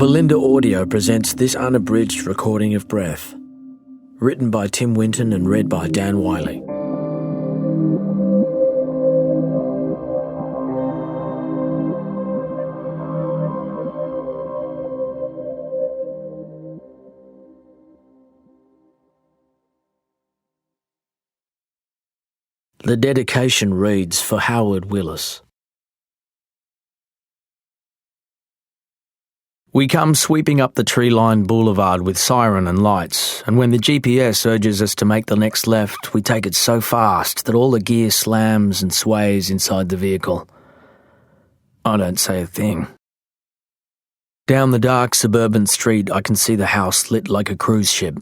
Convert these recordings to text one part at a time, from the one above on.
Belinda Audio presents this unabridged recording of Breath, written by Tim Winton and read by Dan Wiley. The dedication reads for Howard Willis. We come sweeping up the tree-lined boulevard with siren and lights, and when the GPS urges us to make the next left, we take it so fast that all the gear slams and sways inside the vehicle. I don't say a thing. Down the dark suburban street, I can see the house lit like a cruise ship.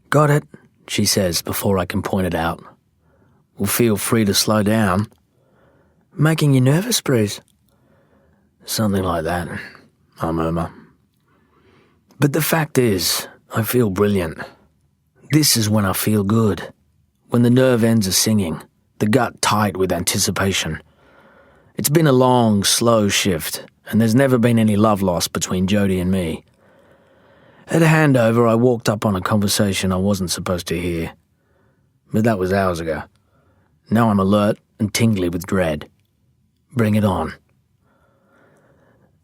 "Got it," she says before I can point it out. "Well, feel free to slow down." "Making you nervous, Bruce?" "Something like that," I murmur. But the fact is, I feel brilliant. This is when I feel good. When the nerve ends are singing, the gut tight with anticipation. It's been a long, slow shift, and there's never been any love lost between Jody and me. At a handover, I walked up on a conversation I wasn't supposed to hear. But that was hours ago. Now I'm alert and tingly with dread. Bring it on.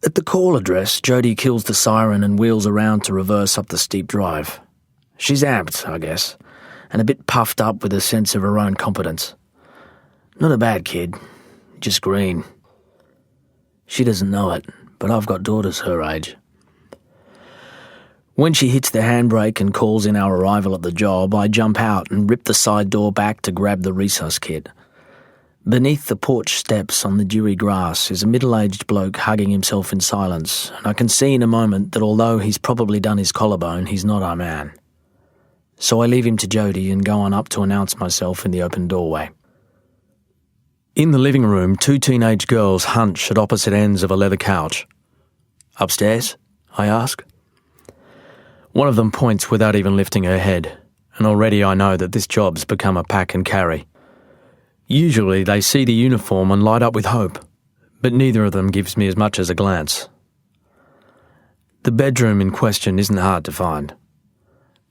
At the call address, Jody kills the siren and wheels around to reverse up the steep drive. She's amped, I guess, and a bit puffed up with a sense of her own competence. Not a bad kid, just green. She doesn't know it, but I've got daughters her age. When she hits the handbrake and calls in our arrival at the job, I jump out and rip the side door back to grab the resus kit. Beneath the porch steps on the dewy grass is a middle-aged bloke hugging himself in silence, and I can see in a moment that although he's probably done his collarbone, he's not our man. So I leave him to Jody and go on up to announce myself in the open doorway. In the living room, two teenage girls hunch at opposite ends of a leather couch. "Upstairs?" I ask. One of them points without even lifting her head, and already I know that this job's become a pack and carry. Usually they see the uniform and light up with hope, but neither of them gives me as much as a glance. The bedroom in question isn't hard to find.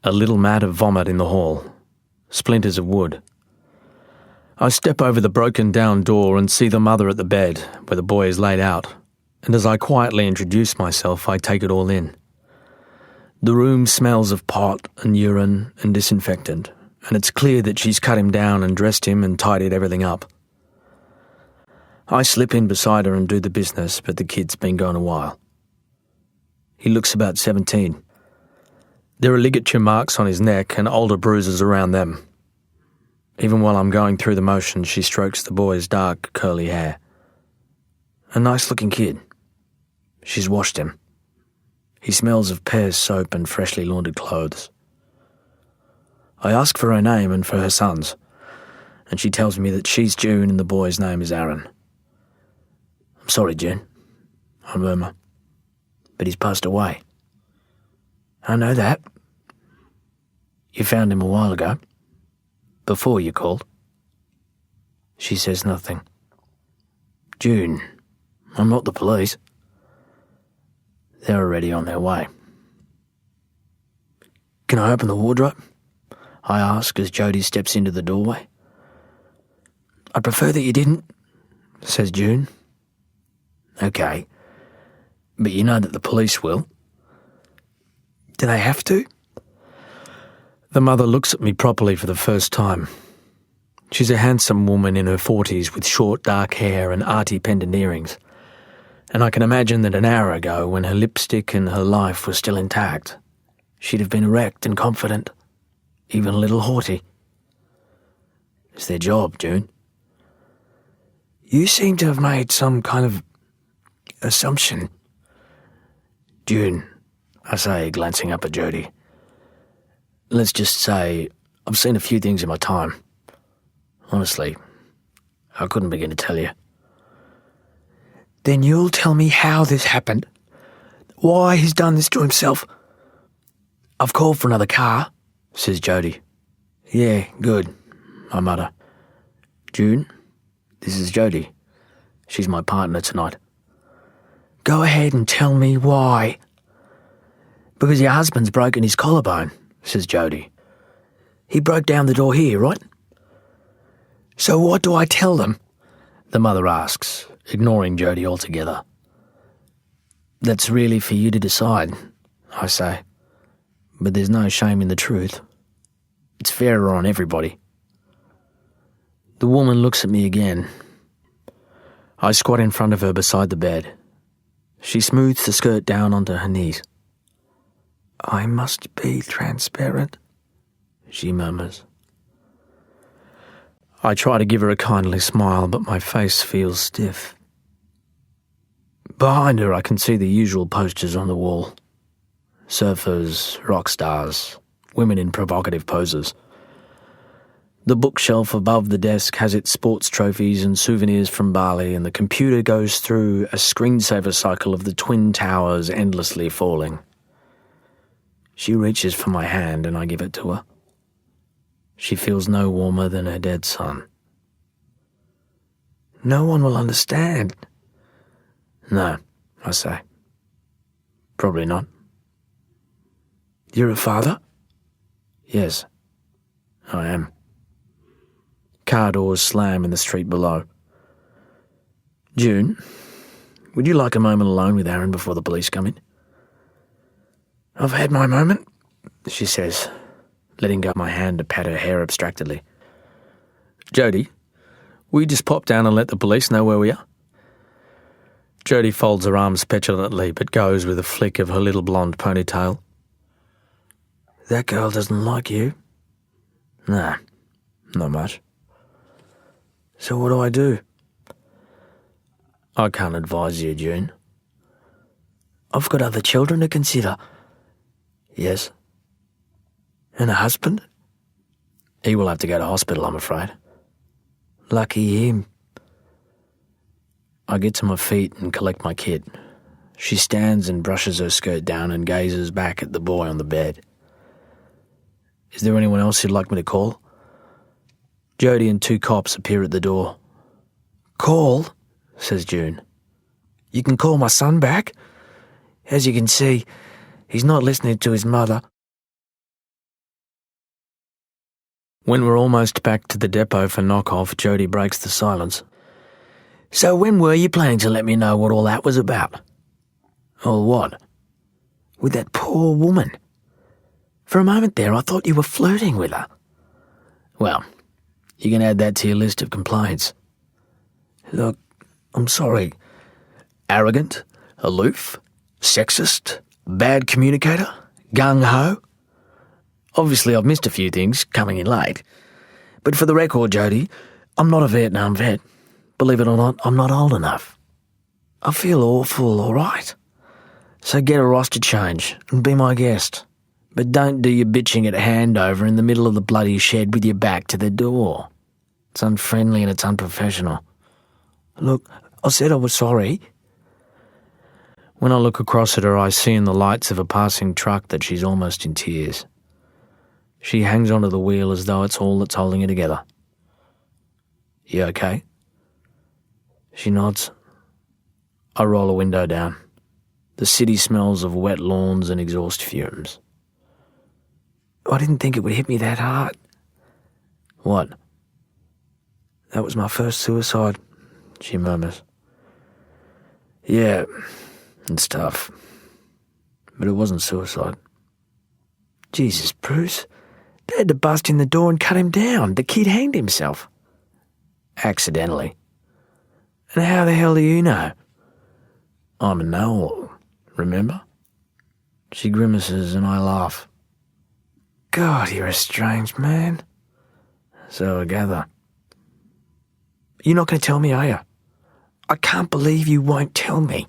A little mat of vomit in the hall, splinters of wood. I step over the broken down door and see the mother at the bed, where the boy is laid out, and as I quietly introduce myself, I take it all in. The room smells of pot and urine and disinfectant, and it's clear that she's cut him down and dressed him and tidied everything up. I slip in beside her and do the business, but the kid's been gone a while. He looks about 17. There are ligature marks on his neck and older bruises around them. Even while I'm going through the motions, she strokes the boy's dark, curly hair. A nice-looking kid. She's washed him. He smells of Pear's soap and freshly laundered clothes. I ask for her name and for her son's, and she tells me that she's June and the boy's name is Aaron. "I'm sorry, June," I murmur, "but he's passed away." "I know that." "You found him a while ago, before you called." She says nothing. "June, I'm not the police." They're already on their way. "Can I open the wardrobe?" I ask as Jody steps into the doorway. "I'd prefer that you didn't," says June. "Okay, but you know that the police will." "Do they have to?" The mother looks at me properly for the first time. She's a handsome woman in her 40s with short dark hair and arty pendant earrings, and I can imagine that an hour ago, when her lipstick and her life were still intact, she'd have been erect and confident, even a little haughty. "It's their job, June." "You seem to have made some kind of assumption." "June," I say, glancing up at Jody, "let's just say I've seen a few things in my time. Honestly, I couldn't begin to tell you." "Then you'll tell me how this happened, why he's done this to himself." "I've called for another car," says Jody. "Yeah, good," I mutter. "June, this is Jody. She's my partner tonight." "Go ahead and tell me why." Because your husband's broken his collarbone, says Jody. He broke down the door here, right? So what do I tell them? The mother asks, ignoring Jody altogether. That's really for you to decide, I say. But there's no shame in the truth. It's fairer on everybody. The woman looks at me again. I squat in front of her beside the bed. She smooths the skirt down onto her knees. I must be transparent, she murmurs. I try to give her a kindly smile, but my face feels stiff. Behind her I can see the usual posters on the wall. Surfers, rock stars, women in provocative poses. The bookshelf above the desk has its sports trophies and souvenirs from Bali, and the computer goes through a screensaver cycle of the Twin Towers endlessly falling. She reaches for my hand and I give it to her. She feels no warmer than her dead son. No one will understand. No, I say. Probably not. You're a father? Yes, I am. Car doors slam in the street below. June, would you like a moment alone with Aaron before the police come in? I've had my moment, she says, letting go of my hand to pat her hair abstractedly. Jody, will you just pop down and let the police know where we are? Jody folds her arms petulantly, but goes with a flick of her little blonde ponytail. That girl doesn't like you. Nah, not much. So what do I do? I can't advise you, June. I've got other children to consider. Yes. And a husband? He will have to go to hospital, I'm afraid. Lucky him. I get to my feet and collect my kit. She stands and brushes her skirt down and gazes back at the boy on the bed. Is there anyone else you'd like me to call? Jody and 2 cops appear at the door. Call, says June. You can call my son back. As you can see, he's not listening to his mother. When we're almost back to the depot for knock-off, Jody breaks the silence. So when were you planning to let me know what all that was about? All what? With that poor woman. For a moment there, I thought you were flirting with her. Well, you can add that to your list of complaints. Look, I'm sorry. Arrogant, aloof, sexist, bad communicator, gung-ho. Obviously, I've missed a few things, coming in late. But for the record, Jody, I'm not a Vietnam vet. Believe it or not, I'm not old enough. I feel awful, all right? So get a roster change and be my guest. But don't do your bitching at handover in the middle of the bloody shed with your back to the door. It's unfriendly and it's unprofessional. Look, I said I was sorry. When I look across at her, I see in the lights of a passing truck that she's almost in tears. She hangs onto the wheel as though it's all that's holding her together. You okay? She nods. I roll a window down. The city smells of wet lawns and exhaust fumes. I didn't think it would hit me that hard. What? That was my first suicide, she murmurs. Yeah, it's tough. But it wasn't suicide. Jesus, Bruce. They had to bust in the door and cut him down. The kid hanged himself. Accidentally. And how the hell do you know? I'm a know-all, remember? She grimaces and I laugh. God, you're a strange man. So I gather. You're not going to tell me, are you? I can't believe you won't tell me.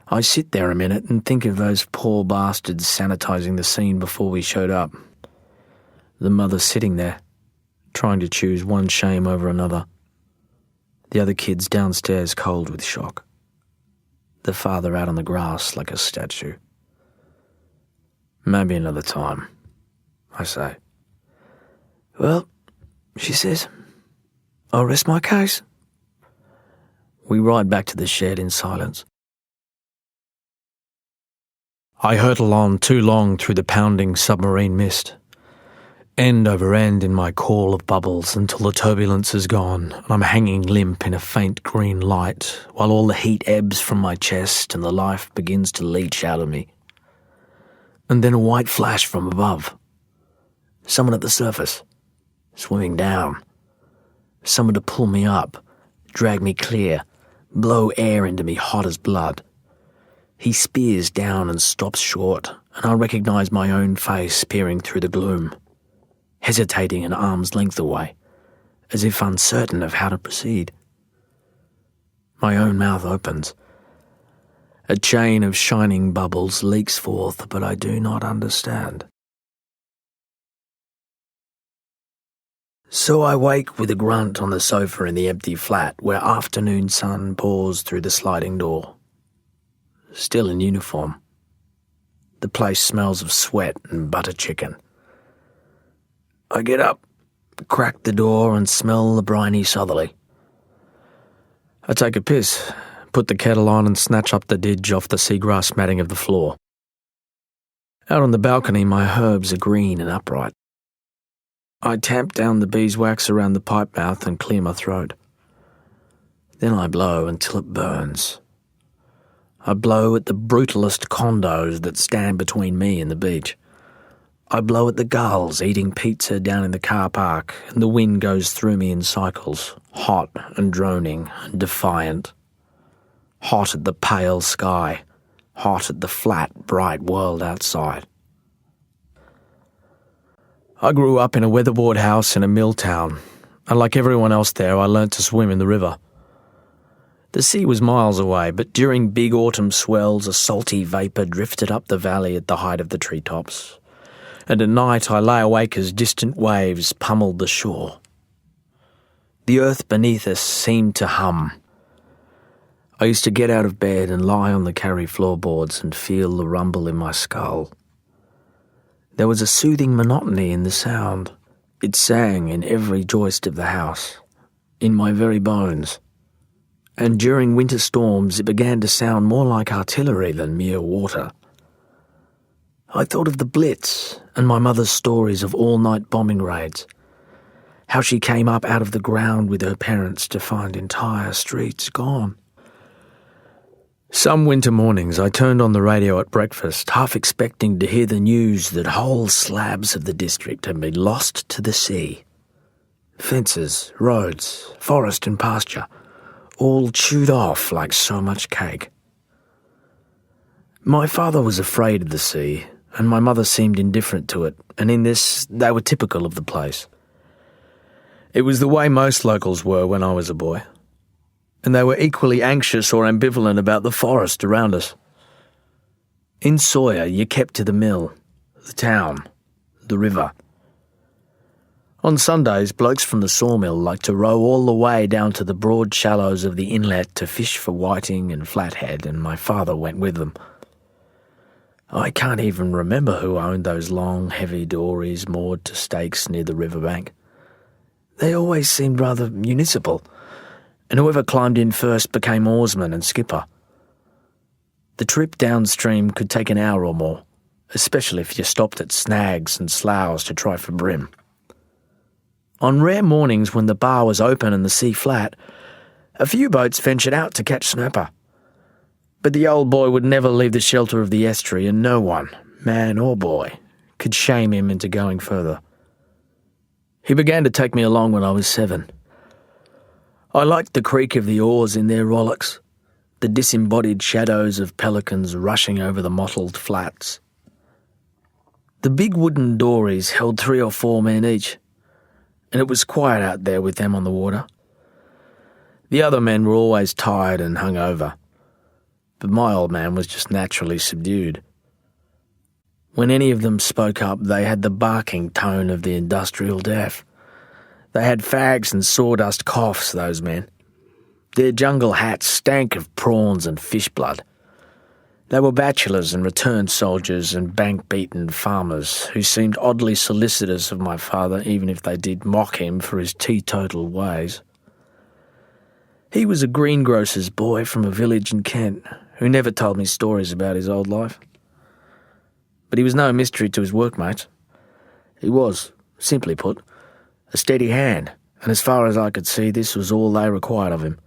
I sit there a minute and think of those poor bastards sanitising the scene before we showed up. The mother sitting there, trying to choose one shame over another. The other kids downstairs cold with shock. The father out on the grass like a statue. Maybe another time, I say. Well, she says, I'll rest my case. We ride back to the shed in silence. I hurtle on too long through the pounding submarine mist, end over end in my call of bubbles until the turbulence is gone and I'm hanging limp in a faint green light while all the heat ebbs from my chest and the life begins to leach out of me. And then a white flash from above. Someone at the surface, swimming down. Someone to pull me up, drag me clear, blow air into me hot as blood. He spears down and stops short, and I recognise my own face peering through the gloom, hesitating an arm's length away, as if uncertain of how to proceed. My own mouth opens. A chain of shining bubbles leaks forth, but I do not understand. So I wake with a grunt on the sofa in the empty flat where afternoon sun pours through the sliding door. Still in uniform. The place smells of sweat and butter chicken. I get up, crack the door and smell the briny southerly. I take a piss, put the kettle on and snatch up the didge off the seagrass matting of the floor. Out on the balcony my herbs are green and upright. I tamp down the beeswax around the pipe mouth and clear my throat. Then I blow until it burns. I blow at the brutalist condos that stand between me and the beach. I blow at the gulls eating pizza down in the car park, and the wind goes through me in cycles, hot and droning and defiant. Hot at the pale sky, hot at the flat, bright world outside. I grew up in a weatherboard house in a mill town, and like everyone else there, I learnt to swim in the river. The sea was miles away, but during big autumn swells, a salty vapour drifted up the valley at the height of the treetops, and at night I lay awake as distant waves pummeled the shore. The earth beneath us seemed to hum. I used to get out of bed and lie on the carry floorboards and feel the rumble in my skull. There was a soothing monotony in the sound. It sang in every joist of the house, in my very bones. And during winter storms it began to sound more like artillery than mere water. I thought of the Blitz and my mother's stories of all-night bombing raids, how she came up out of the ground with her parents to find entire streets gone. Some winter mornings I turned on the radio at breakfast, half expecting to hear the news that whole slabs of the district had been lost to the sea. Fences, roads, forest and pasture, all chewed off like so much cake. My father was afraid of the sea, and my mother seemed indifferent to it, and in this they were typical of the place. It was the way most locals were when I was a boy, and they were equally anxious or ambivalent about the forest around us. In Sawyer, you kept to the mill, the town, the river. On Sundays, blokes from the sawmill liked to row all the way down to the broad shallows of the inlet to fish for whiting and flathead, and my father went with them. I can't even remember who owned those long, heavy dories moored to stakes near the riverbank. They always seemed rather municipal, and whoever climbed in first became oarsman and skipper. The trip downstream could take an hour or more, especially if you stopped at snags and sloughs to try for bream. On rare mornings when the bar was open and the sea flat, a few boats ventured out to catch snapper. But the old boy would never leave the shelter of the estuary, and no one, man or boy, could shame him into going further. He began to take me along when I was 7. I liked the creak of the oars in their rowlocks, the disembodied shadows of pelicans rushing over the mottled flats. The big wooden dories held 3 or 4 men each, and it was quiet out there with them on the water. The other men were always tired and hungover, but my old man was just naturally subdued. When any of them spoke up, they had the barking tone of the industrial deaf. They had fags and sawdust coughs, those men. Their jungle hats stank of prawns and fish blood. They were bachelors and returned soldiers and bank-beaten farmers who seemed oddly solicitous of my father, even if they did mock him for his teetotal ways. He was a greengrocer's boy from a village in Kent who never told me stories about his old life. but he was no mystery to his workmates. He was, simply put, a steady hand, and as far as I could see, this was all they required of him.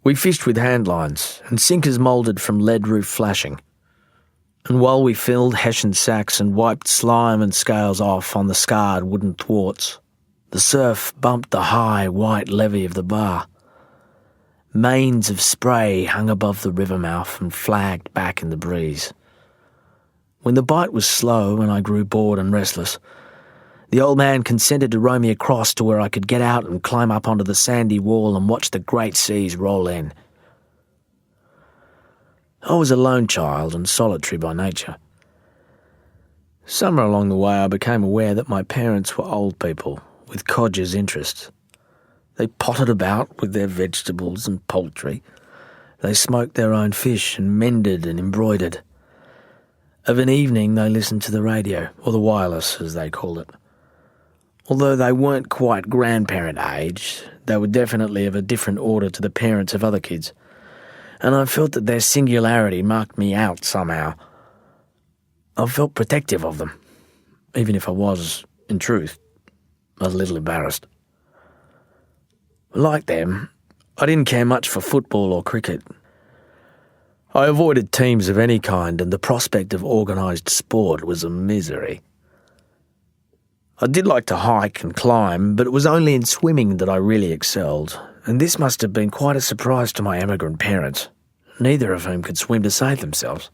We fished with hand lines and sinkers moulded from lead roof flashing, and while we filled hessian sacks and wiped slime and scales off on the scarred wooden thwarts, the surf bumped the high white levee of the bar. Mains of spray hung above the river mouth and flagged back in the breeze. When the bite was slow and I grew bored and restless, the old man consented to row me across to where I could get out and climb up onto the sandy wall and watch the great seas roll in. I was a lone child and solitary by nature. Somewhere along the way I became aware that my parents were old people with codgers' interests. They potted about with their vegetables and poultry. They smoked their own fish and mended and embroidered. Of an evening they listened to the radio, or the wireless as they called it. Although they weren't quite grandparent age, they were definitely of a different order to the parents of other kids, and I felt that their singularity marked me out somehow. I felt protective of them, even if I was, in truth, a little embarrassed. Like them, I didn't care much for football or cricket. I avoided teams of any kind, and the prospect of organised sport was a misery. I did like to hike and climb, but it was only in swimming that I really excelled, and this must have been quite a surprise to my emigrant parents, neither of whom could swim to save themselves.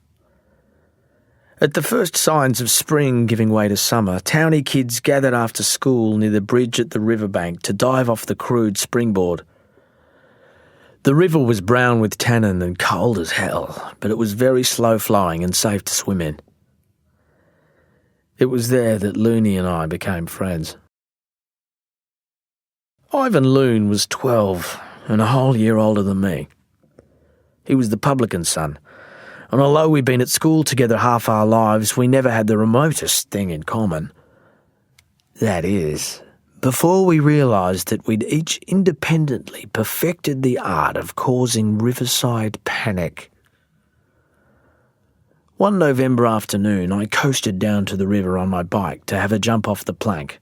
At the first signs of spring giving way to summer, towny kids gathered after school near the bridge at the riverbank to dive off the crude springboard. The river was brown with tannin and cold as hell, but it was very slow-flowing and safe to swim in. It was there that Looney and I became friends. Ivan Loon was 12 and a whole year older than me. He was the publican's son, and although we'd been at school together half our lives, we never had the remotest thing in common. That is, before we realised that we'd each independently perfected the art of causing riverside panic. One November afternoon, I coasted down to the river on my bike to have a jump off the plank.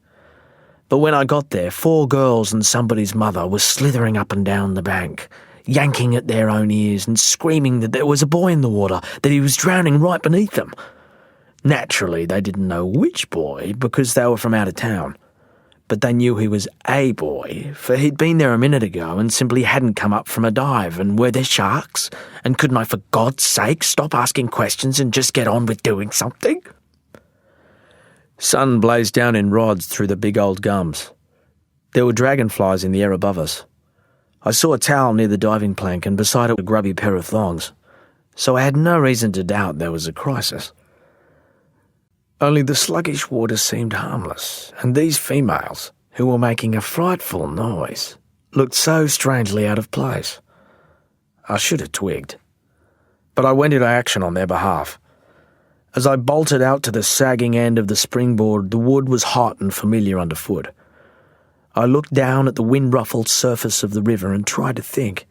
But when I got there, 4 girls and somebody's mother were slithering up and down the bank, yanking at their own ears and screaming that there was a boy in the water, that he was drowning right beneath them. Naturally, they didn't know which boy because they were from out of town. But they knew he was a boy, for he'd been there a minute ago and simply hadn't come up from a dive. And were there sharks? And couldn't I, for God's sake, stop asking questions and just get on with doing something? Sun blazed down in rods through the big old gums. There were dragonflies in the air above us. I saw a towel near the diving plank and beside it a grubby pair of thongs, so I had no reason to doubt there was a crisis. Only the sluggish water seemed harmless, and these females, who were making a frightful noise, looked so strangely out of place. I should have twigged, but I went into action on their behalf. As I bolted out to the sagging end of the springboard, the wood was hot and familiar underfoot. I looked down at the wind-ruffled surface of the river and tried to think.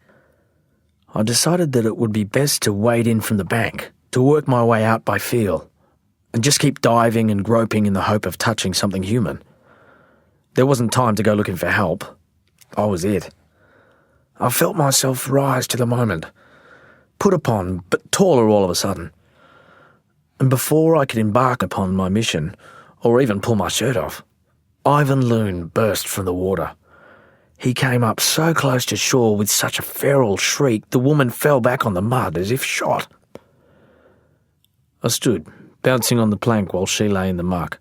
I decided that it would be best to wade in from the bank, to work my way out by feel, and just keep diving and groping in the hope of touching something human. There wasn't time to go looking for help. I was it. I felt myself rise to the moment, put upon, but taller all of a sudden. And before I could embark upon my mission, or even pull my shirt off, Ivan Loon burst from the water. He came up so close to shore with such a feral shriek, the woman fell back on the mud as if shot. I stood, bouncing on the plank while she lay in the muck.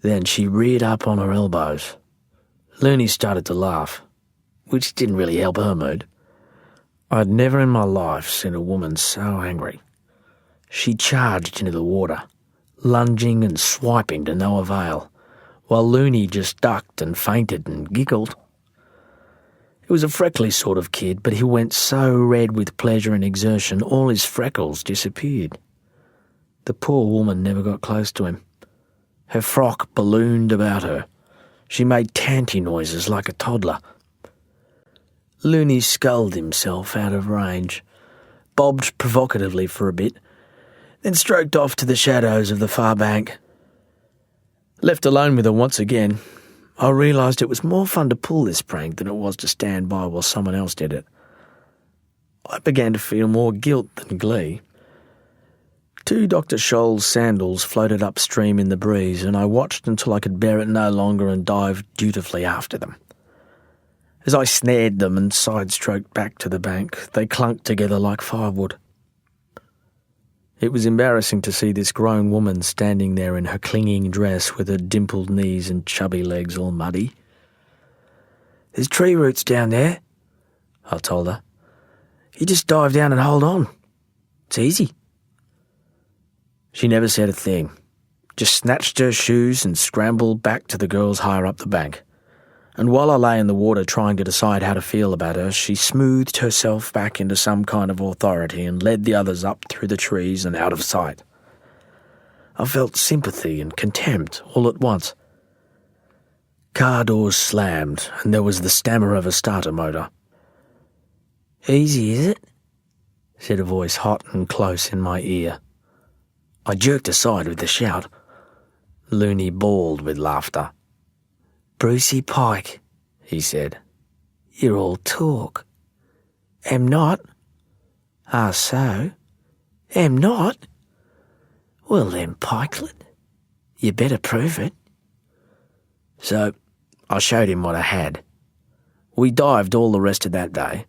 Then she reared up on her elbows. Looney started to laugh, which didn't really help her mood. I'd never in my life seen a woman so angry. She charged into the water, lunging and swiping to no avail, while Looney just ducked and feinted and giggled. He was a freckly sort of kid, but he went so red with pleasure and exertion all his freckles disappeared. The poor woman never got close to him. Her frock ballooned about her. She made tanty noises like a toddler. Looney sculled himself out of range, bobbed provocatively for a bit, then stroked off to the shadows of the far bank. Left alone with her once again, I realised it was more fun to pull this prank than it was to stand by while someone else did it. I began to feel more guilt than glee. 2 Dr. Scholl's sandals floated upstream in the breeze, and I watched until I could bear it no longer and dived dutifully after them. As I snared them and side-stroked back to the bank, they clunked together like firewood. It was embarrassing to see this grown woman standing there in her clinging dress with her dimpled knees and chubby legs all muddy. "There's tree roots down there," I told her. "You just dive down and hold on. It's easy." She never said a thing, just snatched her shoes and scrambled back to the girls higher up the bank. And while I lay in the water trying to decide how to feel about her, she smoothed herself back into some kind of authority and led the others up through the trees and out of sight. I felt sympathy and contempt all at once. Car doors slammed, and there was the stammer of a starter motor. "Easy, is it?" said a voice hot and close in my ear. I jerked aside with a shout. Looney bawled with laughter. "Brucey Pike," he said. "You're all talk." "Am not." "Ah, so? Am not? Well then, Pikelet, you better prove it." So I showed him what I had. We dived all the rest of that day,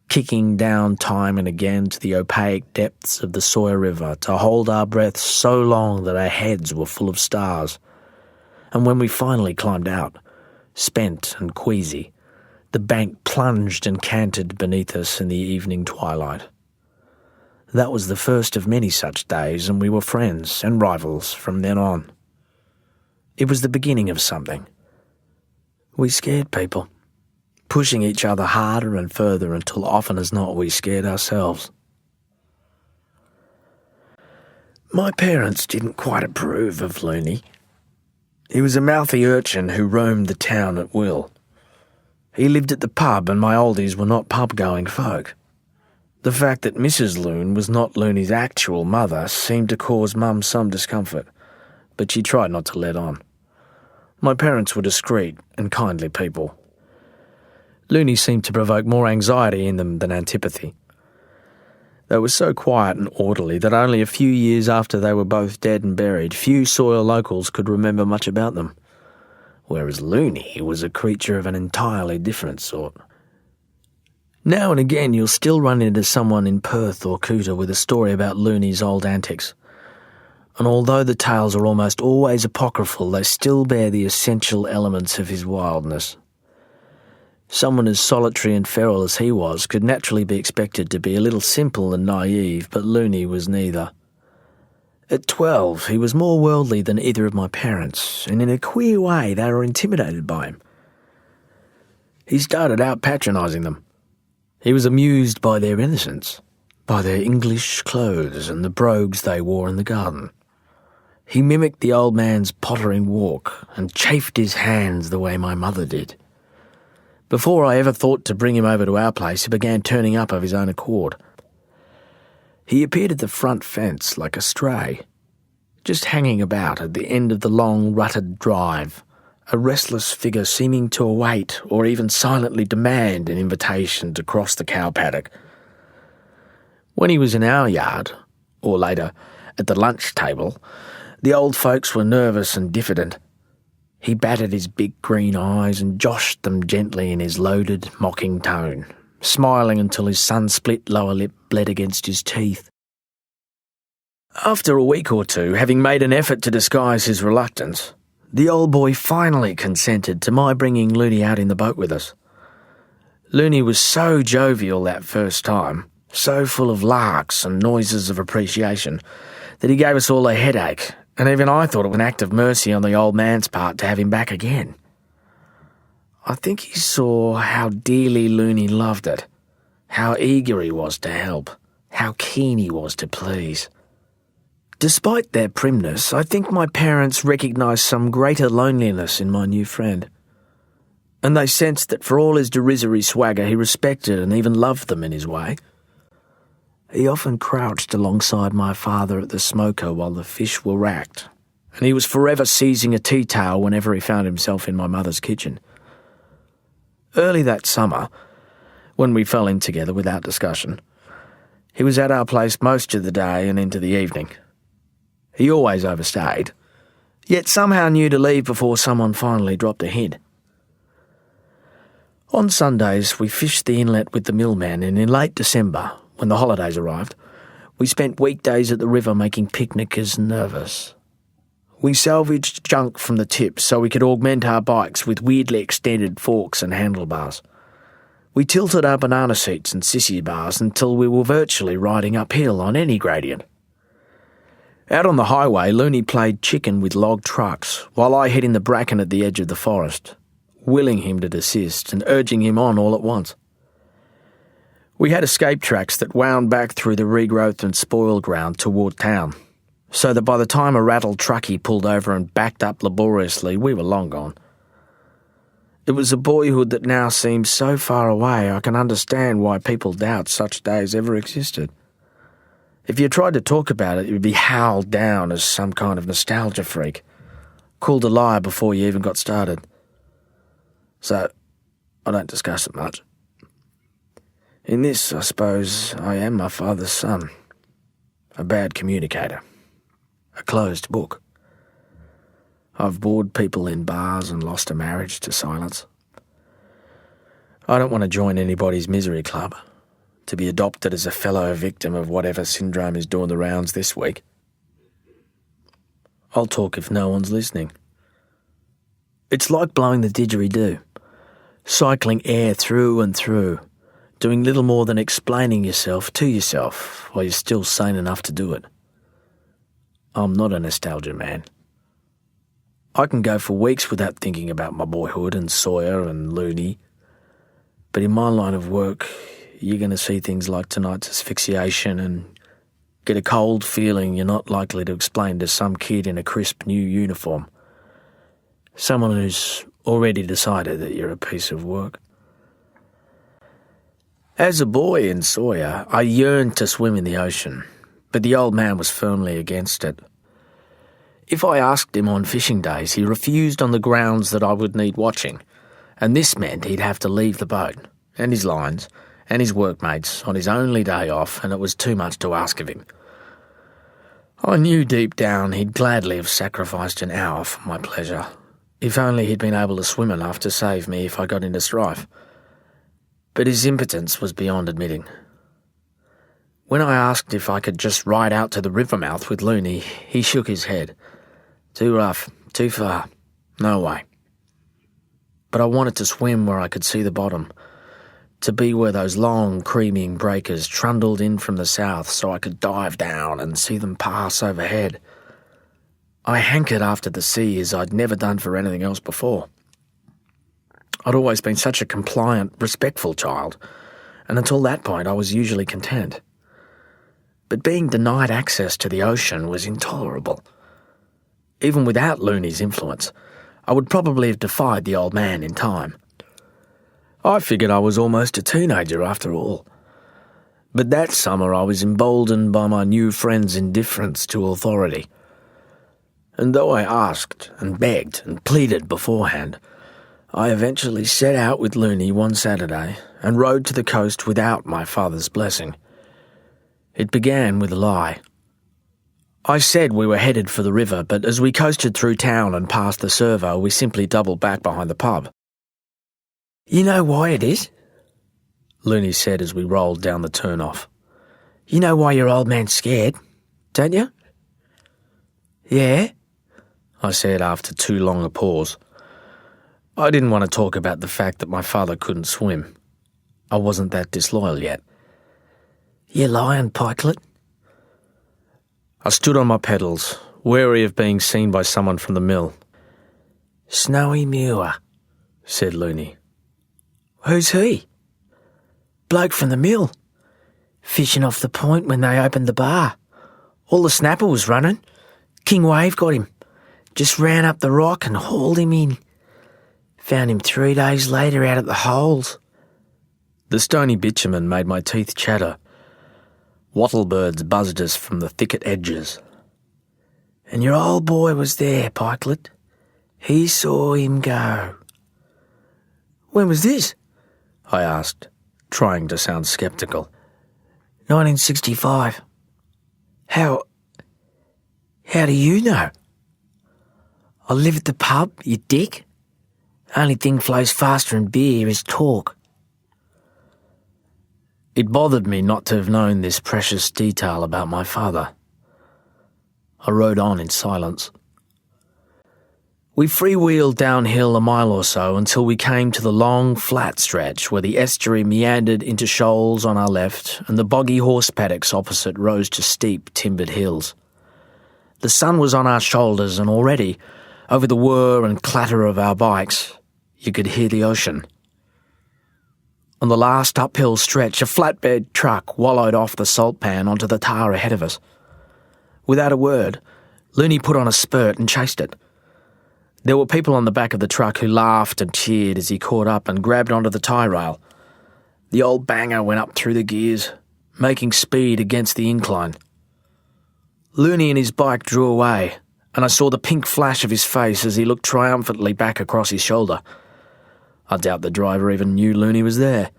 kicking down time and again to the opaque depths of the Sawyer River to hold our breaths so long that our heads were full of stars. And when we finally climbed out, spent and queasy, the bank plunged and cantered beneath us in the evening twilight. That was the first of many such days, and we were friends and rivals from then on. It was the beginning of something. We scared people, pushing each other harder and further until often as not we scared ourselves. My parents didn't quite approve of Looney. He was a mouthy urchin who roamed the town at will. He lived at the pub, and my oldies were not pub-going folk. The fact that Mrs. Loon was not Looney's actual mother seemed to cause Mum some discomfort, but she tried not to let on. My parents were discreet and kindly people. Looney seemed to provoke more anxiety in them than antipathy. They were so quiet and orderly that only a few years after they were both dead and buried, few Sawyer locals could remember much about them, whereas Looney was a creature of an entirely different sort. Now and again you'll still run into someone in Perth or Coota with a story about Looney's old antics, and although the tales are almost always apocryphal, they still bear the essential elements of his wildness. Someone as solitary and feral as he was could naturally be expected to be a little simple and naive, but Looney was neither. At 12, he was more worldly than either of my parents, and in a queer way they were intimidated by him. He started out patronising them. He was amused by their innocence, by their English clothes and the brogues they wore in the garden. He mimicked the old man's pottering walk and chafed his hands the way my mother did. Before I ever thought to bring him over to our place, he began turning up of his own accord. He appeared at the front fence like a stray, just hanging about at the end of the long rutted drive, a restless figure seeming to await or even silently demand an invitation to cross the cow paddock. When he was in our yard, or later at the lunch table, the old folks were nervous and diffident. He batted his big green eyes and joshed them gently in his loaded, mocking tone, smiling until his sun-split lower lip bled against his teeth. After a week or two, having made an effort to disguise his reluctance, the old boy finally consented to my bringing Looney out in the boat with us. Looney was so jovial that first time, so full of larks and noises of appreciation, that he gave us all a headache, and even I thought it was an act of mercy on the old man's part to have him back again. I think he saw how dearly Looney loved it, how eager he was to help, how keen he was to please. Despite their primness, I think my parents recognised some greater loneliness in my new friend, and they sensed that for all his derisory swagger he respected and even loved them in his way. He often crouched alongside my father at the smoker while the fish were racked, and he was forever seizing a tea towel whenever he found himself in my mother's kitchen. Early that summer, when we fell in together without discussion, he was at our place most of the day and into the evening. He always overstayed, yet somehow knew to leave before someone finally dropped a hint. On Sundays, we fished the inlet with the millman, and in late December, when the holidays arrived, we spent weekdays at the river making picnickers nervous. We salvaged junk from the tips so we could augment our bikes with weirdly extended forks and handlebars. We tilted our banana seats and sissy bars until we were virtually riding uphill on any gradient. Out on the highway, Looney played chicken with log trucks, while I hid in the bracken at the edge of the forest, willing him to desist and urging him on all at once. We had escape tracks that wound back through the regrowth and spoil ground toward town, so that by the time a rattled truckie pulled over and backed up laboriously, we were long gone. It was a boyhood that now seems so far away I can understand why people doubt such days ever existed. If you tried to talk about it, you'd be howled down as some kind of nostalgia freak, called a liar before you even got started. So, I don't discuss it much. In this, I suppose, I am my father's son. A bad communicator. A closed book. I've bored people in bars and lost a marriage to silence. I don't want to join anybody's misery club, to be adopted as a fellow victim of whatever syndrome is doing the rounds this week. I'll talk if no one's listening. It's like blowing the didgeridoo, cycling air through and through, doing little more than explaining yourself to yourself while you're still sane enough to do it. I'm not a nostalgia man. I can go for weeks without thinking about my boyhood and Sawyer and Looney, but in my line of work, you're going to see things like tonight's asphyxiation and get a cold feeling you're not likely to explain to some kid in a crisp new uniform. Someone who's already decided that you're a piece of work. As a boy in Sawyer, I yearned to swim in the ocean, but the old man was firmly against it. If I asked him on fishing days, he refused on the grounds that I would need watching, and this meant he'd have to leave the boat, and his lines, and his workmates on his only day off, and it was too much to ask of him. I knew deep down he'd gladly have sacrificed an hour for my pleasure, if only he'd been able to swim enough to save me if I got into strife. But his impotence was beyond admitting. When I asked if I could just ride out to the river mouth with Looney, he shook his head. Too rough, too far, no way. But I wanted to swim where I could see the bottom, to be where those long, creaming breakers trundled in from the south so I could dive down and see them pass overhead. I hankered after the sea as I'd never done for anything else before. I'd always been such a compliant, respectful child, and until that point I was usually content. But being denied access to the ocean was intolerable. Even without Looney's influence, I would probably have defied the old man in time. I figured I was almost a teenager after all. But that summer I was emboldened by my new friend's indifference to authority. And though I asked and begged and pleaded beforehand, I eventually set out with Looney one Saturday and rode to the coast without my father's blessing. It began with a lie. I said we were headed for the river, but as we coasted through town and past the servo, we simply doubled back behind the pub. "You know why it is?" Looney said as we rolled down the turn-off. "You know why your old man's scared, don't you?" "Yeah," I said after too long a pause. I didn't want to talk about the fact that my father couldn't swim. I wasn't that disloyal yet. "You lying, Pikelet?" I stood on my pedals, wary of being seen by someone from the mill. "Snowy Muir," said Looney. "Who's he?" "Bloke from the mill. Fishing off the point when they opened the bar. All the snapper was running. King Wave got him. Just ran up the rock and hauled him in. Found him 3 days later out at the holes." The stony bitumen made my teeth chatter. Wattlebirds buzzed us from the thicket edges. "And your old boy was there, Pikelet. He saw him go." "When was this?" I asked, trying to sound sceptical. 1965. How do you know?" "I live at the pub, you dick. Only thing flows faster than beer is talk." It bothered me not to have known this precious detail about my father. I rode on in silence. We freewheeled downhill a mile or so until we came to the long, flat stretch where the estuary meandered into shoals on our left and the boggy horse paddocks opposite rose to steep, timbered hills. The sun was on our shoulders, and already, over the whir and clatter of our bikes, you could hear the ocean. On the last uphill stretch, a flatbed truck wallowed off the salt pan onto the tar ahead of us. Without a word, Looney put on a spurt and chased it. There were people on the back of the truck who laughed and cheered as he caught up and grabbed onto the tie rail. The old banger went up through the gears, making speed against the incline. Looney and his bike drew away, and I saw the pink flash of his face as he looked triumphantly back across his shoulder. I doubt the driver even knew Looney was there,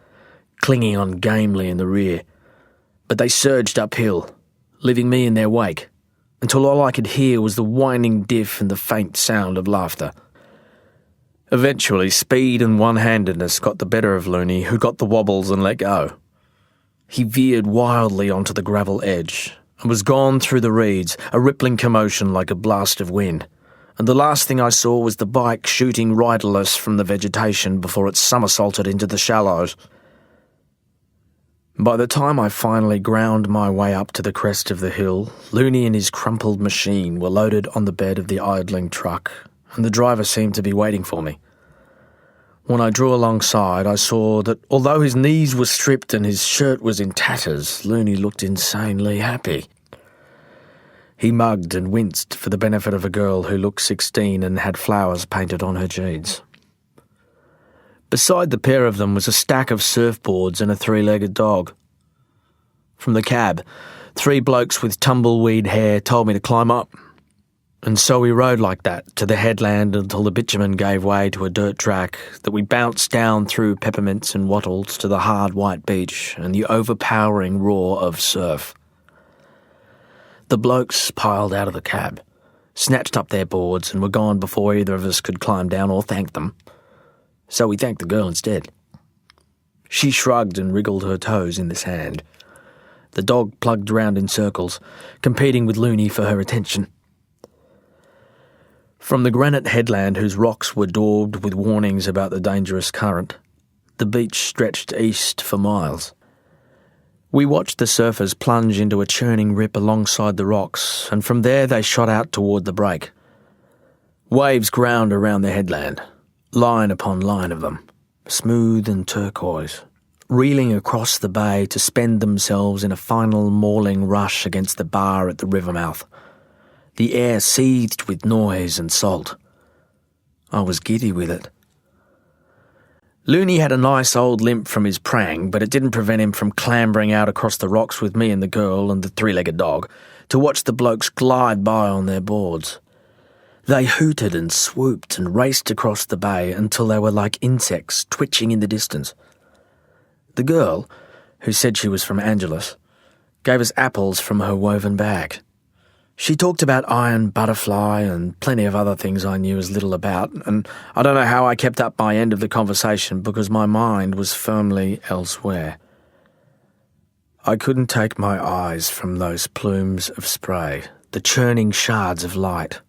clinging on gamely in the rear. But they surged uphill, leaving me in their wake, until all I could hear was the whining diff and the faint sound of laughter. Eventually, speed and one-handedness got the better of Looney, who got the wobbles and let go. He veered wildly onto the gravel edge and was gone through the reeds, a rippling commotion like a blast of wind. And the last thing I saw was the bike shooting riderless from the vegetation before it somersaulted into the shallows. By the time I finally ground my way up to the crest of the hill, Looney and his crumpled machine were loaded on the bed of the idling truck, and the driver seemed to be waiting for me. When I drew alongside, I saw that although his knees were stripped and his shirt was in tatters, Looney looked insanely happy. He mugged and winced for the benefit of a girl who looked 16 and had flowers painted on her jeans. Beside the pair of them was a stack of surfboards and a three-legged dog. From the cab, 3 blokes with tumbleweed hair told me to climb up. And so we rode like that to the headland until the bitumen gave way to a dirt track that we bounced down through peppermints and wattles to the hard white beach and the overpowering roar of surf. The blokes piled out of the cab, snatched up their boards and were gone before either of us could climb down or thank them. So we thanked the girl instead. She shrugged and wriggled her toes in the sand. The dog plugged around in circles, competing with Looney for her attention. From the granite headland whose rocks were daubed with warnings about the dangerous current, the beach stretched east for miles. We watched the surfers plunge into a churning rip alongside the rocks, and from there they shot out toward the break. Waves ground around the headland, line upon line of them, smooth and turquoise, reeling across the bay to spend themselves in a final mauling rush against the bar at the river mouth. The air seethed with noise and salt. I was giddy with it. Looney had a nice old limp from his prang, but it didn't prevent him from clambering out across the rocks with me and the girl and the three-legged dog to watch the blokes glide by on their boards. They hooted and swooped and raced across the bay until they were like insects twitching in the distance. The girl, who said she was from Angeles, gave us apples from her woven bag. She talked about iron butterfly and plenty of other things I knew as little about, and I don't know how I kept up my end of the conversation because my mind was firmly elsewhere. I couldn't take my eyes from those plumes of spray, the churning shards of light.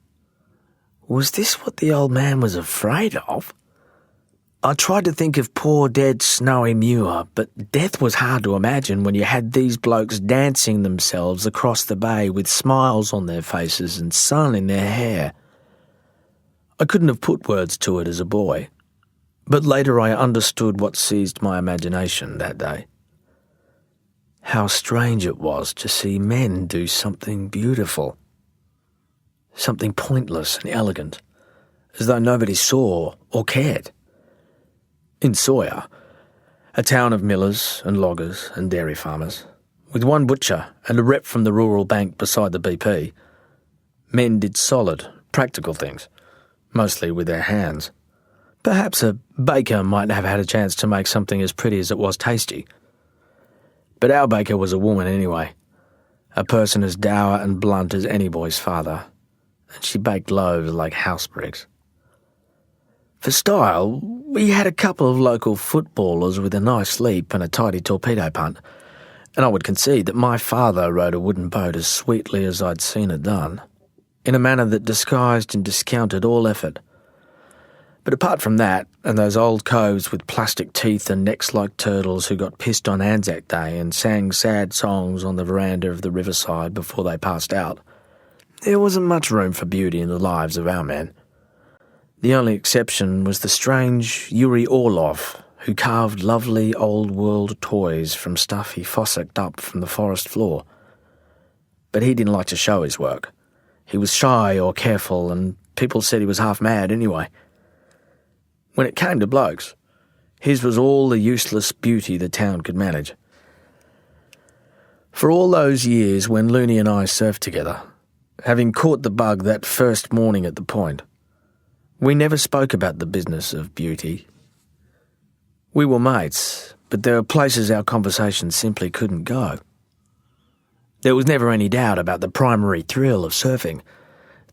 Was this what the old man was afraid of? I tried to think of poor dead Snowy Muir, but death was hard to imagine when you had these blokes dancing themselves across the bay with smiles on their faces and sun in their hair. I couldn't have put words to it as a boy, but later I understood what seized my imagination that day. How strange it was to see men do something beautiful, something pointless and elegant, as though nobody saw or cared. In Sawyer, a town of millers and loggers and dairy farmers, With one butcher and a rep from the rural bank beside the BP, men did solid, practical things, mostly with their hands. Perhaps a baker might have had a chance to make something as pretty as it was tasty. But our baker was a woman anyway, a person as dour and blunt as any boy's father, and she baked loaves like house bricks. For style, we had a couple of local footballers with a nice leap and a tidy torpedo punt, and I would concede that my father rowed a wooden boat as sweetly as I'd seen it done, in a manner that disguised and discounted all effort. But apart from that, and those old coves with plastic teeth and necks like turtles who got pissed on Anzac Day and sang sad songs on the veranda of the riverside before they passed out, there wasn't much room for beauty in the lives of our men. The only exception was the strange Yuri Orlov, who carved lovely old-world toys from stuff he fossicked up from the forest floor. But he didn't like to show his work. He was shy or careful, and people said he was half mad anyway. When it came to blokes, his was all the useless beauty the town could manage. For all those years when Looney and I surfed together, having caught the bug that first morning at the point, we never spoke about the business of beauty. We were mates, but there were places our conversation simply couldn't go. There was never any doubt about the primary thrill of surfing,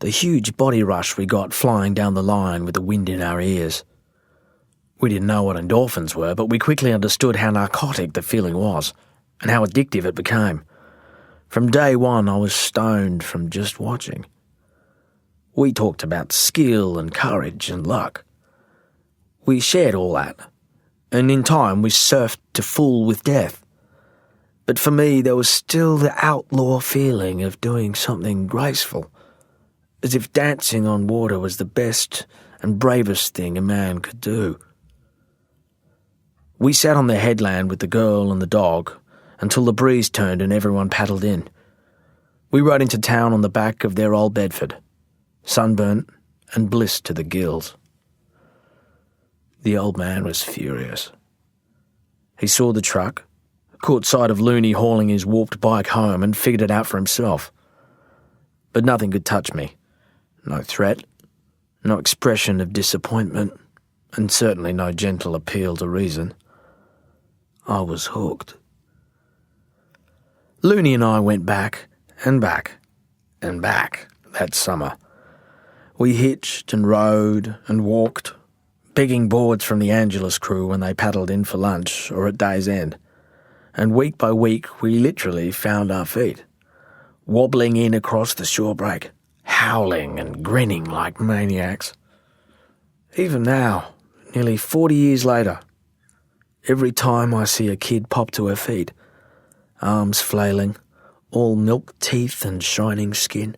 the huge body rush we got flying down the line with the wind in our ears. We didn't know what endorphins were, but we quickly understood how narcotic the feeling was, and how addictive it became. From day one, I was stoned from just watching. We talked about skill and courage and luck. We shared all that, and in time we surfed to full with death. But for me, there was still the outlaw feeling of doing something graceful, as if dancing on water was the best and bravest thing a man could do. We sat on the headland with the girl and the dog until the breeze turned and everyone paddled in. We rode into town on the back of their old Bedford, sunburnt and blissed to the gills. The old man was furious. He saw the truck, caught sight of Looney hauling his warped bike home and figured it out for himself. But nothing could touch me. No threat, no expression of disappointment, and certainly no gentle appeal to reason. I was hooked. Looney and I went back and back and back that summer. We hitched and rowed and walked, begging boards from the Angelus crew when they paddled in for lunch or at day's end. And week by week we literally found our feet, wobbling in across the shore break, howling and grinning like maniacs. Even now, nearly 40 years later, every time I see a kid pop to her feet, arms flailing, all milk teeth and shining skin,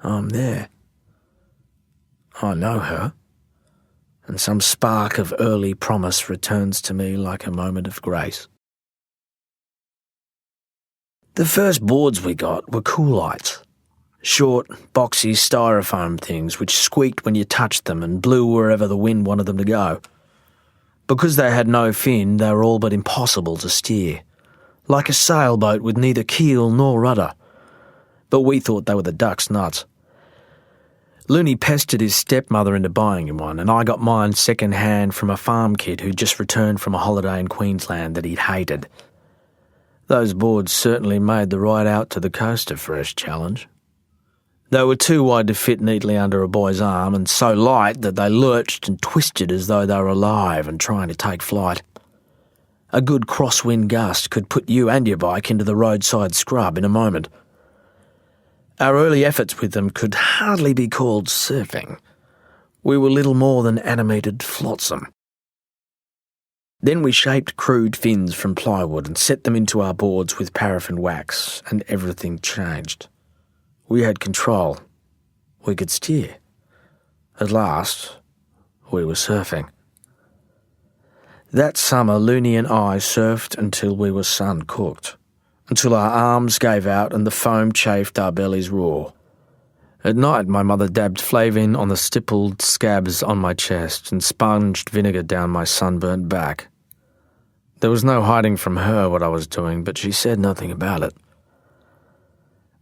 I'm there. I know her, and some spark of early promise returns to me like a moment of grace. The first boards we got were Coolites, short, boxy styrofoam things which squeaked when you touched them and blew wherever the wind wanted them to go. Because they had no fin, they were all but impossible to steer, like a sailboat with neither keel nor rudder. But we thought they were the duck's nuts. Looney pestered his stepmother into buying him one, and I got mine second-hand from a farm kid who'd just returned from a holiday in Queensland that he'd hated. Those boards certainly made the ride out to the coast a fresh challenge. They were too wide to fit neatly under a boy's arm, and so light that they lurched and twisted as though they were alive and trying to take flight. A good crosswind gust could put you and your bike into the roadside scrub in a moment. Our early efforts with them could hardly be called surfing. We were little more than animated flotsam. Then we shaped crude fins from plywood and set them into our boards with paraffin wax, and everything changed. We had control. We could steer. At last, we were surfing. That summer, Looney and I surfed until we were sun-cooked, until our arms gave out and the foam chafed our bellies raw. At night, my mother dabbed Flavin on the stippled scabs on my chest and sponged vinegar down my sunburnt back. There was no hiding from her what I was doing, but she said nothing about it.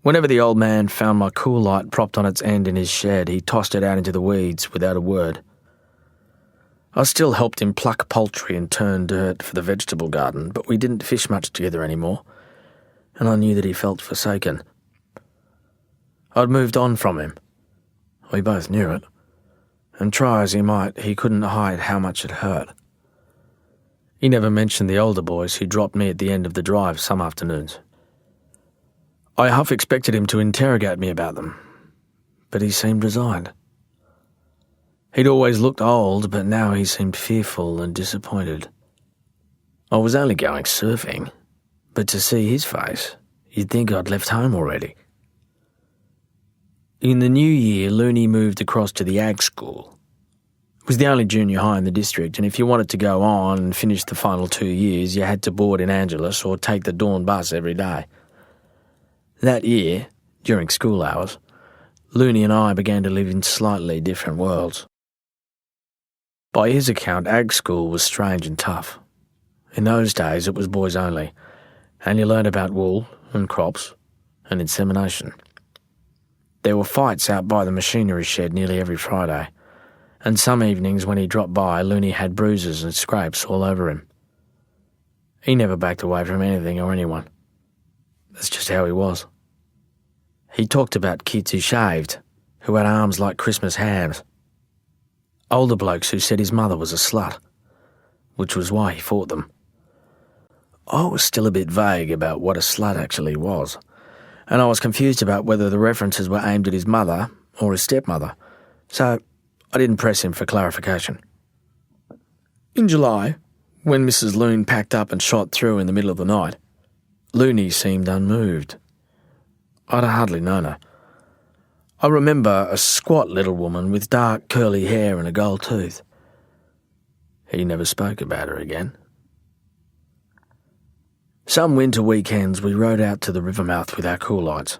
Whenever the old man found my cool light propped on its end in his shed, he tossed it out into the weeds without a word. I still helped him pluck poultry and turn dirt for the vegetable garden, but we didn't fish much together anymore, and I knew that he felt forsaken. I'd moved on from him. We both knew it, and try as he might, he couldn't hide how much it hurt. He never mentioned the older boys who dropped me at the end of the drive some afternoons. I half expected him to interrogate me about them, but he seemed resigned. He'd always looked old, but now he seemed fearful and disappointed. I was only going surfing, but to see his face, you'd think I'd left home already. In the new year, Looney moved across to the ag school. It was the only junior high in the district, and if you wanted to go on and finish the final 2 years, you had to board in Angeles or take the dawn bus every day. That year, during school hours, Looney and I began to live in slightly different worlds. By his account, ag school was strange and tough. In those days, it was boys only, and you learned about wool and crops and insemination. There were fights out by the machinery shed nearly every Friday, and some evenings when he dropped by, Looney had bruises and scrapes all over him. He never backed away from anything or anyone. That's just how he was. He talked about kids who shaved, who had arms like Christmas hams. Older blokes who said his mother was a slut, which was why he fought them. I was still a bit vague about what a slut actually was, and I was confused about whether the references were aimed at his mother or his stepmother, so I didn't press him for clarification. In July, when Mrs. Loon packed up and shot through in the middle of the night, Looney seemed unmoved. I'd hardly known her. I remember a squat little woman with dark curly hair and a gold tooth. He never spoke about her again. Some winter weekends we rode out to the river mouth with our cool lights,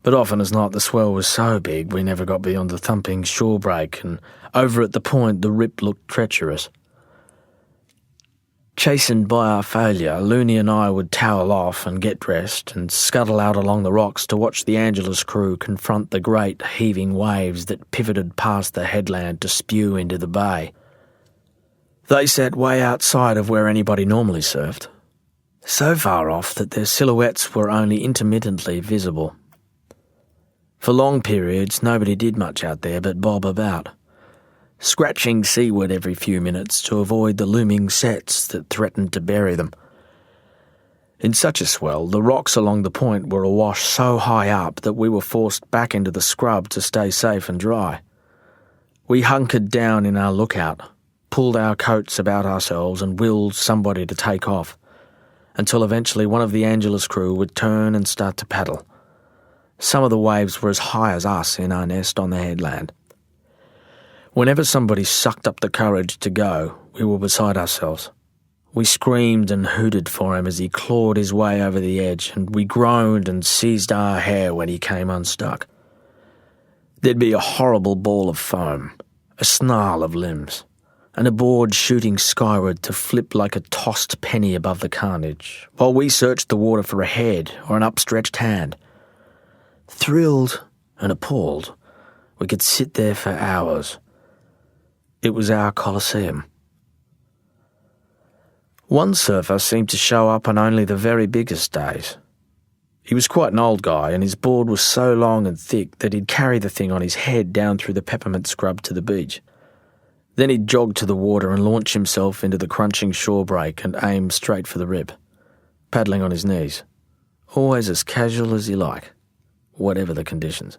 but often as not the swell was so big we never got beyond the thumping shore break, and over at the point the rip looked treacherous. Chastened by our failure, Looney and I would towel off and get dressed and scuttle out along the rocks to watch the Angeles crew confront the great heaving waves that pivoted past the headland to spew into the bay. They sat way outside of where anybody normally surfed, so far off that their silhouettes were only intermittently visible. For long periods, nobody did much out there but bob about, scratching seaward every few minutes to avoid the looming sets that threatened to bury them. In such a swell, the rocks along the point were awash so high up that we were forced back into the scrub to stay safe and dry. We hunkered down in our lookout, pulled our coats about ourselves and willed somebody to take off, until eventually one of the Angeles crew would turn and start to paddle. Some of the waves were as high as us in our nest on the headland. Whenever somebody sucked up the courage to go, we were beside ourselves. We screamed and hooted for him as he clawed his way over the edge, and we groaned and seized our hair when he came unstuck. There'd be a horrible ball of foam, a snarl of limbs, and a board shooting skyward to flip like a tossed penny above the carnage, while we searched the water for a head or an upstretched hand. Thrilled and appalled, we could sit there for hours. It was our Colosseum. One surfer seemed to show up on only the very biggest days. He was quite an old guy, and his board was so long and thick that he'd carry the thing on his head down through the peppermint scrub to the beach. Then he'd jog to the water and launch himself into the crunching shore break and aim straight for the rip, paddling on his knees, always as casual as you like, whatever the conditions.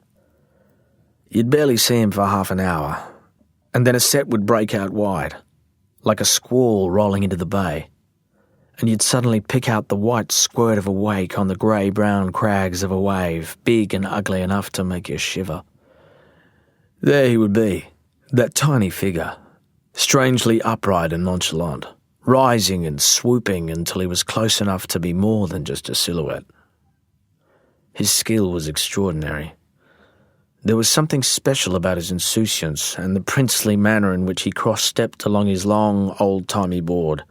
You'd barely see him for half an hour, and then a set would break out wide, like a squall rolling into the bay, and you'd suddenly pick out the white squirt of a wake on the grey-brown crags of a wave, big and ugly enough to make you shiver. There he would be, that tiny figure, strangely upright and nonchalant, rising and swooping until he was close enough to be more than just a silhouette. His skill was extraordinary. There was something special about his insouciance and the princely manner in which he cross-stepped along his long, old-timey board,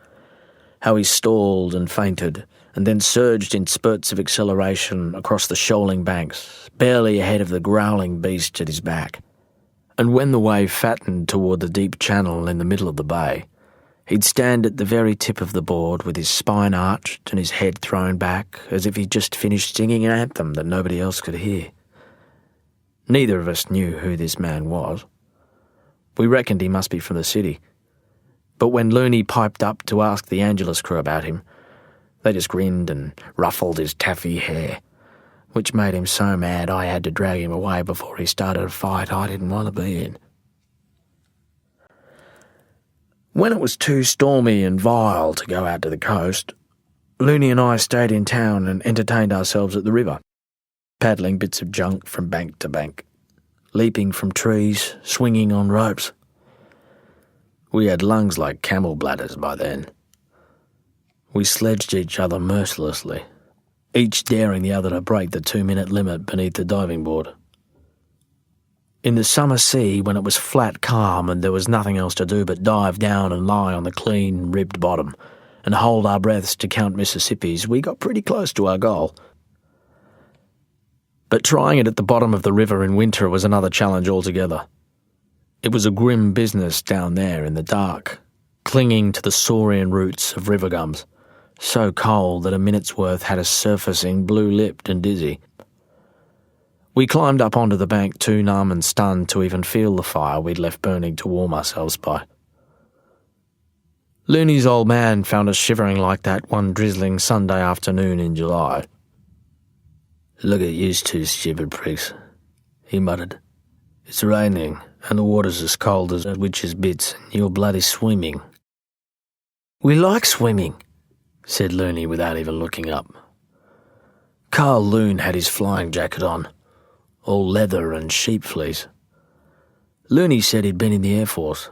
how he stalled and fainted, and then surged in spurts of acceleration across the shoaling banks, barely ahead of the growling beast at his back. And when the wave fattened toward the deep channel in the middle of the bay, he'd stand at the very tip of the board with his spine arched and his head thrown back as if he'd just finished singing an anthem that nobody else could hear. Neither of us knew who this man was. We reckoned he must be from the city. But when Looney piped up to ask the Angelus crew about him, they just grinned and ruffled his taffy hair, which made him so mad I had to drag him away before he started a fight I didn't want to be in. When it was too stormy and vile to go out to the coast, Looney and I stayed in town and entertained ourselves at the river, paddling bits of junk from bank to bank, leaping from trees, swinging on ropes. We had lungs like camel bladders by then. We sledged each other mercilessly, each daring the other to break the 2-minute limit beneath the diving board. In the summer sea, when it was flat calm and there was nothing else to do but dive down and lie on the clean, ribbed bottom and hold our breaths to count Mississippis, we got pretty close to our goal. But trying it at the bottom of the river in winter was another challenge altogether. It was a grim business down there in the dark, clinging to the saurian roots of river gums, so cold that a minute's worth had us surfacing blue-lipped and dizzy. We climbed up onto the bank too numb and stunned to even feel the fire we'd left burning to warm ourselves by. Looney's old man found us shivering like that one drizzling Sunday afternoon in July. "Look at yous two stupid pricks," he muttered. "It's raining, and the water's as cold as a witch's bits, and you're bloody swimming." "We like swimming," said Looney without even looking up. Carl Loon had his flying jacket on, all leather and sheep fleece. Looney said he'd been in the Air Force,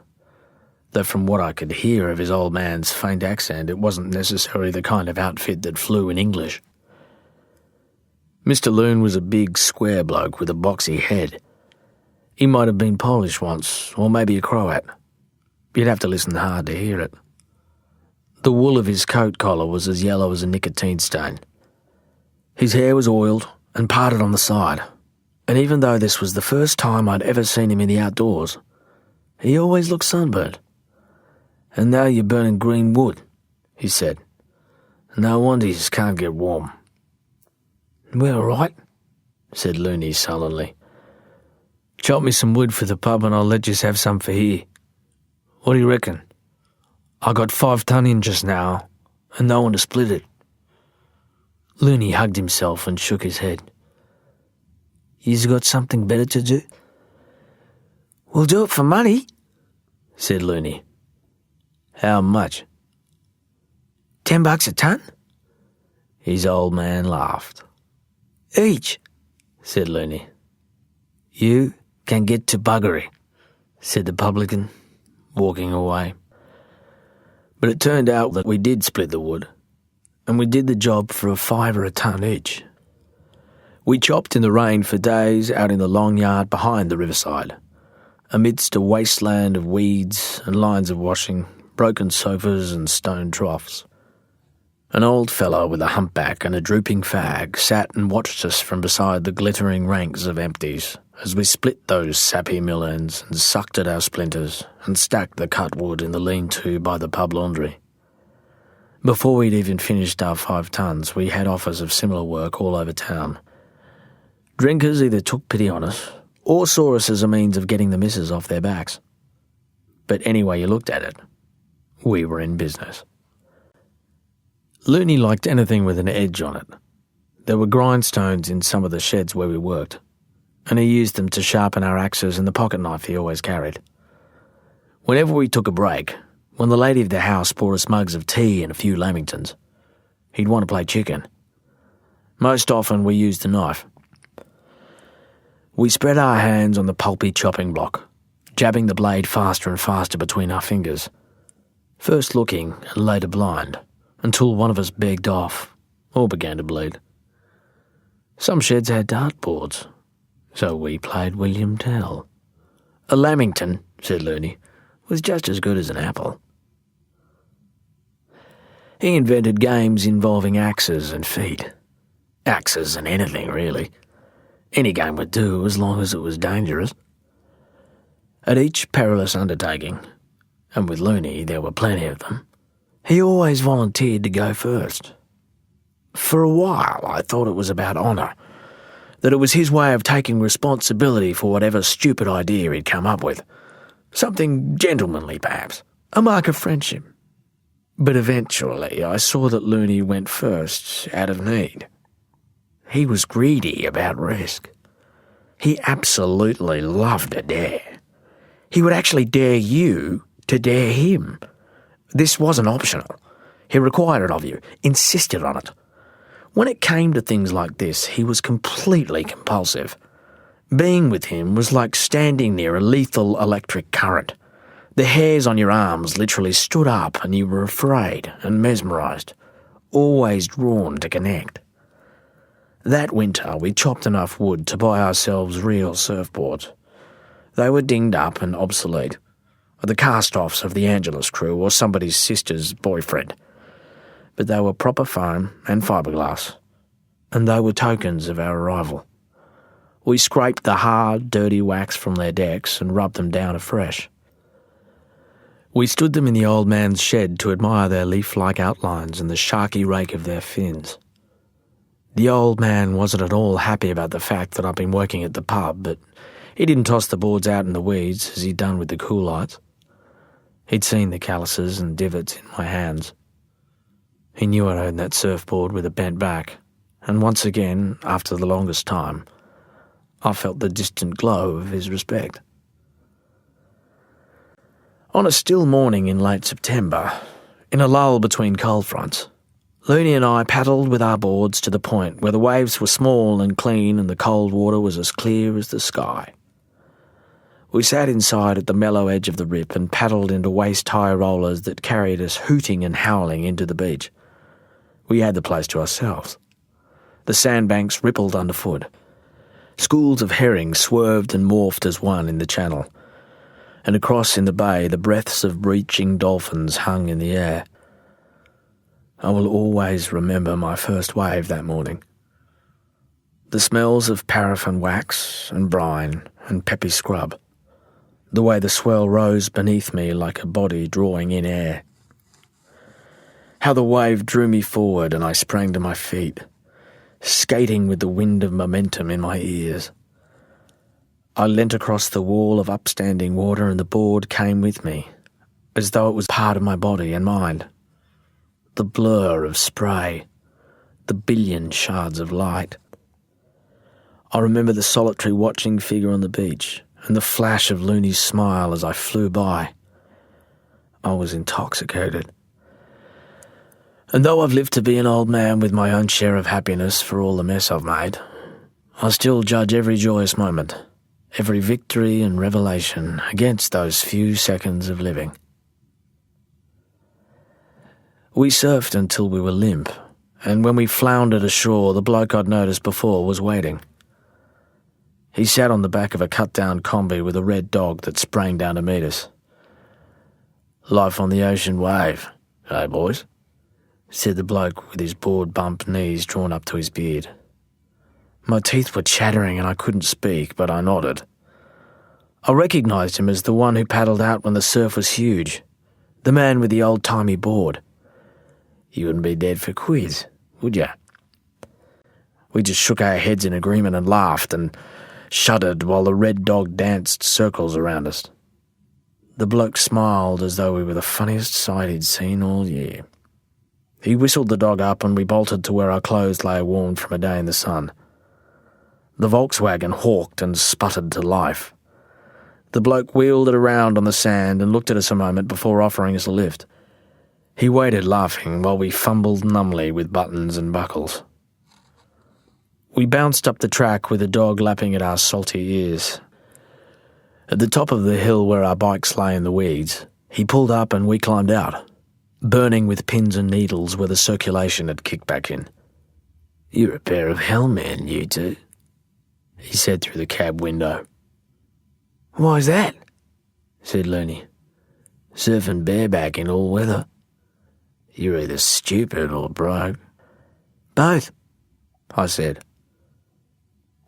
though from what I could hear of his old man's faint accent, it wasn't necessarily the kind of outfit that flew in English. Mr. Loon was a big, square bloke with a boxy head. He might have been Polish once, or maybe a Croat. You'd have to listen hard to hear it. The wool of his coat collar was as yellow as a nicotine stain. His hair was oiled and parted on the side, and even though this was the first time I'd ever seen him in the outdoors, he always looked sunburnt. "And now you're burning green wood," he said. "No wonder you can't get warm." "We're all right," said Looney sullenly. "Chop me some wood for the pub and I'll let you have some for here. What do you reckon? I got 5 ton in just now, and no one to split it." Looney hugged himself and shook his head. "You've got something better to do?" "We'll do it for money," said Looney. "How much?" $10 a ton." His old man laughed. "Each," said Looney. "You can get to buggery," said the publican, walking away. But it turned out that we did split the wood, and we did the job for $5 a ton each. We chopped in the rain for days out in the long yard behind the riverside, amidst a wasteland of weeds and lines of washing, broken sofas and stone troughs. An old fellow with a humpback and a drooping fag sat and watched us from beside the glittering ranks of empties as we split those sappy mill ends and sucked at our splinters and stacked the cut wood in the lean-to by the pub laundry. Before we'd even finished our 5 tons, we had offers of similar work all over town. Drinkers either took pity on us or saw us as a means of getting the missus off their backs. But any way you looked at it, we were in business. Looney liked anything with an edge on it. There were grindstones in some of the sheds where we worked, and he used them to sharpen our axes and the pocket knife he always carried. Whenever we took a break, when the lady of the house poured us mugs of tea and a few lamingtons, he'd want to play chicken. Most often we used a knife. We spread our hands on the pulpy chopping block, jabbing the blade faster and faster between our fingers, first looking and later blind, until one of us begged off or began to bleed. Some sheds had dartboards, so we played William Tell. A lamington, said Looney, was just as good as an apple. He invented games involving axes and feet. Axes and anything, really. Any game would do as long as it was dangerous. At each perilous undertaking, and with Looney there were plenty of them, he always volunteered to go first. For a while I thought it was about honour, that it was his way of taking responsibility for whatever stupid idea he'd come up with. Something gentlemanly, perhaps, a mark of friendship. But eventually I saw that Looney went first out of need. He was greedy about risk. He absolutely loved a dare. He would actually dare you to dare him. This wasn't optional. He required it of you, insisted on it. When it came to things like this, he was completely compulsive. Being with him was like standing near a lethal electric current. The hairs on your arms literally stood up and you were afraid and mesmerised, always drawn to connect. That winter we chopped enough wood to buy ourselves real surfboards. They were dinged up and obsolete, the cast-offs of the Angelus crew or somebody's sister's boyfriend. But they were proper foam and fiberglass, and they were tokens of our arrival. We scraped the hard, dirty wax from their decks and rubbed them down afresh. We stood them in the old man's shed to admire their leaf-like outlines and the sharky rake of their fins. The old man wasn't at all happy about the fact that I'd been working at the pub, but he didn't toss the boards out in the weeds as he'd done with the coolites. He'd seen the calluses and divots in my hands. He knew I'd owned that surfboard with a bent back, and once again, after the longest time, I felt the distant glow of his respect. On a still morning in late September, in a lull between cold fronts, Looney and I paddled with our boards to the point where the waves were small and clean and the cold water was as clear as the sky. We sat inside at the mellow edge of the rip and paddled into waist-high rollers that carried us hooting and howling into the beach. We had the place to ourselves. The sandbanks rippled underfoot. Schools of herring swerved and morphed as one in the channel, and across in the bay the breaths of breaching dolphins hung in the air. I will always remember my first wave that morning. The smells of paraffin wax and brine and peppy scrub. The way the swell rose beneath me like a body drawing in air. How the wave drew me forward and I sprang to my feet, skating with the wind of momentum in my ears. I leant across the wall of upstanding water and the board came with me, as though it was part of my body and mind. The blur of spray, the billion shards of light. I remember the solitary watching figure on the beach and the flash of Looney's smile as I flew by. I was intoxicated. And though I've lived to be an old man with my own share of happiness for all the mess I've made, I still judge every joyous moment, every victory and revelation against those few seconds of living. We surfed until we were limp, and when we floundered ashore, the bloke I'd noticed before was waiting. He sat on the back of a cut-down combi with a red dog that sprang down to meet us. "Life on the ocean wave, eh, boys?" said the bloke with his board-bumped knees drawn up to his beard. My teeth were chattering and I couldn't speak, but I nodded. I recognised him as the one who paddled out when the surf was huge, the man with the old-timey board. You wouldn't be dead for quiz, would ya? We just shook our heads in agreement and laughed and shuddered while the red dog danced circles around us. The bloke smiled as though we were the funniest sight he'd seen all year. He whistled the dog up and we bolted to where our clothes lay warmed from a day in the sun. The Volkswagen hawked and sputtered to life. The bloke wheeled it around on the sand and looked at us a moment before offering us a lift. He waited laughing while we fumbled numbly with buttons and buckles. We bounced up the track with the dog lapping at our salty ears. At the top of the hill where our bikes lay in the weeds, he pulled up and we climbed out, burning with pins and needles where the circulation had kicked back in. "You're a pair of hellmen, you two," he said through the cab window. "Why's that?" said Looney. "Surfing bareback in all weather. "You're either stupid or broke." "Both," I said.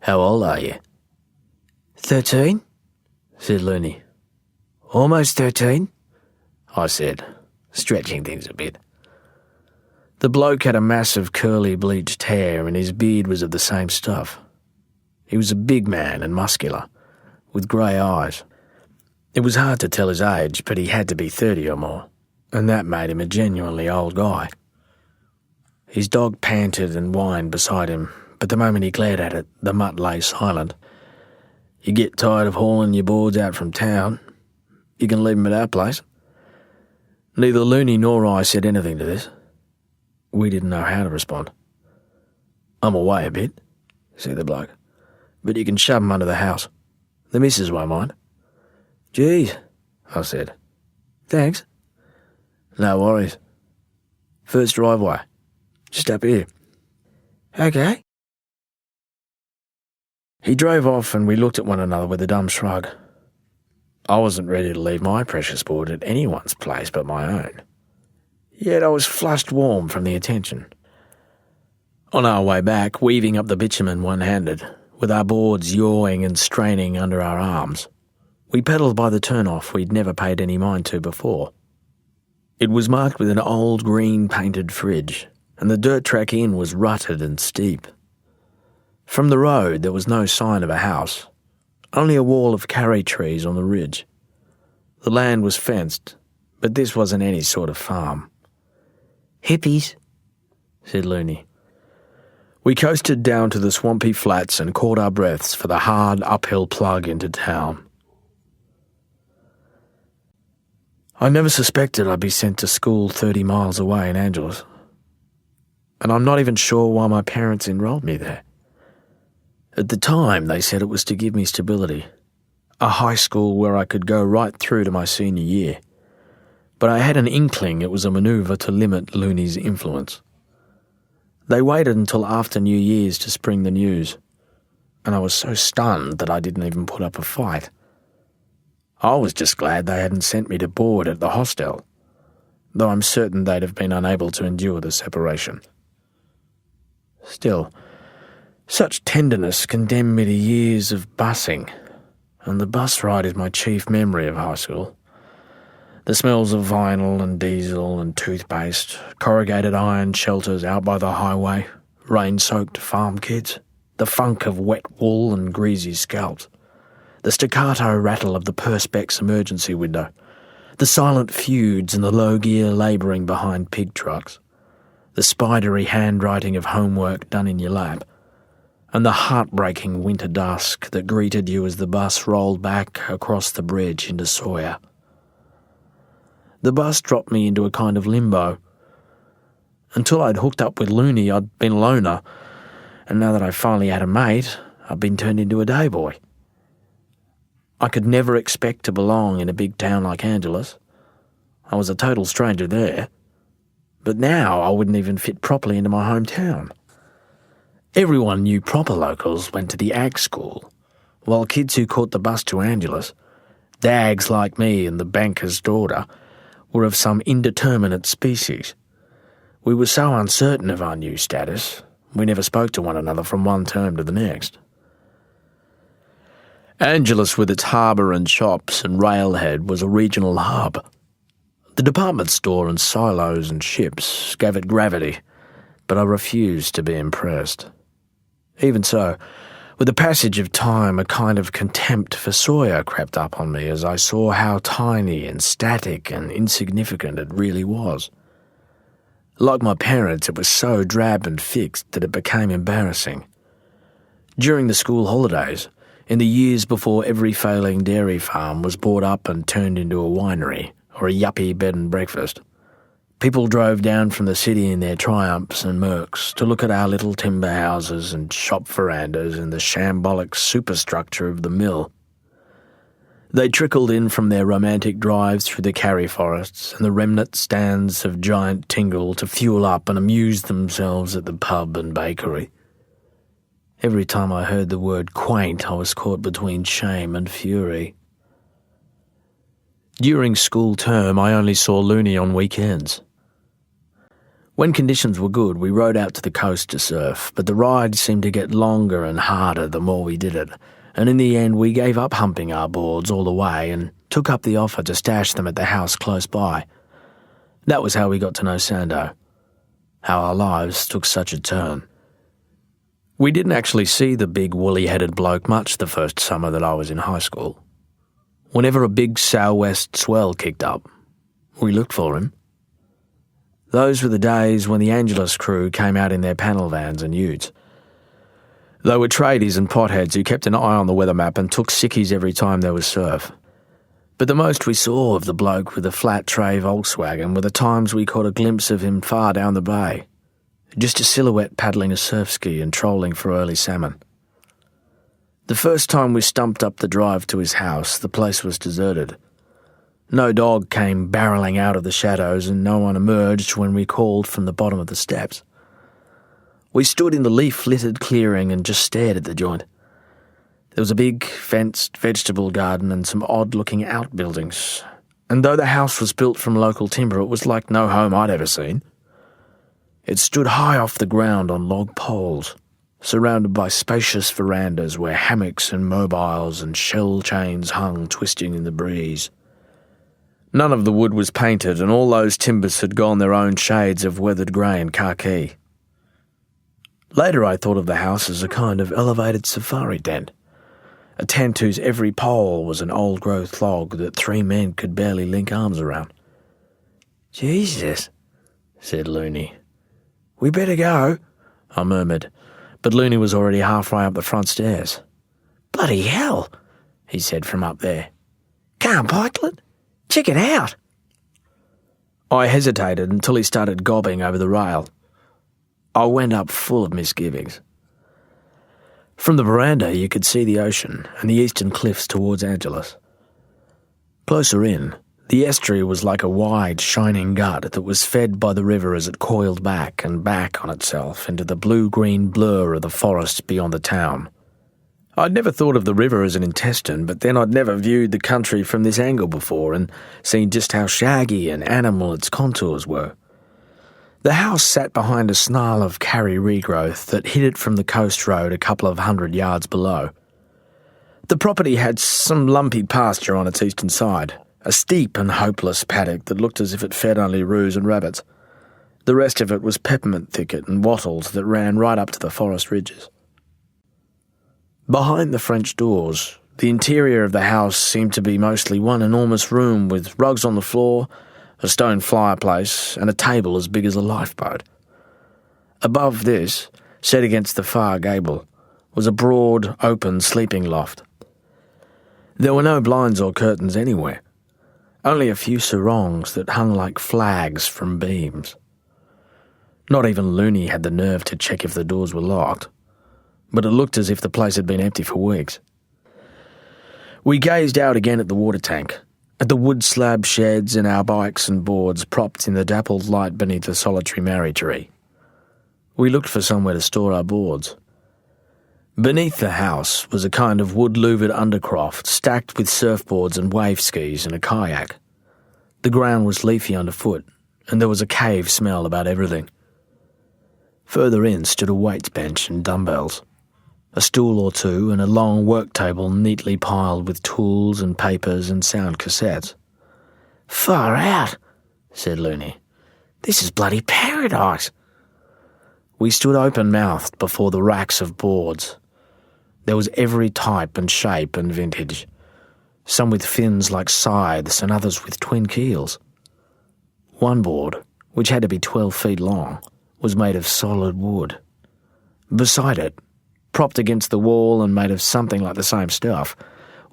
"How old are you?" 13, said Looney. "Almost 13, I said, stretching things a bit. The bloke had a mass of curly bleached hair and his beard was of the same stuff. He was a big man and muscular, with grey eyes. It was hard to tell his age, but he had to be 30 or more, and that made him a genuinely old guy. His dog panted and whined beside him, but the moment he glared at it, the mutt lay silent. "You get tired of hauling your boards out from town, you can leave them at our place." Neither Looney nor I said anything to this. We didn't know how to respond. "I'm away a bit," said the bloke, "but you can shove 'em under the house. The missus won't mind." "Geez," I said. "Thanks." "No worries. First driveway. Just up here." "Okay." He drove off and we looked at one another with a dumb shrug. I wasn't ready to leave my precious board at anyone's place but my own. Yet I was flushed warm from the attention. On our way back, weaving up the bitumen one-handed, with our boards yawing and straining under our arms, we pedalled by the turn-off we'd never paid any mind to before. It was marked with an old green-painted fridge, and the dirt track in was rutted and steep. From the road there was no sign of a house, only a wall of karri trees on the ridge. The land was fenced, but this wasn't any sort of farm. "Hippies," said Looney. We coasted down to the swampy flats and caught our breaths for the hard uphill plug into town. I never suspected I'd be sent to school 30 miles away in Angeles, and I'm not even sure why my parents enrolled me there. At the time, they said it was to give me stability, a high school where I could go right through to my senior year. But I had an inkling it was a manoeuvre to limit Looney's influence. They waited until after New Year's to spring the news, and I was so stunned that I didn't even put up a fight. I was just glad they hadn't sent me to board at the hostel, though I'm certain they'd have been unable to endure the separation. Still, such tenderness condemned me to years of busing, and the bus ride is my chief memory of high school. The smells of vinyl and diesel and toothpaste, corrugated iron shelters out by the highway, rain-soaked farm kids, the funk of wet wool and greasy scalps, the staccato rattle of the Perspex emergency window, the silent feuds and the low gear labouring behind pig trucks, the spidery handwriting of homework done in your lap, and the heartbreaking winter dusk that greeted you as the bus rolled back across the bridge into Sawyer. The bus dropped me into a kind of limbo. Until I'd hooked up with Looney, I'd been a loner, and now that I finally had a mate, I'd been turned into a day boy. I could never expect to belong in a big town like Angeles. I was a total stranger there. But now I wouldn't even fit properly into my hometown. Everyone knew proper locals went to the ag school, while kids who caught the bus to Angeles, dags like me and the banker's daughter, were of some indeterminate species. We were so uncertain of our new status, we never spoke to one another from one term to the next. Angeles, with its harbour and shops and railhead, was a regional hub. The department store and silos and ships gave it gravity, but I refused to be impressed. Even so, with the passage of time, a kind of contempt for Sawyer crept up on me as I saw how tiny and static and insignificant it really was. Like my parents, it was so drab and fixed that it became embarrassing. During the school holidays, in the years before every failing dairy farm was bought up and turned into a winery or a yuppie bed and breakfast, people drove down from the city in their Triumphs and Mercs to look at our little timber houses and shop verandas and the shambolic superstructure of the mill. They trickled in from their romantic drives through the karri forests and the remnant stands of giant tingle to fuel up and amuse themselves at the pub and bakery. Every time I heard the word quaint, I was caught between shame and fury. During school term, I only saw Looney on weekends. When conditions were good, we rode out to the coast to surf, but the ride seemed to get longer and harder the more we did it, and in the end we gave up humping our boards all the way and took up the offer to stash them at the house close by. That was how we got to know Sando, how our lives took such a turn. We didn't actually see the big woolly-headed bloke much the first summer that I was in high school. Whenever a big sou'west swell kicked up, we looked for him. Those were the days when the Angelus crew came out in their panel vans and utes. They were tradies and potheads who kept an eye on the weather map and took sickies every time there was surf. But the most we saw of the bloke with the flat tray Volkswagen were the times we caught a glimpse of him far down the bay, just a silhouette paddling a surf ski and trolling for early salmon. The first time we stumped up the drive to his house, the place was deserted. No dog came barreling out of the shadows and no one emerged when we called from the bottom of the steps. We stood in the leaf-littered clearing and just stared at the joint. There was a big, fenced vegetable garden and some odd-looking outbuildings, and though the house was built from local timber, it was like no home I'd ever seen. It stood high off the ground on log poles, surrounded by spacious verandas where hammocks and mobiles and shell chains hung twisting in the breeze. None of the wood was painted, and all those timbers had gone their own shades of weathered grey and khaki. Later I thought of the house as a kind of elevated safari tent, a tent whose every pole was an old-growth log that 3 men could barely link arms around. "Jesus," said Looney. "We better go," I murmured, but Looney was already halfway up the front stairs. "Bloody hell," he said from up there. "Come on, Pikelet. Check it out." I hesitated until he started gobbing over the rail. I went up full of misgivings. From the veranda you could see the ocean and the eastern cliffs towards Angelus. Closer in, the estuary was like a wide, shining gut that was fed by the river as it coiled back and back on itself into the blue-green blur of the forest beyond the town. I'd never thought of the river as an intestine, but then I'd never viewed the country from this angle before and seen just how shaggy and animal its contours were. The house sat behind a snarl of karri regrowth that hid it from the coast road a couple of 100 yards below. The property had some lumpy pasture on its eastern side, a steep and hopeless paddock that looked as if it fed only roos and rabbits. The rest of it was peppermint thicket and wattles that ran right up to the forest ridges. Behind the French doors, the interior of the house seemed to be mostly one enormous room with rugs on the floor, a stone fireplace, and a table as big as a lifeboat. Above this, set against the far gable, was a broad, open sleeping loft. There were no blinds or curtains anywhere, only a few sarongs that hung like flags from beams. Not even Looney had the nerve to check if the doors were locked, but it looked as if the place had been empty for weeks. We gazed out again at the water tank, at the wood slab sheds and our bikes and boards propped in the dappled light beneath the solitary marri tree. We looked for somewhere to store our boards. Beneath the house was a kind of wood-louvered undercroft stacked with surfboards and wave skis and a kayak. The ground was leafy underfoot, and there was a cave smell about everything. Further in stood a weights bench and dumbbells, a stool or two, and a long work table neatly piled with tools and papers and sound cassettes. "Far out," said Looney. "This is bloody paradise." We stood open-mouthed before the racks of boards. There was every type and shape and vintage, some with fins like scythes and others with twin keels. One board, which had to be 12 feet long, was made of solid wood. Beside it, propped against the wall and made of something like the same stuff,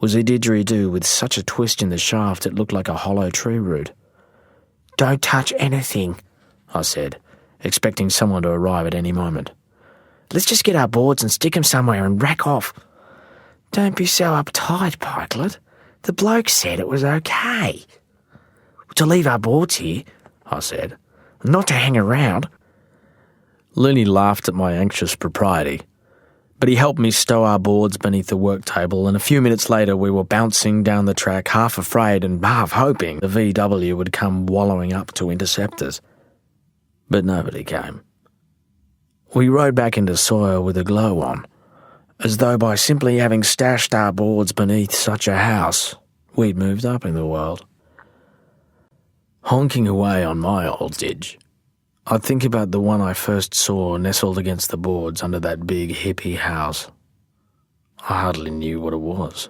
was a didgeridoo with such a twist in the shaft it looked like a hollow tree root. "Don't touch anything," I said, expecting someone to arrive at any moment. "Let's just get our boards and stick them somewhere and rack off." "Don't be so uptight, Pikelet. The bloke said it was okay." "To leave our boards here," I said, "not to hang around." Looney laughed at my anxious propriety, but he helped me stow our boards beneath the work table, and a few minutes later we were bouncing down the track, half afraid and half hoping the VW would come wallowing up to intercept us. But nobody came. We rode back into soil with a glow on, as though by simply having stashed our boards beneath such a house, we'd moved up in the world. Honking away on my old ditch, I'd think about the one I first saw nestled against the boards under that big hippie house. I hardly knew what it was.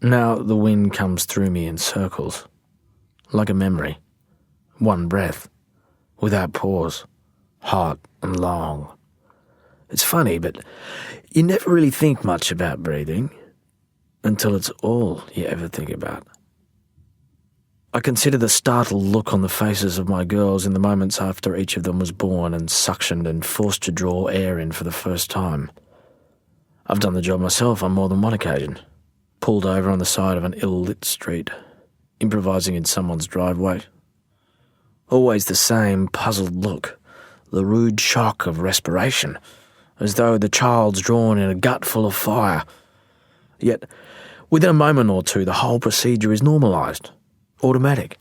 Now the wind comes through me in circles, like a memory, one breath, without pause, hot and long. It's funny, but you never really think much about breathing until it's all you ever think about. I consider the startled look on the faces of my girls in the moments after each of them was born and suctioned and forced to draw air in for the first time. I've done the job myself on more than one occasion, pulled over on the side of an ill-lit street, improvising in someone's driveway. Always the same puzzled look, the rude shock of respiration, as though the child's drawn in a gut full of fire. Yet, within a moment or two, the whole procedure is normalised, automatic.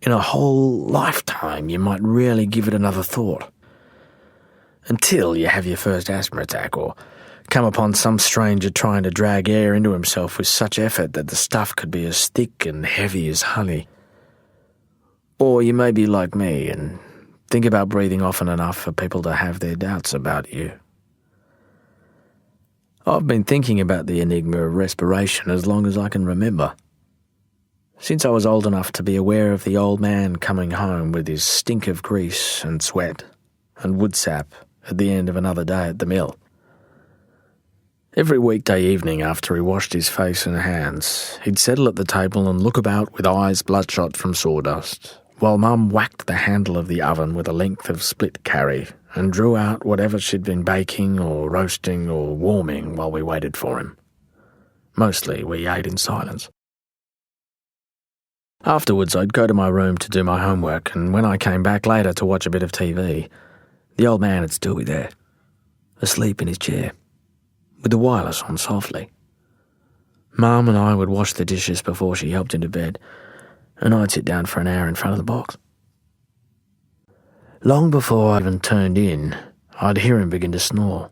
In a whole lifetime, you might rarely give it another thought. Until you have your first asthma attack or come upon some stranger trying to drag air into himself with such effort that the stuff could be as thick and heavy as honey. Or you may be like me and think about breathing often enough for people to have their doubts about you. I've been thinking about the enigma of respiration as long as I can remember. Since I was old enough to be aware of the old man coming home with his stink of grease and sweat and wood sap at the end of another day at the mill. Every weekday evening after he washed his face and hands, he'd settle at the table and look about with eyes bloodshot from sawdust, while Mum whacked the handle of the oven with a length of split carry and drew out whatever she'd been baking or roasting or warming while we waited for him. Mostly we ate in silence. Afterwards, I'd go to my room to do my homework, and when I came back later to watch a bit of TV, the old man would still be there, asleep in his chair, with the wireless on softly. Mum and I would wash the dishes before she helped him to bed, and I'd sit down for an hour in front of the box. Long before I even turned in, I'd hear him begin to snore.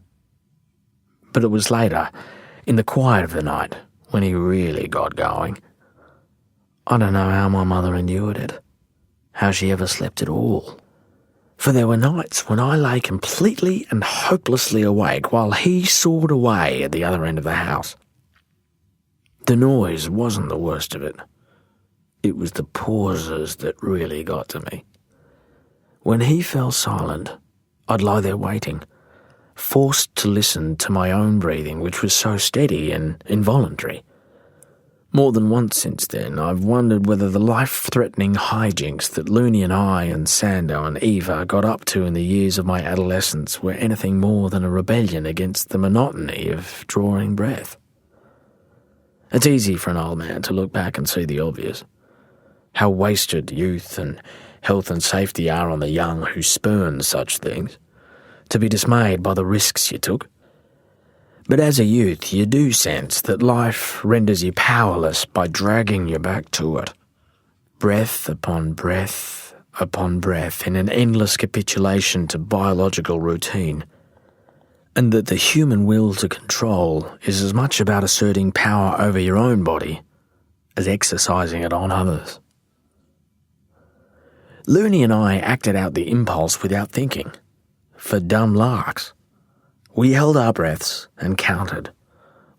But it was later, in the quiet of the night, when he really got going. I don't know how my mother endured it, how she ever slept at all. For there were nights when I lay completely and hopelessly awake while he sawed away at the other end of the house. The noise wasn't the worst of it. It was the pauses that really got to me. When he fell silent, I'd lie there waiting, forced to listen to my own breathing, which was so steady and involuntary. More than once since then, I've wondered whether the life-threatening hijinks that Looney and I and Sando and Eva got up to in the years of my adolescence were anything more than a rebellion against the monotony of drawing breath. It's easy for an old man to look back and see the obvious. How wasted youth and health and safety are on the young who spurn such things, to be dismayed by the risks you took. But as a youth, you do sense that life renders you powerless by dragging you back to it. Breath upon breath upon breath in an endless capitulation to biological routine. And that the human will to control is as much about asserting power over your own body as exercising it on others. Looney and I acted out the impulse without thinking, for dumb larks. We held our breaths and counted.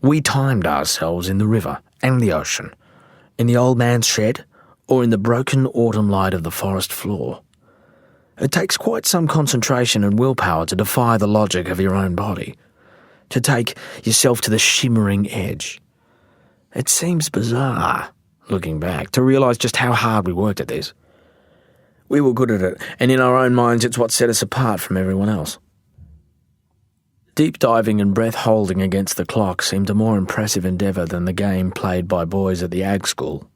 We timed ourselves in the river and the ocean, in the old man's shed, or in the broken autumn light of the forest floor. It takes quite some concentration and willpower to defy the logic of your own body, to take yourself to the shimmering edge. It seems bizarre, looking back, to realise just how hard we worked at this. We were good at it, and in our own minds it's what set us apart from everyone else. Deep diving and breath holding against the clock seemed a more impressive endeavour than the game played by boys at the ag school.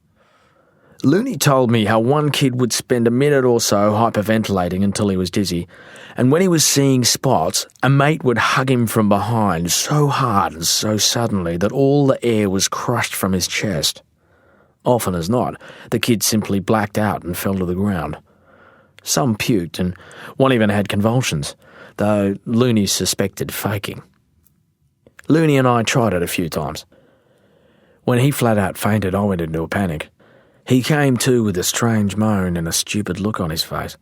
Looney told me how one kid would spend a minute or so hyperventilating until he was dizzy, and when he was seeing spots, a mate would hug him from behind so hard and so suddenly that all the air was crushed from his chest. Often as not, the kid simply blacked out and fell to the ground. Some puked, and one even had convulsions, though Looney suspected faking. Looney and I tried it a few times. When he flat out fainted, I went into a panic. He came to with a strange moan and a stupid look on his face.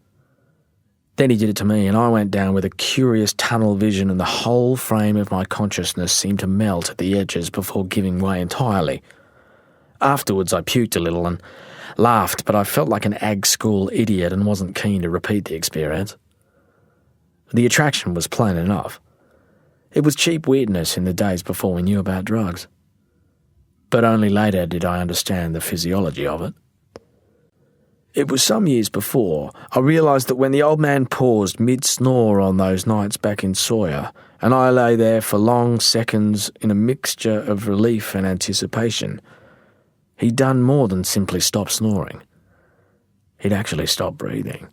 Then he did it to me, and I went down with a curious tunnel vision, and the whole frame of my consciousness seemed to melt at the edges before giving way entirely. Afterwards I puked a little and laughed, but I felt like an ag school idiot and wasn't keen to repeat the experience. The attraction was plain enough. It was cheap weirdness in the days before we knew about drugs. But only later did I understand the physiology of it. It was some years before I realised that when the old man paused mid-snore on those nights back in Sawyer, and I lay there for long seconds in a mixture of relief and anticipation, he'd done more than simply stop snoring. He'd actually stopped breathing.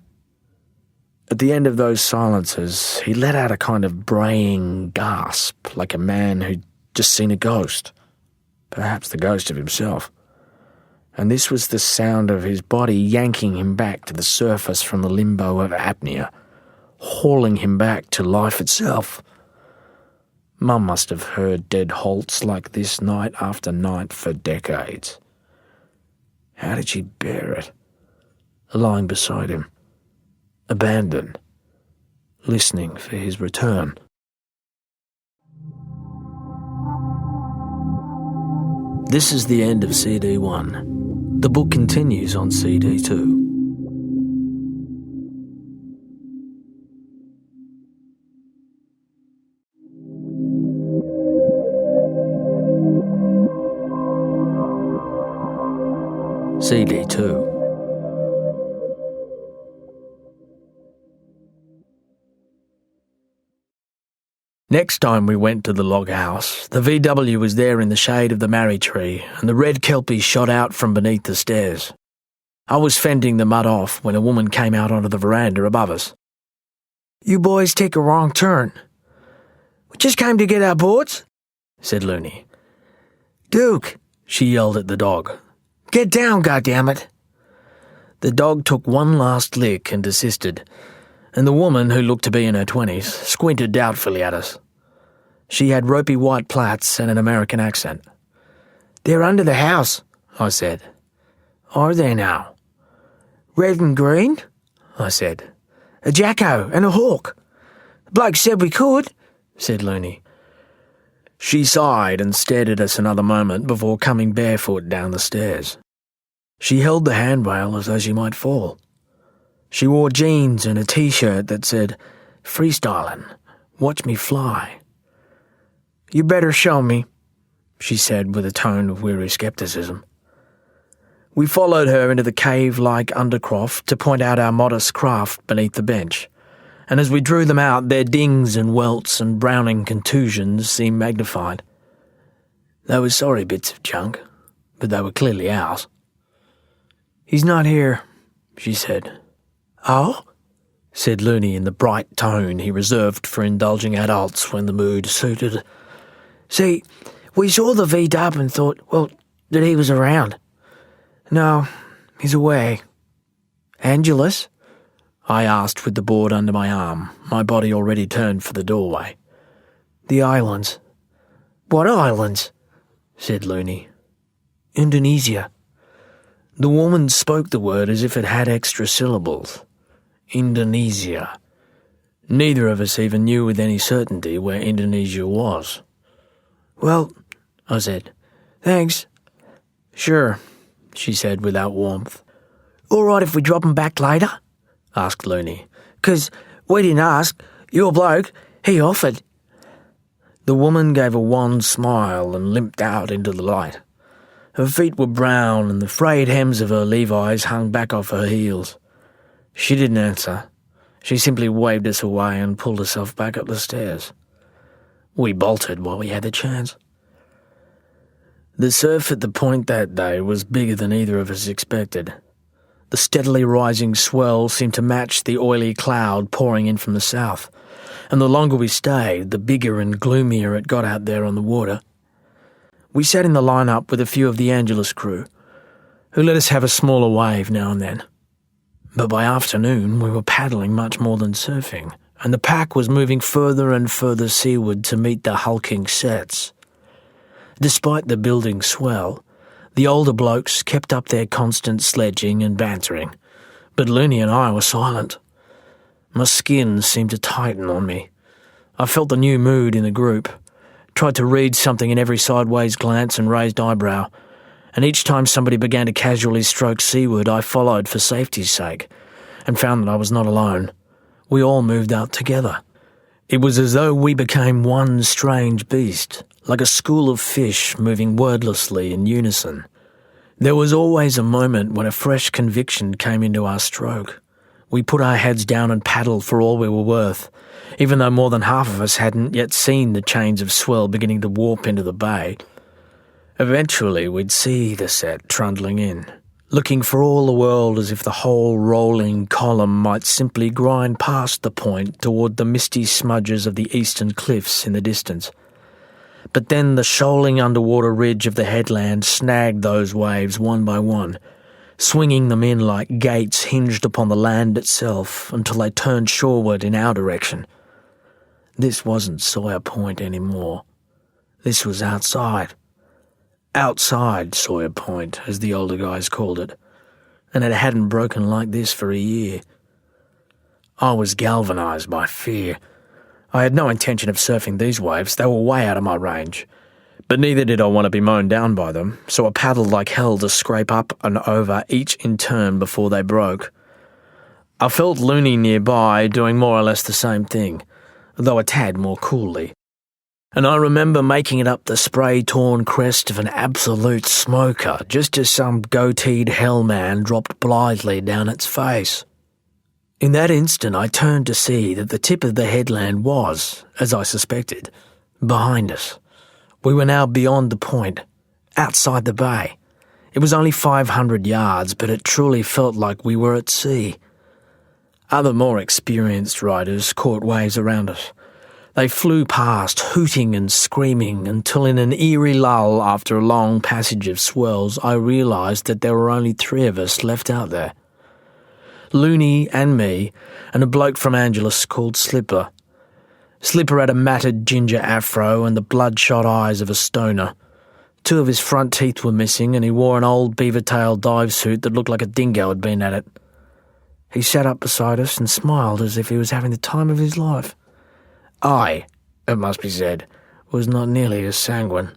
At the end of those silences, he let out a kind of braying gasp, like a man who'd just seen a ghost, perhaps the ghost of himself. And this was the sound of his body yanking him back to the surface from the limbo of apnea, hauling him back to life itself. Mum must have heard dead halts like this night after night for decades. How did she bear it? Lying beside him, abandoned, listening for his return. This is the end of CD 1. The book continues on CD 2. CD 2. Next time we went to the log house, the VW was there in the shade of the marri tree, and the red kelpie shot out from beneath the stairs. I was fending the mud off when a woman came out onto the veranda above us. "You boys take a wrong turn. We just came to get our boards," said Looney. "Duke," she yelled at the dog. "Get down, goddammit." The dog took one last lick and desisted, and the woman, who looked to be in her 20s, squinted doubtfully at us. She had ropey white plaits and an American accent. "They're under the house," I said. "Are they now?" "Red and green," I said. "A jacko and a hawk." "The bloke said we could," said Looney. She sighed and stared at us another moment before coming barefoot down the stairs. She held the handrail as though she might fall. She wore jeans and a T-shirt that said, "Freestyling, watch me fly." "You better show me," she said with a tone of weary skepticism. We followed her into the cave-like undercroft to point out our modest craft beneath the bench, and as we drew them out, their dings and welts and browning contusions seemed magnified. They were sorry bits of junk, but they were clearly ours. "He's not here," she said. "Oh?" said Looney in the bright tone he reserved for indulging adults when the mood suited. "See, we saw the V-dub and thought, well, that he was around. No, he's away." "Angelus?" I asked with the board under my arm, my body already turned for the doorway. "The islands." "What islands?" said Looney. "Indonesia." The woman spoke the word as if it had extra syllables. Indonesia. Neither of us even knew with any certainty where Indonesia was. "Well," I said, "thanks." "Sure," she said without warmth. "All right if we drop 'em back later?" asked Looney. "'Cause we didn't ask. Your bloke, he offered." The woman gave a wan smile and limped out into the light. Her feet were brown and the frayed hems of her Levi's hung back off her heels. She didn't answer. She simply waved us away and pulled herself back up the stairs. We bolted while we had the chance. The surf at the point that day was bigger than either of us expected. The steadily rising swell seemed to match the oily cloud pouring in from the south, and the longer we stayed, the bigger and gloomier it got out there on the water. We sat in the line-up with a few of the Angelus crew, who let us have a smaller wave now and then. But by afternoon we were paddling much more than surfing, and the pack was moving further and further seaward to meet the hulking sets. Despite the building swell, the older blokes kept up their constant sledging and bantering, but Looney and I were silent. My skin seemed to tighten on me. I felt the new mood in the group, tried to read something in every sideways glance and raised eyebrow, and each time somebody began to casually stroke seaward, I followed for safety's sake, and found that I was not alone. We all moved out together. It was as though we became one strange beast, like a school of fish moving wordlessly in unison. There was always a moment when a fresh conviction came into our stroke. We put our heads down and paddled for all we were worth, even though more than half of us hadn't yet seen the chains of swell beginning to warp into the bay. Eventually we'd see the set trundling in, looking for all the world as if the whole rolling column might simply grind past the point toward the misty smudges of the eastern cliffs in the distance. But then the shoaling underwater ridge of the headland snagged those waves one by one, swinging them in like gates hinged upon the land itself until they turned shoreward in our direction. This wasn't Sawyer Point anymore. This was outside. Outside Sawyer Point, as the older guys called it, and it hadn't broken like this for a year. I was galvanized by fear. I had no intention of surfing these waves, they were way out of my range. But neither did I want to be mown down by them, so I paddled like hell to scrape up and over each in turn before they broke. I felt Looney nearby doing more or less the same thing, though a tad more coolly. And I remember making it up the spray-torn crest of an absolute smoker just as some goateed hellman dropped blithely down its face. In that instant I turned to see that the tip of the headland was, as I suspected, behind us. We were now beyond the point, outside the bay. It was only 500 yards, but it truly felt like we were at sea. Other more experienced riders caught waves around us. They flew past, hooting and screaming, until in an eerie lull after a long passage of swells I realised that there were only 3 of us left out there. Looney and me, and a bloke from Angelus called Slipper. Slipper had a matted ginger afro and the bloodshot eyes of a stoner. 2 of his front teeth were missing, and he wore an old beaver-tail dive suit that looked like a dingo had been at it. He sat up beside us and smiled as if he was having the time of his life. I, it must be said, was not nearly as sanguine.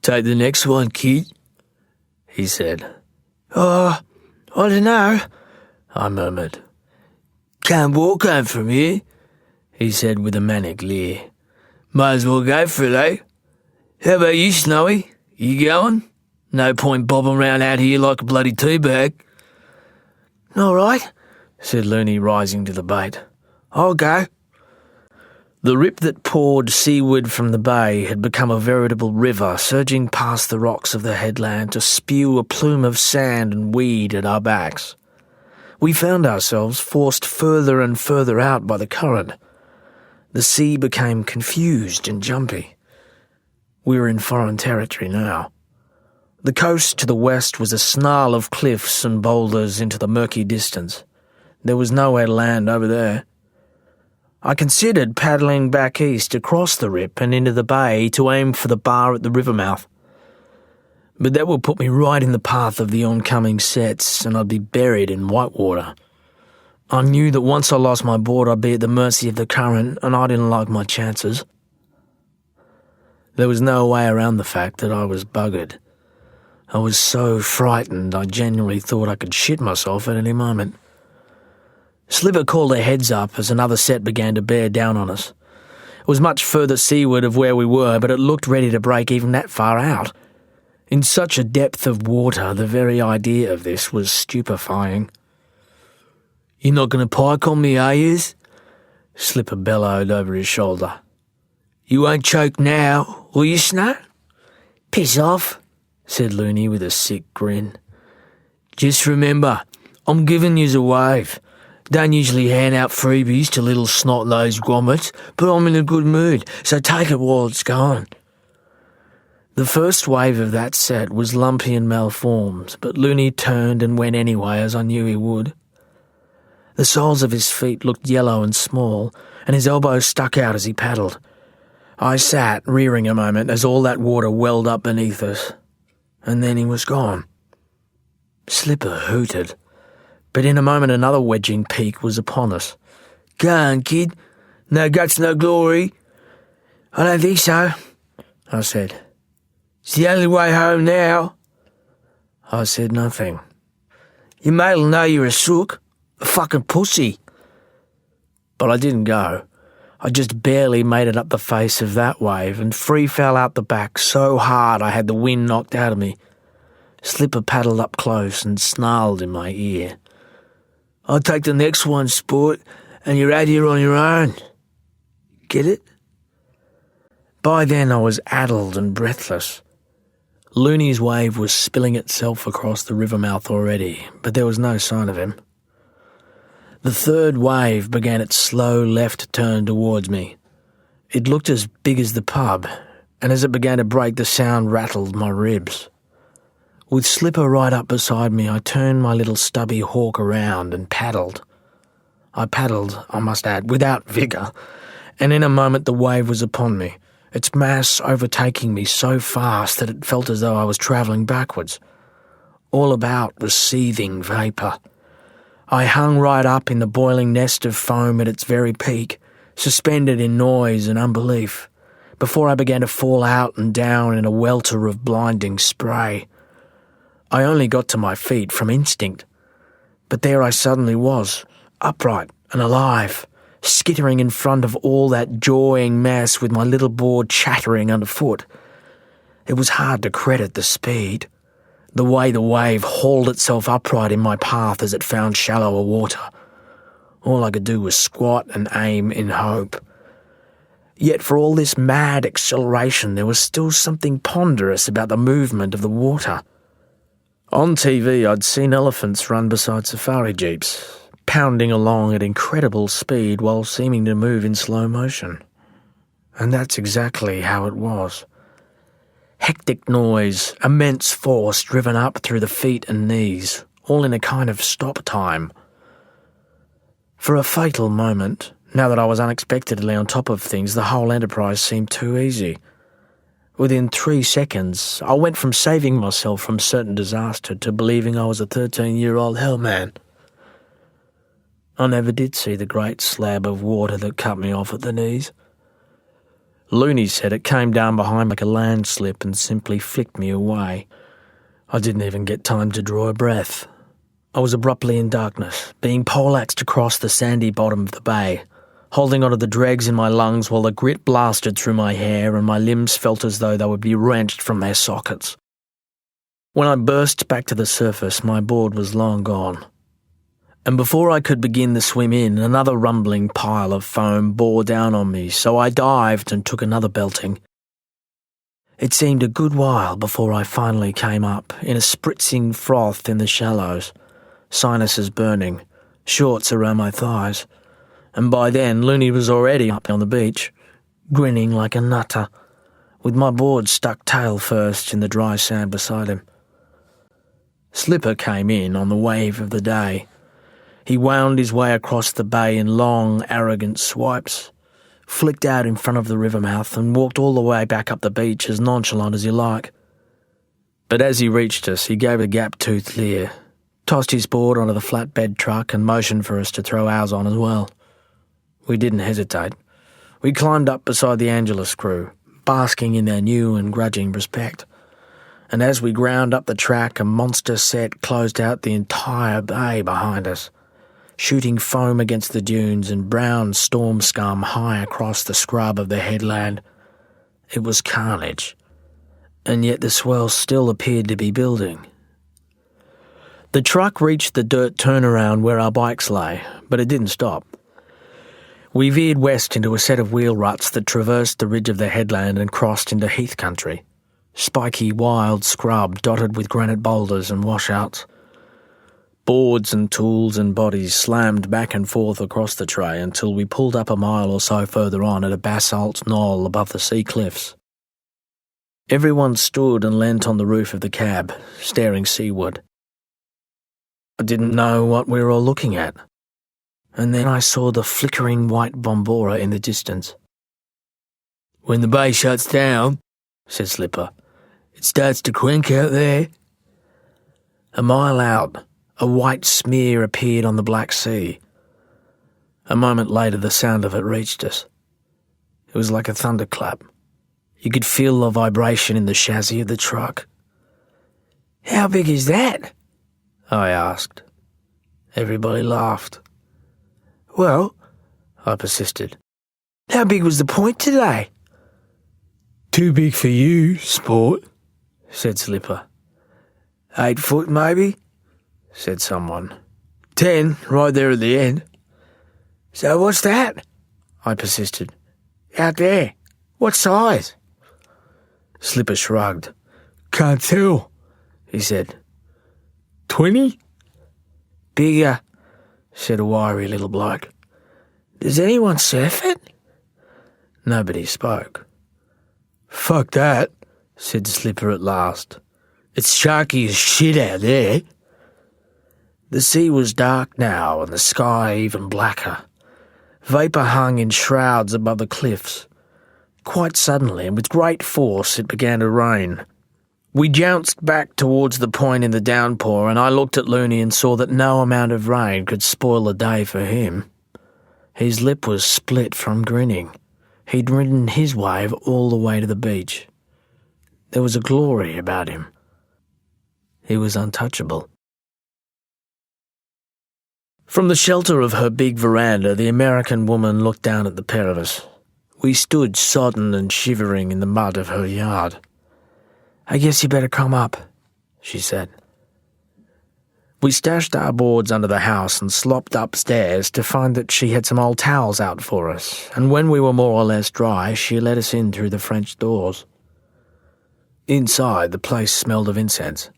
"Take the next one, kid," he said. "Oh, I don't know," I murmured. "Can't walk home from here," he said with a manic leer. "Might as well go for it, eh? How about you, Snowy? You going? No point bobbing round out here like a bloody teabag." "All right," said Looney, rising to the bait. "I'll go." The rip that poured seaward from the bay had become a veritable river, surging past the rocks of the headland to spew a plume of sand and weed at our backs. We found ourselves forced further and further out by the current. The sea became confused and jumpy. We were in foreign territory now. The coast to the west was a snarl of cliffs and boulders into the murky distance. There was nowhere to land over there. I considered paddling back east across the rip and into the bay to aim for the bar at the river mouth. But that would put me right in the path of the oncoming sets, and I'd be buried in whitewater. I knew that once I lost my board I'd be at the mercy of the current, and I didn't like my chances. There was no way around the fact that I was buggered. I was so frightened I genuinely thought I could shit myself at any moment. Slipper called their heads up as another set began to bear down on us. It was much further seaward of where we were, but it looked ready to break even that far out. In such a depth of water, the very idea of this was stupefying. "You're not going to pike on me, are yous?" Slipper bellowed over his shoulder. "You won't choke now, will you, Snow?" "Piss off," said Looney with a sick grin. "Just remember, I'm giving yous a wave. Don't usually hand out freebies to little snot-nosed grommets, but I'm in a good mood, so take it while it's going." The first wave of that set was lumpy and malformed, but Looney turned and went anyway, as I knew he would. The soles of his feet looked yellow and small, and his elbows stuck out as he paddled. I sat, rearing a moment as all that water welled up beneath us, and then he was gone. Slipper hooted, but in a moment another wedging peak was upon us. "Go on, kid. No guts, no glory." "I don't think so," I said. "It's the only way home now." I said nothing. "Your mate'll know you're a sook, a fucking pussy." But I didn't go. I just barely made it up the face of that wave and free fell out the back so hard I had the wind knocked out of me. Slipper paddled up close and snarled in my ear. "I'll take the next one, sport, and you're out here on your own. Get it?" By then I was addled and breathless. Looney's wave was spilling itself across the river mouth already, but there was no sign of him. The third wave began its slow left turn towards me. It looked as big as the pub, and as it began to break, the sound rattled my ribs. With Slipper right up beside me, I turned my little stubby hawk around and paddled. I paddled, I must add, without vigour, and in a moment the wave was upon me, its mass overtaking me so fast that it felt as though I was travelling backwards. All about was seething vapour. I hung right up in the boiling nest of foam at its very peak, suspended in noise and unbelief, before I began to fall out and down in a welter of blinding spray. I only got to my feet from instinct, but there I suddenly was, upright and alive, skittering in front of all that jawing mass with my little board chattering underfoot. It was hard to credit the speed, the way the wave hauled itself upright in my path as it found shallower water. All I could do was squat and aim in hope. Yet for all this mad acceleration, there was still something ponderous about the movement of the water. On TV, I'd seen elephants run beside safari jeeps, pounding along at incredible speed while seeming to move in slow motion. And that's exactly how it was. Hectic noise, immense force driven up through the feet and knees, all in a kind of stop time. For a fatal moment, now that I was unexpectedly on top of things, the whole enterprise seemed too easy. Within 3 seconds, I went from saving myself from certain disaster to believing I was a 13-year-old hellman. I never did see the great slab of water that cut me off at the knees. Looney said it came down behind like a landslip and simply flicked me away. I didn't even get time to draw a breath. I was abruptly in darkness, being poleaxed across the sandy bottom of the bay, holding onto the dregs in my lungs while the grit blasted through my hair and my limbs felt as though they would be wrenched from their sockets. When I burst back to the surface, my board was long gone. And before I could begin the swim in, another rumbling pile of foam bore down on me, so I dived and took another belting. It seemed a good while before I finally came up, in a spritzing froth in the shallows, sinuses burning, shorts around my thighs. And by then Looney was already up on the beach, grinning like a nutter, with my board stuck tail first in the dry sand beside him. Slipper came in on the wave of the day. He wound his way across the bay in long, arrogant swipes, flicked out in front of the river mouth and walked all the way back up the beach as nonchalant as you like. But as he reached us, he gave a gap-toothed leer, tossed his board onto the flatbed truck and motioned for us to throw ours on as well. We didn't hesitate. We climbed up beside the Angelus crew, basking in their new and grudging respect. And as we ground up the track, a monster set closed out the entire bay behind us, shooting foam against the dunes and brown storm scum high across the scrub of the headland. It was carnage, and yet the swell still appeared to be building. The truck reached the dirt turnaround where our bikes lay, but it didn't stop. We veered west into a set of wheel ruts that traversed the ridge of the headland and crossed into heath country, spiky wild scrub dotted with granite boulders and washouts. Boards and tools and bodies slammed back and forth across the tray until we pulled up a mile or so further on at a basalt knoll above the sea cliffs. Everyone stood and leant on the roof of the cab, staring seaward. I didn't know what we were all looking at. and then I saw the flickering white Bombora in the distance. "When the bay shuts down," said Slipper, "it starts to quink out there." A mile out, a white smear appeared on the Black Sea. A moment later, the sound of it reached us. It was like a thunderclap. You could feel the vibration in the chassis of the truck. "How big is that?" I asked. Everybody laughed. "Well," I persisted, "how big was the point today?" "Too big for you, sport," said Slipper. 8 foot, maybe," said someone. 10, right there at the end." "So what's that?" I persisted. "Out there, what size?" Slipper shrugged. "Can't tell," he said. 20? "Bigger," said a wiry little bloke. "Does anyone surf it?" Nobody spoke. "Fuck that," said Slipper at last. "It's sharky as shit out there." The sea was dark now and the sky even blacker. Vapour hung in shrouds above the cliffs. Quite suddenly, and with great force, it began to rain. We jounced back towards the point in the downpour, and I looked at Looney and saw that no amount of rain could spoil the day for him. His lip was split from grinning. He'd ridden his wave all the way to the beach. There was a glory about him. He was untouchable. From the shelter of her big veranda, the American woman looked down at the pair of us. We stood sodden and shivering in the mud of her yard. "I guess you better come up," she said. We stashed our boards under the house and slopped upstairs to find that she had some old towels out for us, and when we were more or less dry, she let us in through the French doors. Inside, the place smelled of incense.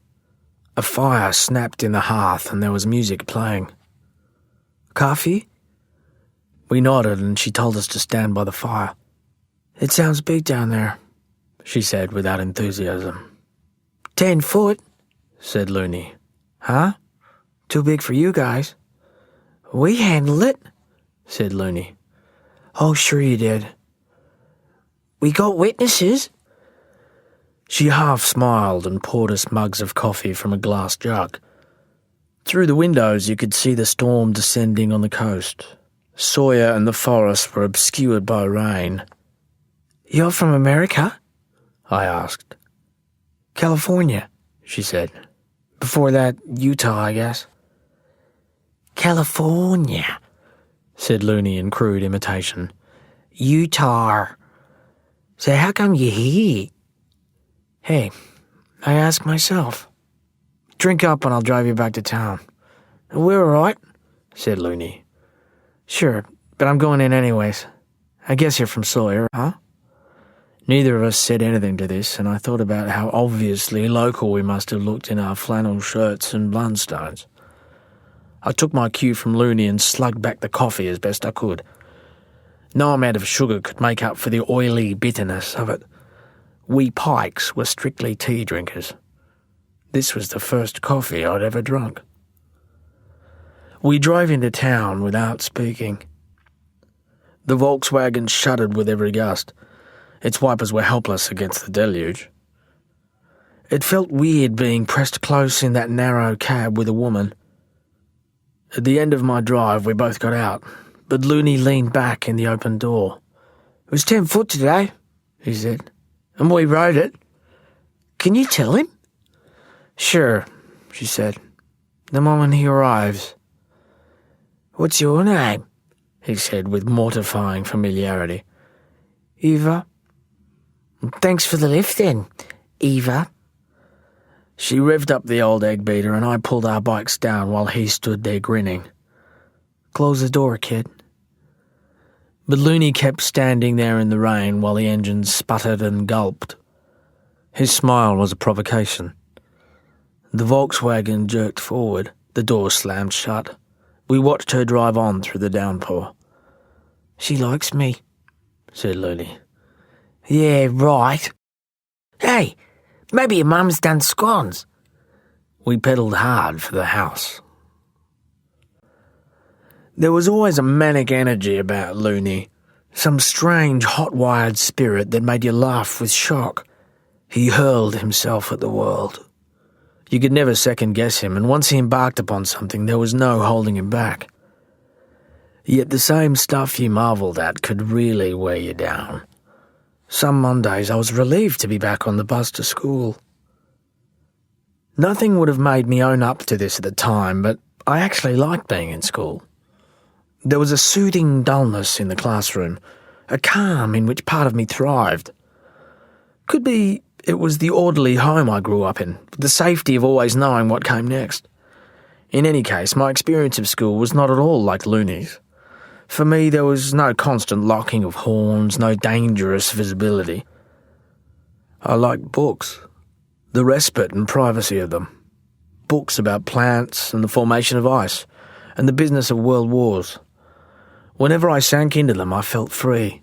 A fire snapped in the hearth and there was music playing. "Coffee?" We nodded and she told us to stand by the fire. "It sounds big down there," she said without enthusiasm. 10 foot, said Looney. "Huh? Too big for you guys." "We handled it," said Looney. "Oh, sure you did." "We got witnesses." She half smiled and poured us mugs of coffee from a glass jug. Through the windows you could see the storm descending on the coast. Sawyer and the forest were obscured by rain. "You're from America?" I asked. "California," she said. "Before that, Utah, I guess." "California," said Looney in crude imitation. "Utah. So how come you're here?" "Hey, I ask myself. Drink up and I'll drive you back to town." "We're all right," said Looney. "Sure, but I'm going in anyways. I guess you're from Sawyer, huh?" Neither of us said anything to this, and I thought about how obviously local we must have looked in our flannel shirts and Blundstones. I took my cue from Looney and slugged back the coffee as best I could. No amount of sugar could make up for the oily bitterness of it. We Pikes were strictly tea drinkers. This was the first coffee I'd ever drunk. We drove into town without speaking. The Volkswagen shuddered with every gust. Its wipers were helpless against the deluge. It felt weird being pressed close in that narrow cab with a woman. At the end of my drive we both got out, but Looney leaned back in the open door. "It was 10 foot today," he said, "and we rode it. Can you tell him?" "Sure," she said, "the moment he arrives." "What's your name?" he said with mortifying familiarity. "Eva." "Thanks for the lift then, Eva." She revved up the old egg beater and I pulled our bikes down while he stood there grinning. "Close the door, kid." But Looney kept standing there in the rain while the engine sputtered and gulped. His smile was a provocation. The Volkswagen jerked forward, the door slammed shut. We watched her drive on through the downpour. "She likes me," said Looney. "Yeah, right. Hey, maybe your mum's done scones." We pedalled hard for the house. There was always a manic energy about Looney, some strange hot-wired spirit that made you laugh with shock. He hurled himself at the world. You could never second-guess him, and once he embarked upon something, there was no holding him back. Yet the same stuff you marvelled at could really wear you down. Some Mondays I was relieved to be back on the bus to school. Nothing would have made me own up to this at the time, but I actually liked being in school. There was a soothing dullness in the classroom, a calm in which part of me thrived. Could be it was the orderly home I grew up in, the safety of always knowing what came next. In any case, my experience of school was not at all like Looney's. For me, there was no constant locking of horns, no dangerous visibility. I liked books, the respite and privacy of them. Books about plants and the formation of ice, and the business of world wars. Whenever I sank into them, I felt free.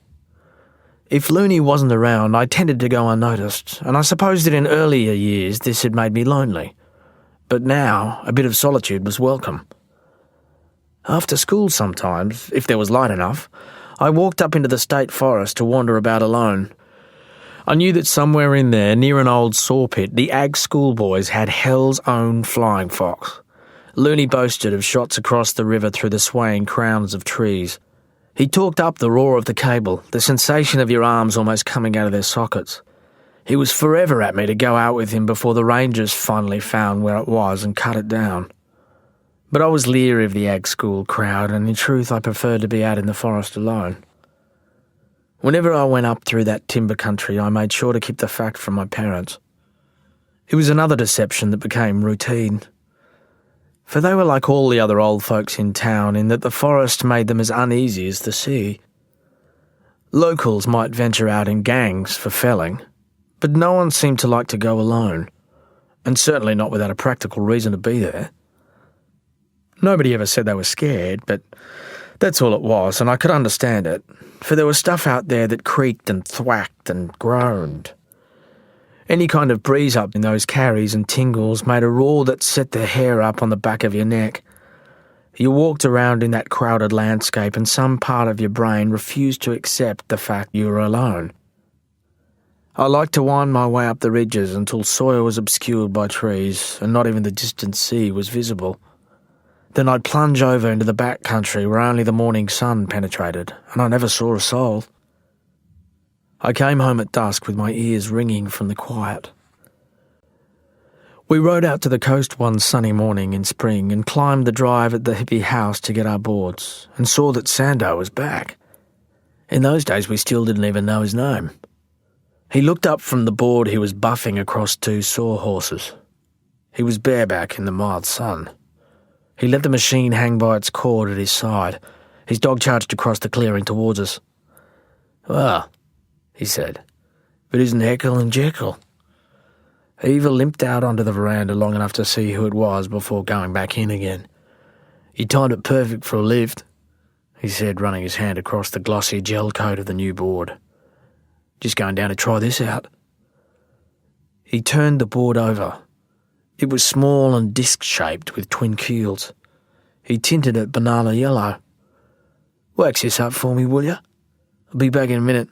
If Looney wasn't around, I tended to go unnoticed, and I suppose that in earlier years this had made me lonely. But now, a bit of solitude was welcome. After school sometimes, if there was light enough, I walked up into the state forest to wander about alone. I knew that somewhere in there, near an old saw pit, the ag schoolboys had hell's own flying fox. Looney boasted of shots across the river through the swaying crowns of trees. He talked up the roar of the cable, the sensation of your arms almost coming out of their sockets. He was forever at me to go out with him before the rangers finally found where it was and cut it down. But I was leery of the ag school crowd, and in truth I preferred to be out in the forest alone. Whenever I went up through that timber country, I made sure to keep the fact from my parents. It was another deception that became routine. For they were like all the other old folks in town in that the forest made them as uneasy as the sea. Locals might venture out in gangs for felling, but no one seemed to like to go alone, and certainly not without a practical reason to be there. Nobody ever said they were scared, but that's all it was, and I could understand it, for there was stuff out there that creaked and thwacked and groaned. Any kind of breeze up in those carries and tingles made a roar that set the hair up on the back of your neck. You walked around in that crowded landscape and some part of your brain refused to accept the fact you were alone. I liked to wind my way up the ridges until soil was obscured by trees and not even the distant sea was visible. Then I'd plunge over into the back country where only the morning sun penetrated, and I never saw a soul. I came home at dusk with my ears ringing from the quiet. We rode out to the coast one sunny morning in spring and climbed the drive at the hippie house to get our boards, and saw that Sando was back. In those days we still didn't even know his name. He looked up from the board he was buffing across 2 sawhorses. He was bareback in the mild sun. He let the machine hang by its cord at his side. His dog charged across the clearing towards us. "Well," he said, "but isn't Heckle and Jekyll?" Eva limped out onto the veranda long enough to see who it was before going back in again. "You timed it perfect for a lift," he said, running his hand across the glossy gel coat of the new board. "Just going down to try this out." He turned the board over. It was small and disc-shaped with twin keels. He tinted it banana yellow. "Wax this up for me, will you? I'll be back in a minute."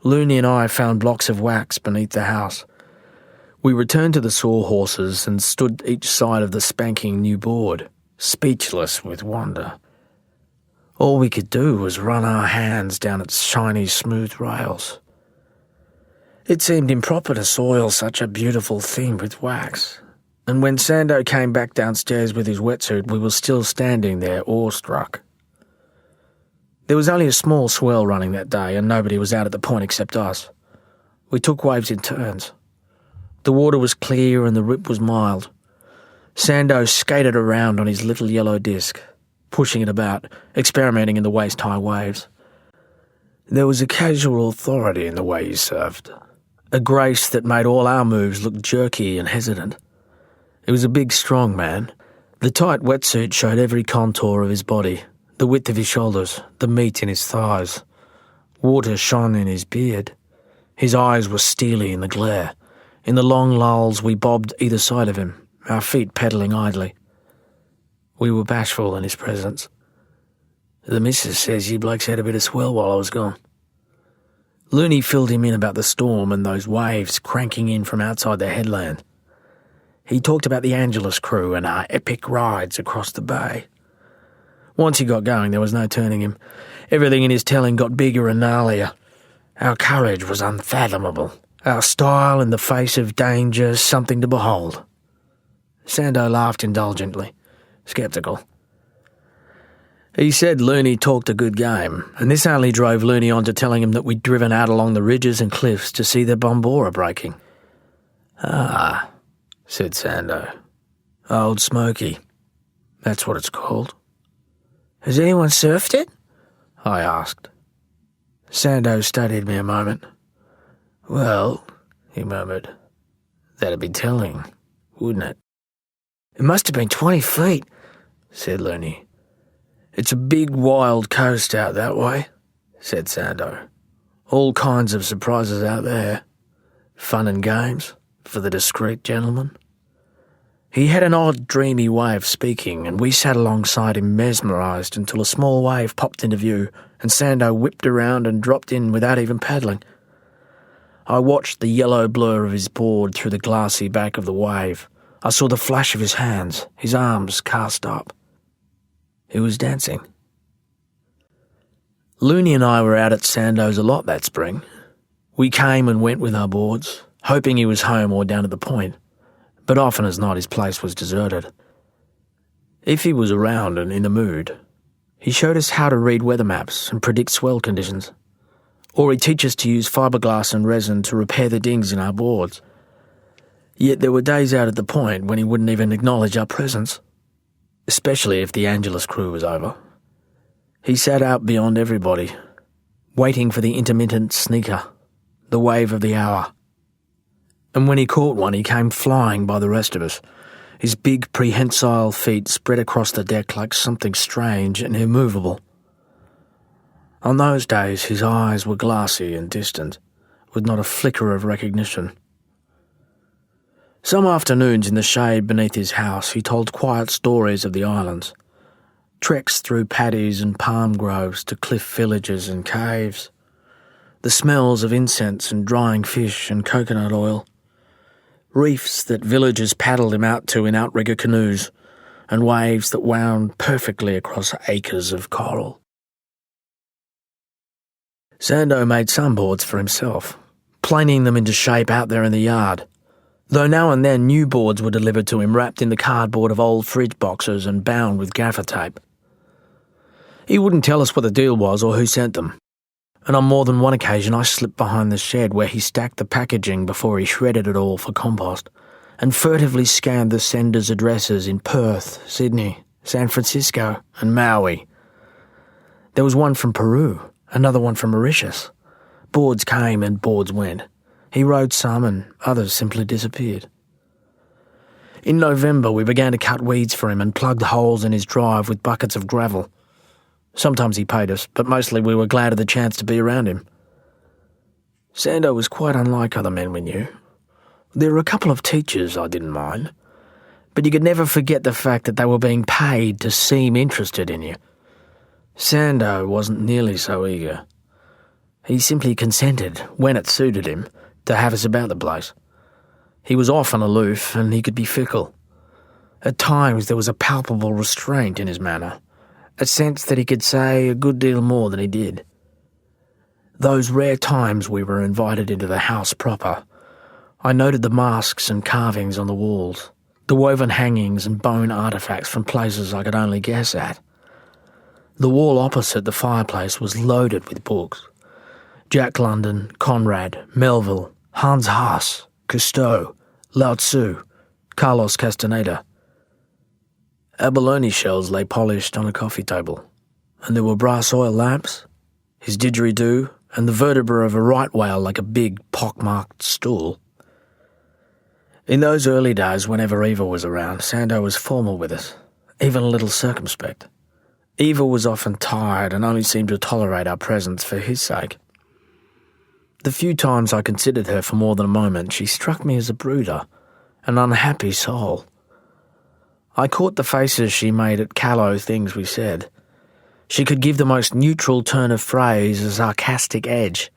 Looney and I found blocks of wax beneath the house. We returned to the sawhorses and stood each side of the spanking new board, speechless with wonder. All we could do was run our hands down its shiny, smooth rails. It seemed improper to soil such a beautiful thing with wax, and when Sando came back downstairs with his wetsuit, we were still standing there, awestruck. There was only a small swell running that day, and nobody was out at the point except us. We took waves in turns. The water was clear and the rip was mild. Sando skated around on his little yellow disc, pushing it about, experimenting in the waist-high waves. There was a casual authority in the way he surfed, a grace that made all our moves look jerky and hesitant. He was a big, strong man. The tight wetsuit showed every contour of his body, the width of his shoulders, the meat in his thighs. Water shone in his beard. His eyes were steely in the glare. In the long lulls we bobbed either side of him, our feet pedalling idly. We were bashful in his presence. The missus says you blokes had a bit of swell while I was gone. Looney filled him in about the storm and those waves cranking in from outside the headland. He talked about the Angelus crew and our epic rides across the bay. Once he got going, there was no turning him. Everything in his telling got bigger and gnarlier. Our courage was unfathomable. Our style in the face of danger, something to behold. Sando laughed indulgently, sceptical. He said Looney talked a good game, and this only drove Looney on to telling him that we'd driven out along the ridges and cliffs to see the Bombora breaking. Ah, said Sando. Old Smoky. That's what it's called. Has anyone surfed it? I asked. Sando studied me a moment. Well, he murmured, that'd be telling, wouldn't it? It must have been 20 feet, said Looney. It's a big, wild coast out that way, said Sando. All kinds of surprises out there. Fun and games for the discreet gentleman. He had an odd, dreamy way of speaking, and we sat alongside him mesmerised until a small wave popped into view, and Sando whipped around and dropped in without even paddling. I watched the yellow blur of his board through the glassy back of the wave. I saw the flash of his hands, his arms cast up. He was dancing. Looney and I were out at Sando's a lot that spring. We came and went with our boards, hoping he was home or down at the point, but often as not his place was deserted. If he was around and in the mood, he showed us how to read weather maps and predict swell conditions, or he'd teach us to use fiberglass and resin to repair the dings in our boards. Yet there were days out at the point when he wouldn't even acknowledge our presence, especially if the Angelus crew was over. He sat out beyond everybody, waiting for the intermittent sneaker, the wave of the hour. And when he caught one, he came flying by the rest of us, his big prehensile feet spread across the deck like something strange and immovable. On those days, his eyes were glassy and distant, with not a flicker of recognition. Some afternoons in the shade beneath his house, he told quiet stories of the islands, treks through paddies and palm groves to cliff villages and caves, the smells of incense and drying fish and coconut oil, reefs that villagers paddled him out to in outrigger canoes, and waves that wound perfectly across acres of coral. Sando made some boards for himself, planing them into shape out there in the yard, though now and then new boards were delivered to him wrapped in the cardboard of old fridge boxes and bound with gaffer tape. He wouldn't tell us what the deal was or who sent them, and on more than one occasion I slipped behind the shed where he stacked the packaging before he shredded it all for compost, and furtively scanned the senders' addresses in Perth, Sydney, San Francisco, and Maui. There was one from Peru, another one from Mauritius. Boards came and boards went. He rode some and others simply disappeared. In November we began to cut weeds for him and plugged holes in his drive with buckets of gravel. Sometimes he paid us, but mostly we were glad of the chance to be around him. Sando was quite unlike other men we knew. There were a couple of teachers I didn't mind, but you could never forget the fact that they were being paid to seem interested in you. Sando wasn't nearly so eager. He simply consented, when it suited him, to have us about the place. He was often aloof, and he could be fickle. At times there was a palpable restraint in his manner, a sense that he could say a good deal more than he did. Those rare times we were invited into the house proper, I noted the masks and carvings on the walls, the woven hangings and bone artefacts from places I could only guess at. The wall opposite the fireplace was loaded with books. Jack London, Conrad, Melville, Hans Haas, Cousteau, Lao Tzu, Carlos Castaneda. Abalone shells lay polished on a coffee table, and there were brass oil lamps, his didgeridoo, and the vertebra of a right whale like a big, pock-marked stool. In those early days, whenever Eva was around, Sando was formal with us, even a little circumspect. Eva was often tired and only seemed to tolerate our presence for his sake. The few times I considered her for more than a moment, she struck me as a brooder, an unhappy soul. I caught the faces she made at callow things we said. She could give the most neutral turn of phrase a sarcastic edge,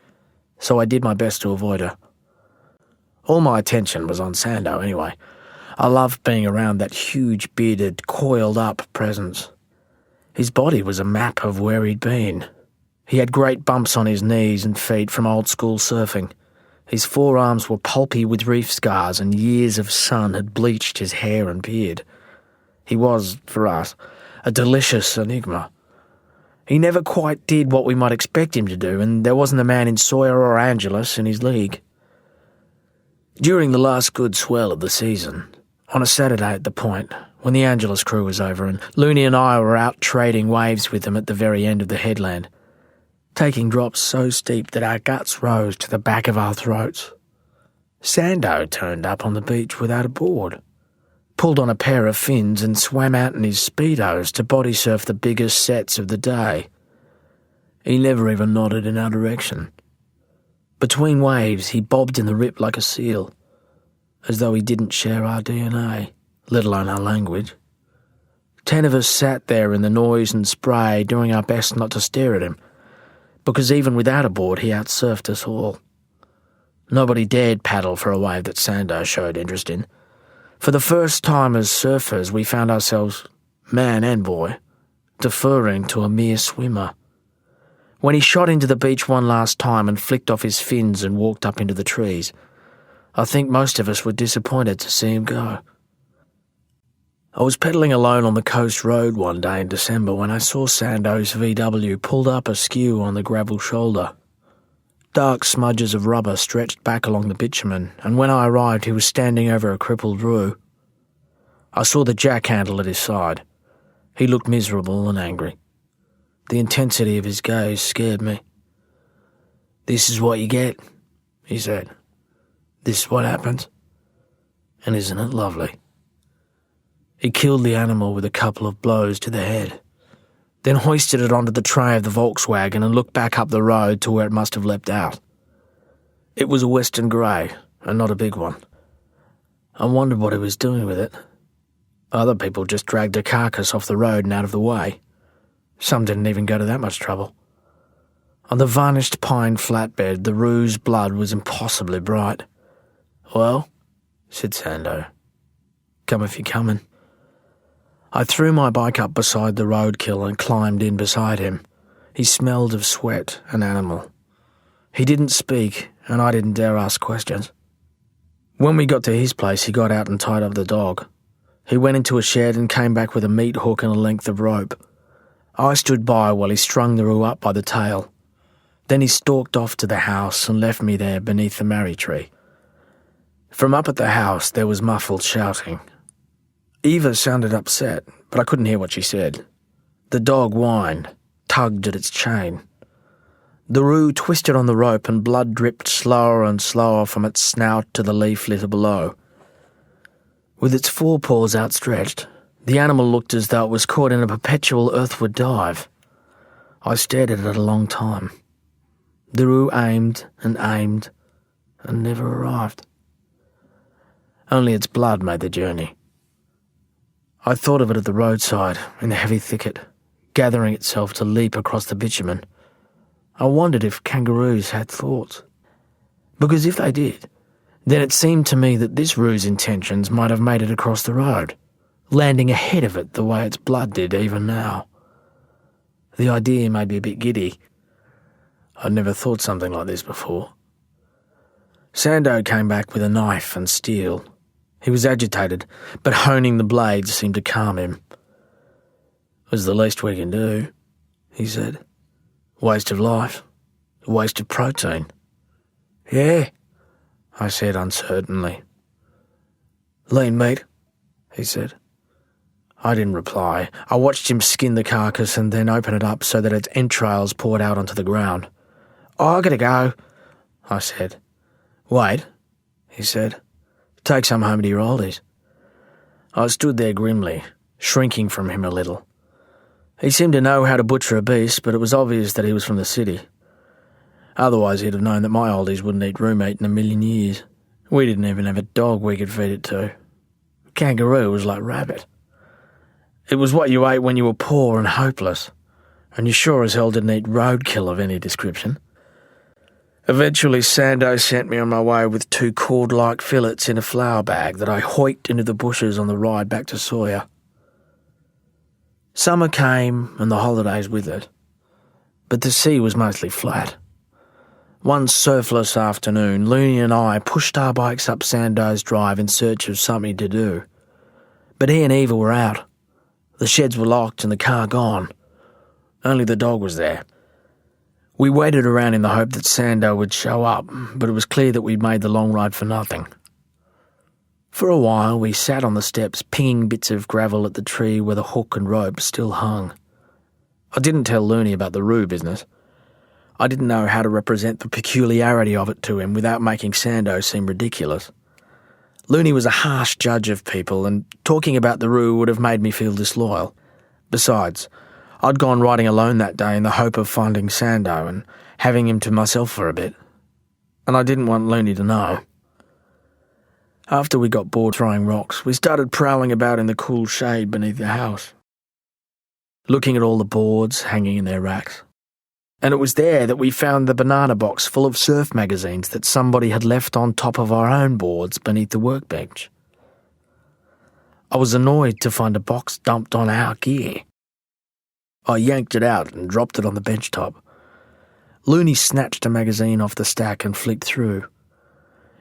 so I did my best to avoid her. All my attention was on Sando anyway. I loved being around that huge, bearded, coiled-up presence. His body was a map of where he'd been. He had great bumps on his knees and feet from old-school surfing. His forearms were pulpy with reef scars, and years of sun had bleached his hair and beard. He was, for us, a delicious enigma. He never quite did what we might expect him to do, and there wasn't a man in Sawyer or Angelus in his league. During the last good swell of the season, on a Saturday at the Point, when the Angelus crew was over and Looney and I were out trading waves with them at the very end of the headland, taking drops so steep that our guts rose to the back of our throats, Sando turned up on the beach without a board, pulled on a pair of fins and swam out in his Speedos to body surf the biggest sets of the day. He never even nodded in our direction. Between waves, he bobbed in the rip like a seal, as though he didn't share our DNA, let alone our language. 10 of us sat there in the noise and spray, doing our best not to stare at him, because even without a board, he outsurfed us all. Nobody dared paddle for a wave that Sando showed interest in. For the first time as surfers, we found ourselves, man and boy, deferring to a mere swimmer. When he shot into the beach one last time and flicked off his fins and walked up into the trees, I think most of us were disappointed to see him go. I was pedalling alone on the coast road one day in December when I saw Sando's VW pulled up askew on the gravel shoulder. Dark smudges of rubber stretched back along the bitumen, and when I arrived he was standing over a crippled Roo. I saw the jack handle at his side. He looked miserable and angry. The intensity of his gaze scared me. "This is what you get," he said. "This is what happens. And isn't it lovely?" He killed the animal with a couple of blows to the head, then hoisted it onto the tray of the Volkswagen and looked back up the road to where it must have leapt out. It was a Western grey, and not a big one. I wondered what he was doing with it. Other people just dragged a carcass off the road and out of the way. Some didn't even go to that much trouble. On the varnished pine flatbed, the Roo's blood was impossibly bright. "Well," said Sando, "come if you're coming." I threw my bike up beside the roadkill and climbed in beside him. He smelled of sweat and animal. He didn't speak, and I didn't dare ask questions. When we got to his place, he got out and tied up the dog. He went into a shed and came back with a meat hook and a length of rope. I stood by while he strung the Roo up by the tail. Then he stalked off to the house and left me there beneath the marri tree. From up at the house there was muffled shouting. Eva sounded upset, but I couldn't hear what she said. The dog whined, tugged at its chain. The Roo twisted on the rope and blood dripped slower and slower from its snout to the leaf litter below. With its forepaws outstretched, the animal looked as though it was caught in a perpetual earthward dive. I stared at it a long time. The Roo aimed and never arrived. Only its blood made the journey. I thought of it at the roadside, in the heavy thicket, gathering itself to leap across the bitumen. I wondered if kangaroos had thoughts. Because if they did, then it seemed to me that this Roo's intentions might have made it across the road, landing ahead of it the way its blood did even now. The idea made me a bit giddy. I'd never thought something like this before. Sando came back with a knife and steel. He was agitated, but honing the blades seemed to calm him. "It was the least we can do," he said. "Waste of life. Waste of protein." "Yeah," I said uncertainly. "Lean meat," he said. I didn't reply. I watched him skin the carcass and then open it up so that its entrails poured out onto the ground. "I gotta go," I said. "Wait," he said. "Take some home to your oldies." I stood there grimly, shrinking from him a little. He seemed to know how to butcher a beast, but it was obvious that he was from the city. Otherwise he'd have known that my oldies wouldn't eat Roo meat in a million years. We didn't even have a dog we could feed it to. Kangaroo was like rabbit. It was what you ate when you were poor and hopeless, and you sure as hell didn't eat roadkill of any description. Eventually, Sando sent me on my way with 2 cord-like fillets in a flour bag that I hoiked into the bushes on the ride back to Sawyer. Summer came and the holidays with it, but the sea was mostly flat. One surfless afternoon, Looney and I pushed our bikes up Sando's Drive in search of something to do. But he and Eva were out. The sheds were locked and the car gone. Only the dog was there. We waited around in the hope that Sando would show up, but it was clear that we'd made the long ride for nothing. For a while, we sat on the steps, pinging bits of gravel at the tree where the hook and rope still hung. I didn't tell Looney about the roo business. I didn't know how to represent the peculiarity of it to him without making Sando seem ridiculous. Looney was a harsh judge of people, and talking about the roo would have made me feel disloyal. Besides, I'd gone riding alone that day in the hope of finding Sando and having him to myself for a bit. And I didn't want Looney to know. After we got bored throwing rocks, we started prowling about in the cool shade beneath the house, looking at all the boards hanging in their racks. And it was there that we found the banana box full of surf magazines that somebody had left on top of our own boards beneath the workbench. I was annoyed to find a box dumped on our gear. I yanked it out and dropped it on the bench top. Looney snatched a magazine off the stack and flicked through.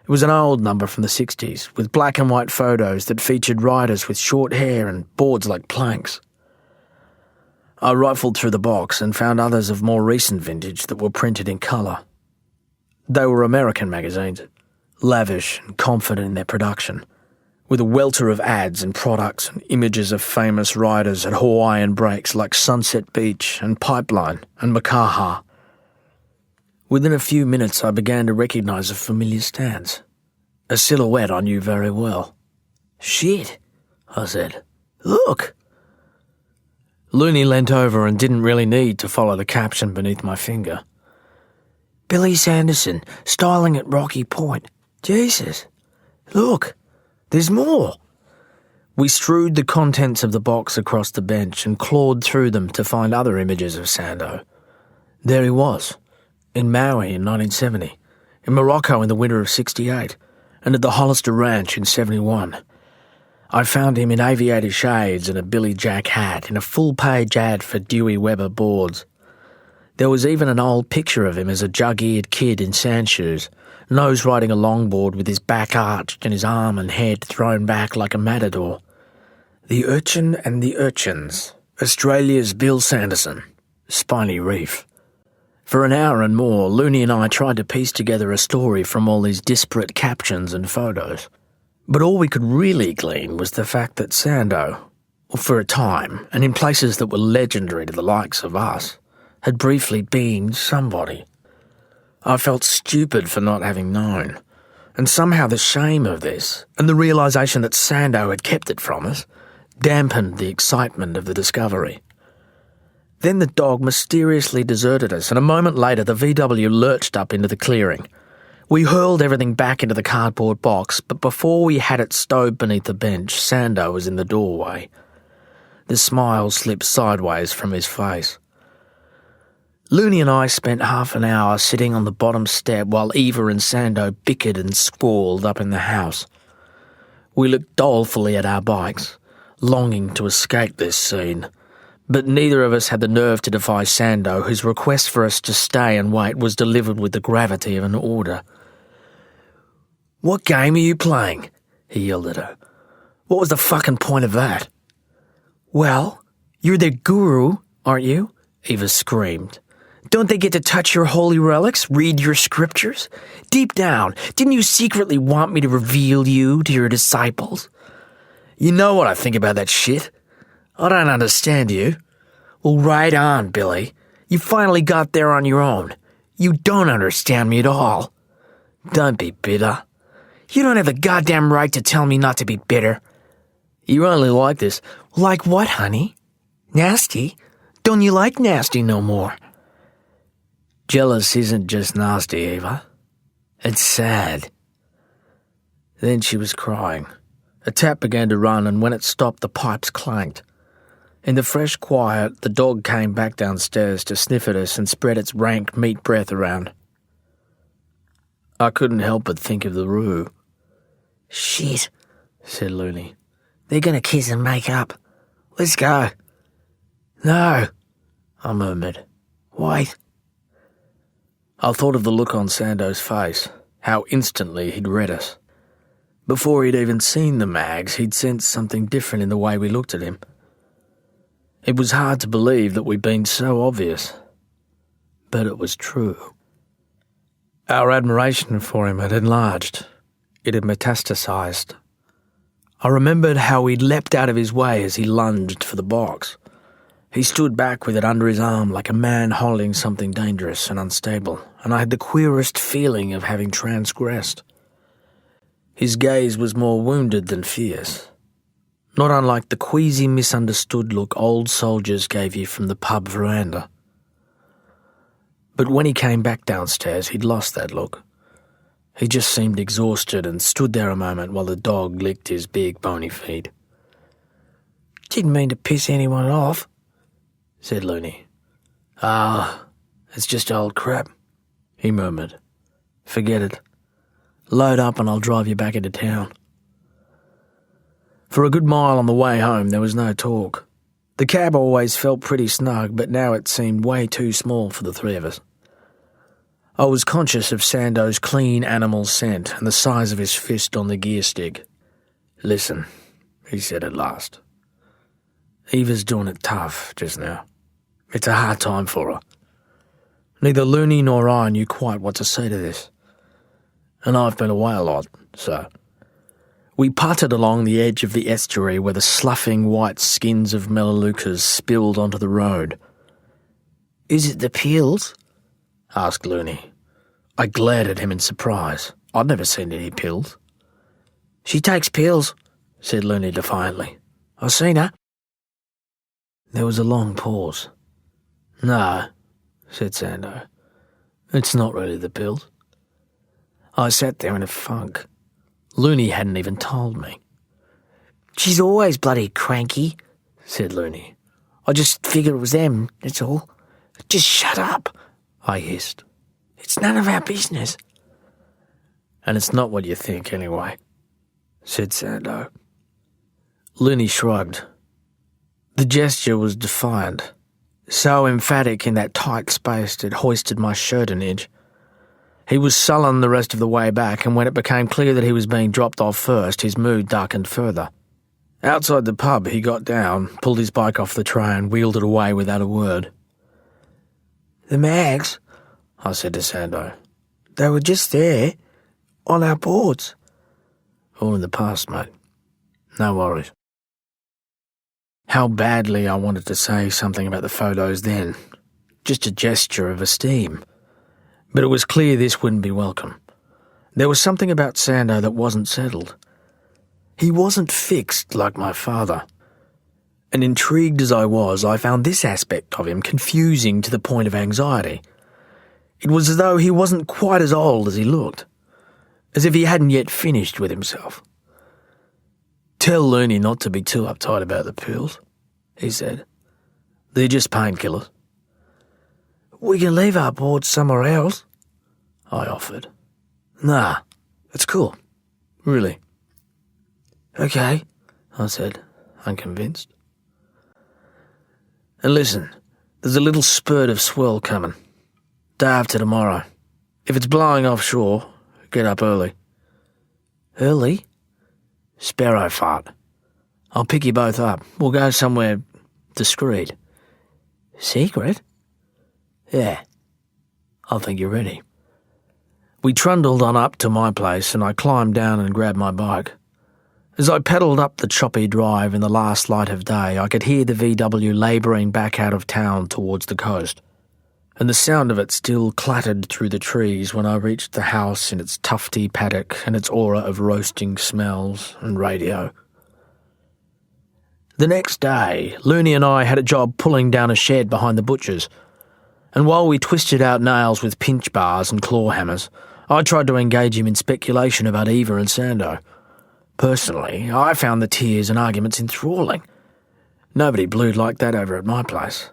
It was an old number from the 60s, with black and white photos that featured riders with short hair and boards like planks. I rifled through the box and found others of more recent vintage that were printed in colour. They were American magazines, lavish and confident in their production, with a welter of ads and products and images of famous riders at Hawaiian breaks like Sunset Beach and Pipeline and Makaha. Within a few minutes I began to recognise a familiar stance, a silhouette I knew very well. "Shit," I said. "Look!" Looney leant over and didn't really need to follow the caption beneath my finger. "Billy Sanderson, styling at Rocky Point. Jesus! Look, there's more!" We strewed the contents of the box across the bench and clawed through them to find other images of Sando. There he was, in Maui in 1970, in Morocco in the winter of 68, and at the Hollister Ranch in 71. I found him in aviator shades and a Billy Jack hat in a full-page ad for Dewey Weber boards. There was even an old picture of him as a jug-eared kid in sand shoes, nose riding a longboard with his back arched and his arm and head thrown back like a matador. The Urchin and the Urchins, Australia's Bill Sanderson, Spiny Reef. For an hour and more, Looney and I tried to piece together a story from all these disparate captions and photos. But all we could really glean was the fact that Sando, for a time, and in places that were legendary to the likes of us, had briefly been somebody. I felt stupid for not having known, and somehow the shame of this, and the realisation that Sando had kept it from us, dampened the excitement of the discovery. Then the dog mysteriously deserted us, and a moment later the VW lurched up into the clearing. We hurled everything back into the cardboard box, but before we had it stowed beneath the bench, Sando was in the doorway. The smile slipped sideways from his face. Looney and I spent half an hour sitting on the bottom step while Eva and Sando bickered and squalled up in the house. We looked dolefully at our bikes, longing to escape this scene, but neither of us had the nerve to defy Sando, whose request for us to stay and wait was delivered with the gravity of an order. "What game are you playing?" he yelled at her. "What was the fucking point of that?" "Well, you're their guru, aren't you?" Eva screamed. "Don't they get to touch your holy relics, read your scriptures? Deep down, didn't you secretly want me to reveal you to your disciples?" "You know what I think about that shit. I don't understand you." "Well, right on, Billy. You finally got there on your own. You don't understand me at all." "Don't be bitter." "You don't have the goddamn right to tell me not to be bitter." "You only like this." "Like what, honey? Nasty? Don't you like nasty no more?" "Jealous isn't just nasty, Eva. It's sad." Then she was crying. A tap began to run, and when it stopped, the pipes clanked. In the fresh quiet, the dog came back downstairs to sniff at us and spread its rank meat breath around. I couldn't help but think of the Roo. "Shit," said Looney. "They're going to kiss and make up. Let's go." "No," I murmured. "Wait." I thought of the look on Sando's face, how instantly he'd read us. Before he'd even seen the mags, he'd sensed something different in the way we looked at him. It was hard to believe that we'd been so obvious, but it was true. Our admiration for him had enlarged. It had metastasized. I remembered how he'd leapt out of his way as he lunged for the box. He stood back with it under his arm like a man holding something dangerous and unstable, and I had the queerest feeling of having transgressed. His gaze was more wounded than fierce, not unlike the queasy, misunderstood look old soldiers gave you from the pub veranda. But when he came back downstairs, he'd lost that look. He just seemed exhausted and stood there a moment while the dog licked his big bony feet. "Didn't mean to piss anyone off," said Looney. "Ah, it's just old crap," he murmured. "Forget it. Load up and I'll drive you back into town." For a good mile on the way home there was no talk. The cab always felt pretty snug, but now it seemed way too small for the three of us. I was conscious of Sando's clean animal scent and the size of his fist on the gear stick. "Listen," he said at last. "Eva's doing it tough just now. It's a hard time for her. Neither Looney nor I knew quite what to say to this. And I've been away a lot, so..." We putted along the edge of the estuary where the sloughing white skins of melaleucas spilled onto the road. "Is it the pills?" asked Looney. I glared at him in surprise. I'd never seen any pills. "She takes pills," said Looney defiantly. "I've seen her." There was a long pause. "No," said Sando. "It's not really the pills." I sat there in a funk. Looney hadn't even told me. "She's always bloody cranky," said Looney. "I just figured it was them, that's all." "Just shut up," I hissed. "It's none of our business." "And it's not what you think, anyway," said Sando. Looney shrugged. The gesture was defiant, so emphatic in that tight space it hoisted my shirt an inch. He was sullen the rest of the way back, and when it became clear that he was being dropped off first, his mood darkened further. Outside the pub, he got down, pulled his bike off the tray and wheeled it away without a word. "The mags," I said to Sando. "They were just there, on our boards." "All in the past, mate. No worries." How badly I wanted to say something about the photos then. Just a gesture of esteem. But it was clear this wouldn't be welcome. There was something about Sando that wasn't settled. He wasn't fixed like my father. And intrigued as I was, I found this aspect of him confusing to the point of anxiety. It was as though he wasn't quite as old as he looked, as if he hadn't yet finished with himself. "Tell Looney not to be too uptight about the pills," he said. "They're just painkillers." "We can leave our boards somewhere else," I offered. "Nah, it's cool. Really." "Okay," I said, unconvinced. "And listen, there's a little spurt of swell coming. Day after tomorrow. If it's blowing offshore, get up early." "Early?" "Sparrow fart. I'll pick you both up. We'll go somewhere discreet." "Secret?" "Yeah. I think you're ready." We trundled on up to my place and I climbed down and grabbed my bike. As I pedalled up the choppy drive in the last light of day, I could hear the VW labouring back out of town towards the coast, and the sound of it still clattered through the trees when I reached the house in its tufty paddock and its aura of roasting smells and radio. The next day, Looney and I had a job pulling down a shed behind the butcher's, and while we twisted out nails with pinch bars and claw hammers, I tried to engage him in speculation about Eva and Sando. Personally, I found the tears and arguments enthralling. Nobody blued like that over at my place,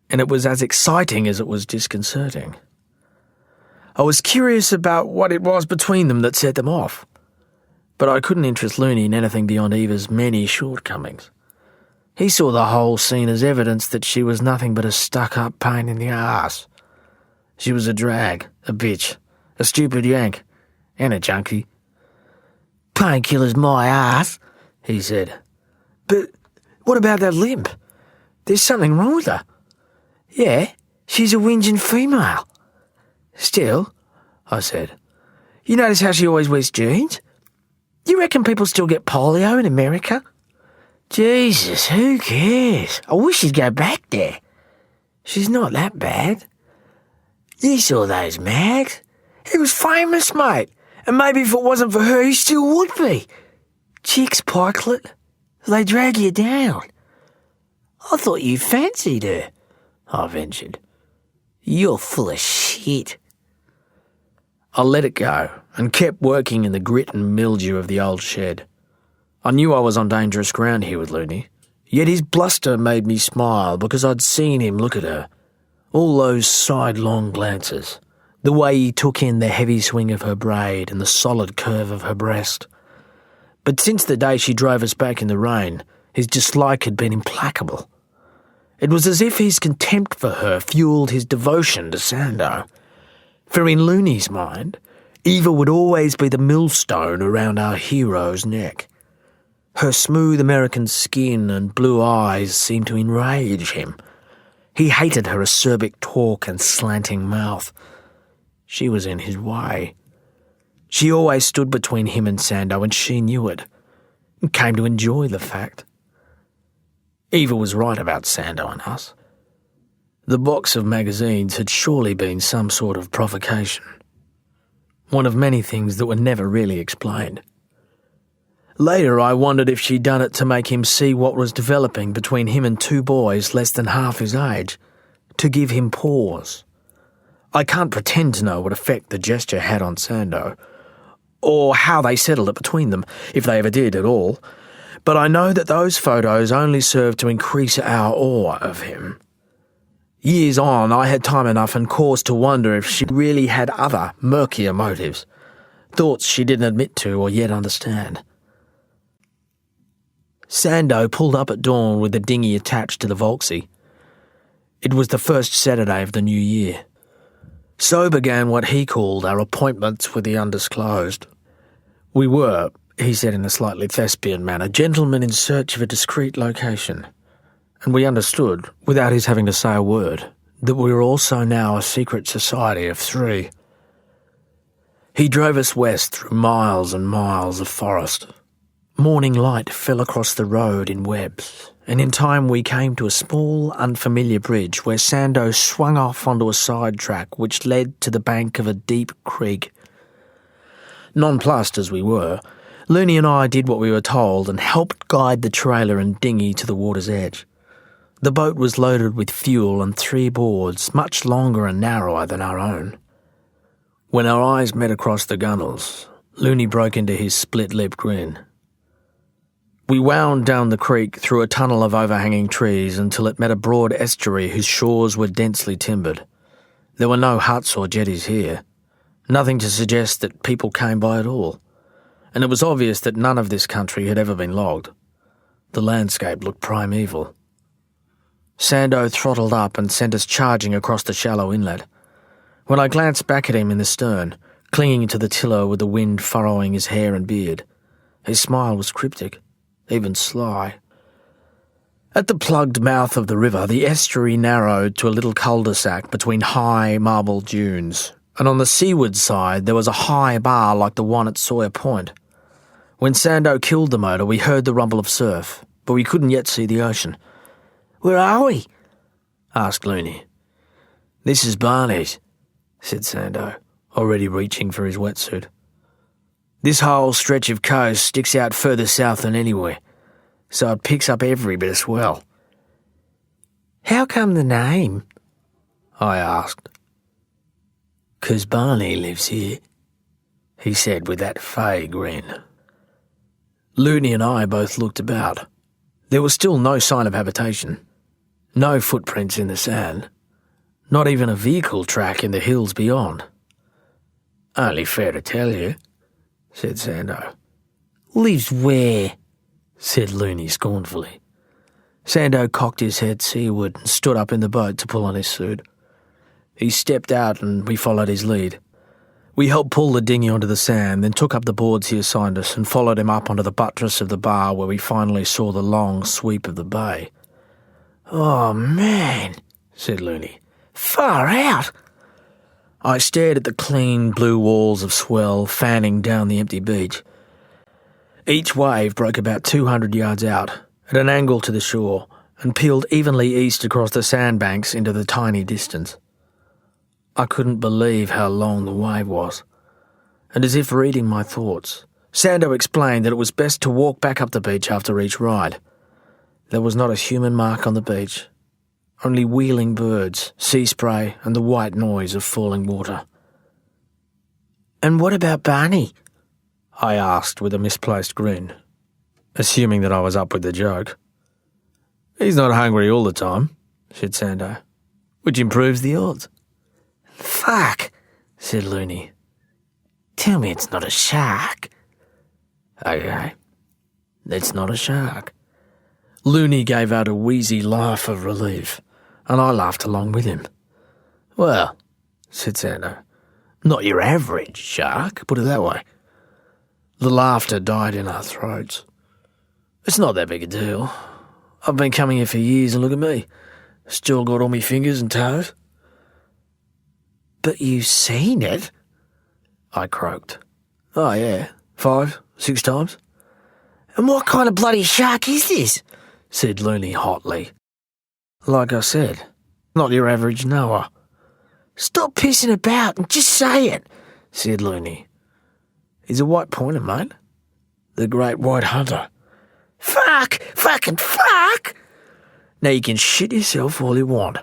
and it was as exciting as it was disconcerting. I was curious about what it was between them that set them off, but I couldn't interest Looney in anything beyond Eva's many shortcomings. He saw the whole scene as evidence that she was nothing but a stuck-up pain in the arse. She was a drag, a bitch, a stupid yank, and a junkie. Painkiller's my ass, he said. But what about that limp? There's something wrong with her. Yeah, she's a whinging female. Still, I said, you notice how she always wears jeans? You reckon people still get polio in America? Jesus, who cares? I wish she'd go back there. She's not that bad. You saw those mags? He was famous, mate. And maybe if it wasn't for her, he still would be. Chicks, Pikelet, they drag you down. I thought you fancied her, I ventured. You're full of shit. I let it go and kept working in the grit and mildew of the old shed. I knew I was on dangerous ground here with Looney, yet his bluster made me smile because I'd seen him look at her. All those sidelong glances, the way he took in the heavy swing of her braid and the solid curve of her breast. But since the day she drove us back in the rain, his dislike had been implacable. It was as if his contempt for her fueled his devotion to Sando. For in Looney's mind, Eva would always be the millstone around our hero's neck. Her smooth American skin and blue eyes seemed to enrage him. He hated her acerbic talk and slanting mouth. She was in his way. She always stood between him and Sando, and she knew it, and came to enjoy the fact. Eva was right about Sando and us. The box of magazines had surely been some sort of provocation. One of many things that were never really explained. Later I wondered if she'd done it to make him see what was developing between him and two boys less than half his age, to give him pause. I can't pretend to know what effect the gesture had on Sando, or how they settled it between them, if they ever did at all, but I know that those photos only served to increase our awe of him. Years on, I had time enough and cause to wonder if she really had other, murkier motives, thoughts she didn't admit to or yet understand. Sando pulled up at dawn with the dinghy attached to the Volksy. It was the first Saturday of the new year. So began what he called our appointments with the undisclosed. We were, he said in a slightly thespian manner, gentlemen in search of a discreet location. And we understood, without his having to say a word, that we were also now a secret society of three. He drove us west through miles and miles of forest. Morning light fell across the road in webs, and in time we came to a small, unfamiliar bridge where Sando swung off onto a side track which led to the bank of a deep creek. Nonplussed as we were, Looney and I did what we were told and helped guide the trailer and dinghy to the water's edge. The boat was loaded with fuel and 3 boards, much longer and narrower than our own. When our eyes met across the gunnels, Looney broke into his split-lip grin. We wound down the creek through a tunnel of overhanging trees until it met a broad estuary whose shores were densely timbered. There were no huts or jetties here, nothing to suggest that people came by at all, and it was obvious that none of this country had ever been logged. The landscape looked primeval. Sando throttled up and sent us charging across the shallow inlet. When I glanced back at him in the stern, clinging to the tiller with the wind furrowing his hair and beard, his smile was cryptic, even sly. At the plugged mouth of the river, the estuary narrowed to a little cul-de-sac between high marble dunes, and on the seaward side there was a high bar like the one at Sawyer Point. When Sando killed the motor, we heard the rumble of surf, but we couldn't yet see the ocean. Where are we? Asked Looney. This is Barney's, said Sando, already reaching for his wetsuit. This whole stretch of coast sticks out further south than anywhere, so it picks up every bit of swell. How come the name? I asked. 'Cause Barney lives here, he said with that fey grin. Looney and I both looked about. There was still no sign of habitation. No footprints in the sand. Not even a vehicle track in the hills beyond. "Only fair to tell you," said Sando. "Lives where?" said Looney scornfully. Sando cocked his head seaward and stood up in the boat to pull on his suit. He stepped out and we followed his lead. We helped pull the dinghy onto the sand, then took up the boards he assigned us and followed him up onto the buttress of the bar where we finally saw the long sweep of the bay. "Oh, man," said Looney. "Far out." I stared at the clean blue walls of swell fanning down the empty beach. Each wave broke about 200 yards out, at an angle to the shore, and peeled evenly east across the sandbanks into the tiny distance. I couldn't believe how long the wave was, and as if reading my thoughts, Sando explained that it was best to walk back up the beach after each ride. There was not a human mark on the beach, only wheeling birds, sea spray, and the white noise of falling water. "And what about Barney?" I asked with a misplaced grin, assuming that I was up with the joke. "He's not hungry all the time," said Sando, "which improves the odds." "Fuck," said Looney. "Tell me it's not a shark." "Okay, it's not a shark." Looney gave out a wheezy laugh of relief, and I laughed along with him. "Well," said Sando, "not your average shark, put it that way." The laughter died in our throats. "It's not that big a deal. I've been coming here for years and look at me. Still got all my fingers and toes." "But you've seen it?" I croaked. "Oh yeah, 5, 6 times." "And what kind of bloody shark is this?" said Looney hotly. "Like I said, not your average Noah." "Stop pissing about and just say it," said Looney. "He's a white pointer, mate. The great white hunter." "Fuck! Fucking fuck!" "Now you can shit yourself all you want.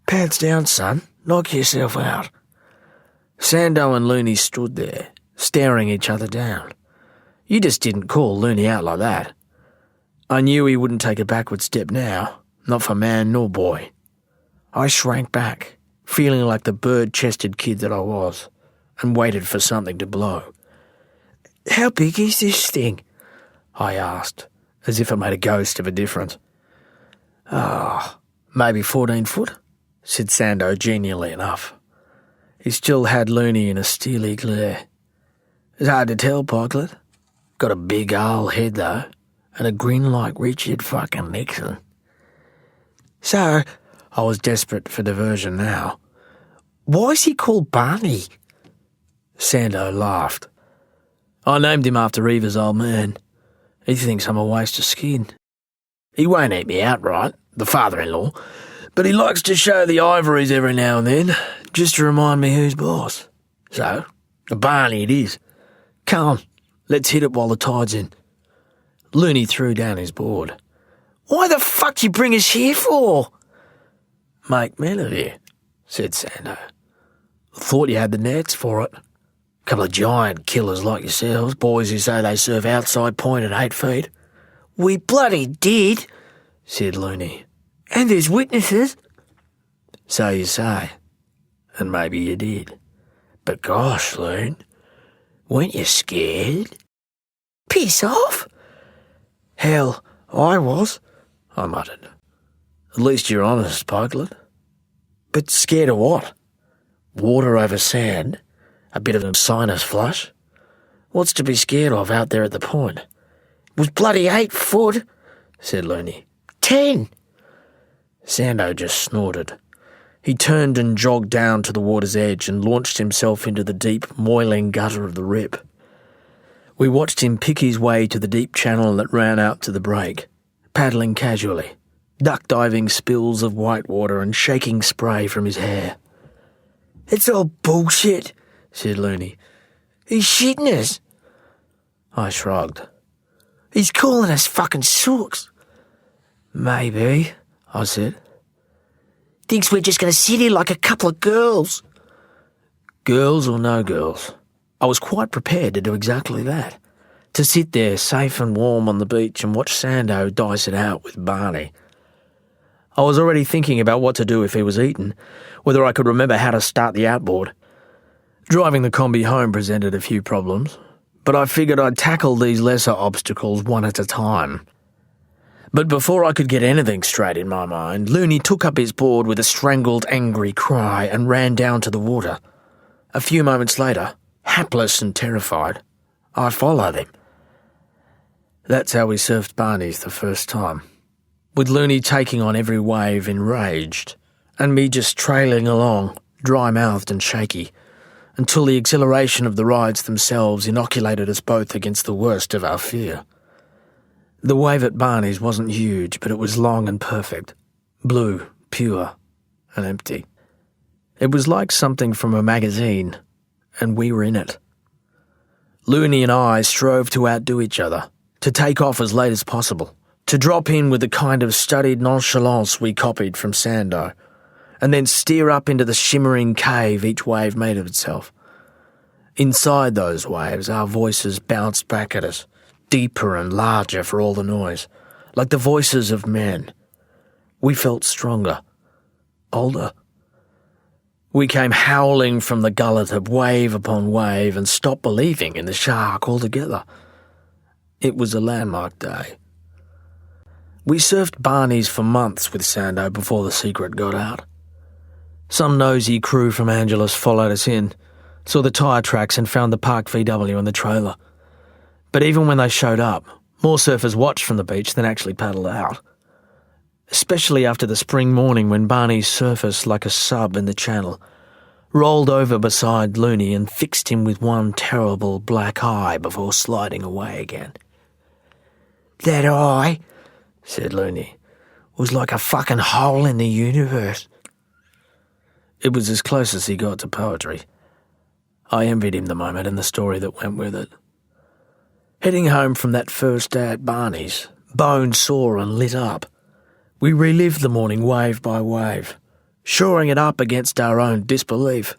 Pads down, son. Knock yourself out." Sando and Looney stood there, staring each other down. You just didn't call Looney out like that. I knew he wouldn't take a backward step now, not for man nor boy. I shrank back, feeling like the bird-chested kid that I was, and waited for something to blow. "How big is this thing?" I asked, as if it made a ghost of a difference. Maybe 14 foot," said Sando genially enough. He still had Looney in a steely glare. "It's hard to tell, Pikelet. Got a big owl head, though, and a grin like Richard fucking Nixon." "So," I was desperate for diversion now, "why is he called Barney?" Sando laughed. "I named him after Eva's old man. He thinks I'm a waste of skin. He won't eat me outright, the father-in-law, but he likes to show the ivories every now and then, just to remind me who's boss. So, a Barney it is. Come on, let's hit it while the tide's in." Looney threw down his board. "Why the fuck do you bring us here for?" "Make men of you," said Sando. "Thought you had the nets for it. Couple of giant killers like yourselves, boys who say they serve outside point at 8 feet. "We bloody did," said Looney. "And there's witnesses." "So you say, and maybe you did. But gosh, Loon, weren't you scared?" "Piss off." "Hell, I was," I muttered. "At least you're honest, Pikelet." "But scared of what? Water over sand? A bit of a sinus flush? What's to be scared of out there at the point?" "It was bloody 8 foot," said Looney. 10. Sando just snorted. He turned and jogged down to the water's edge and launched himself into the deep, moiling gutter of the rip. We watched him pick his way to the deep channel that ran out to the break, paddling casually, duck-diving spills of white water and shaking spray from his hair. "It's all bullshit," said Looney. "He's shitting us." I shrugged. "He's calling us fucking sooks." "Maybe," I said. "Thinks we're just going to sit here like a couple of girls." Girls or no girls, I was quite prepared to do exactly that. to sit there safe and warm on the beach and watch Sando dice it out with Barney. I was already thinking about what to do if he was eaten, whether I could remember how to start the outboard. Driving the combi home presented a few problems, but I figured I'd tackle these lesser obstacles one at a time. But before I could get anything straight in my mind, Looney took up his board with a strangled, angry cry and ran down to the water. A few moments later, hapless and terrified, I followed him. That's how we surfed Barney's the first time, with Looney taking on every wave enraged, and me just trailing along, dry-mouthed and shaky, until the exhilaration of the rides themselves inoculated us both against the worst of our fear. The wave at Barney's wasn't huge, but it was long and perfect, blue, pure, and empty. It was like something from a magazine, and we were in it. Looney and I strove to outdo each other, to take off as late as possible, to drop in with the kind of studied nonchalance we copied from Sando, and then steer up into the shimmering cave each wave made of itself. Inside those waves, our voices bounced back at us, deeper and larger for all the noise, like the voices of men. We felt stronger, older. We came howling from the gullet of wave upon wave and stopped believing in the shark altogether. It was a landmark day. We surfed Barney's for months with Sando before the secret got out. Some nosy crew from Angeles followed us in, saw the tyre tracks and found the parked VW and the trailer. But even when they showed up, more surfers watched from the beach than actually paddled out. Especially after the spring morning when Barney surfaced like a sub in the channel, rolled over beside Looney and fixed him with one terrible black eye before sliding away again. "That eye," said Looney, "was like a fucking hole in the universe." It was as close as he got to poetry. I envied him the moment and the story that went with it. Heading home from that first day at Barney's, bone sore and lit up, we relived the morning wave by wave, shoring it up against our own disbelief.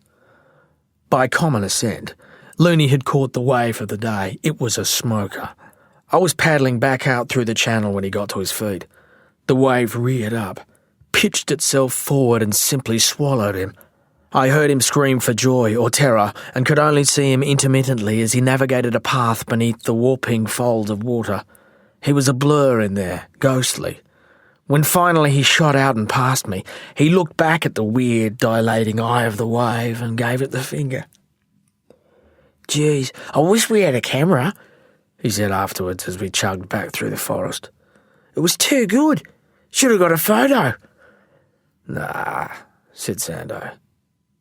By common assent, Looney had caught the wave of the day. It was a smoker. I was paddling back out through the channel when he got to his feet. The wave reared up, pitched itself forward and simply swallowed him. I heard him scream for joy or terror and could only see him intermittently as he navigated a path beneath the warping folds of water. He was a blur in there, ghostly. When finally he shot out and passed me, he looked back at the weird, dilating eye of the wave and gave it the finger. "Geez, I wish we had a camera," he said afterwards as we chugged back through the forest. "It was too good. Should have got a photo." "Nah," said Sando.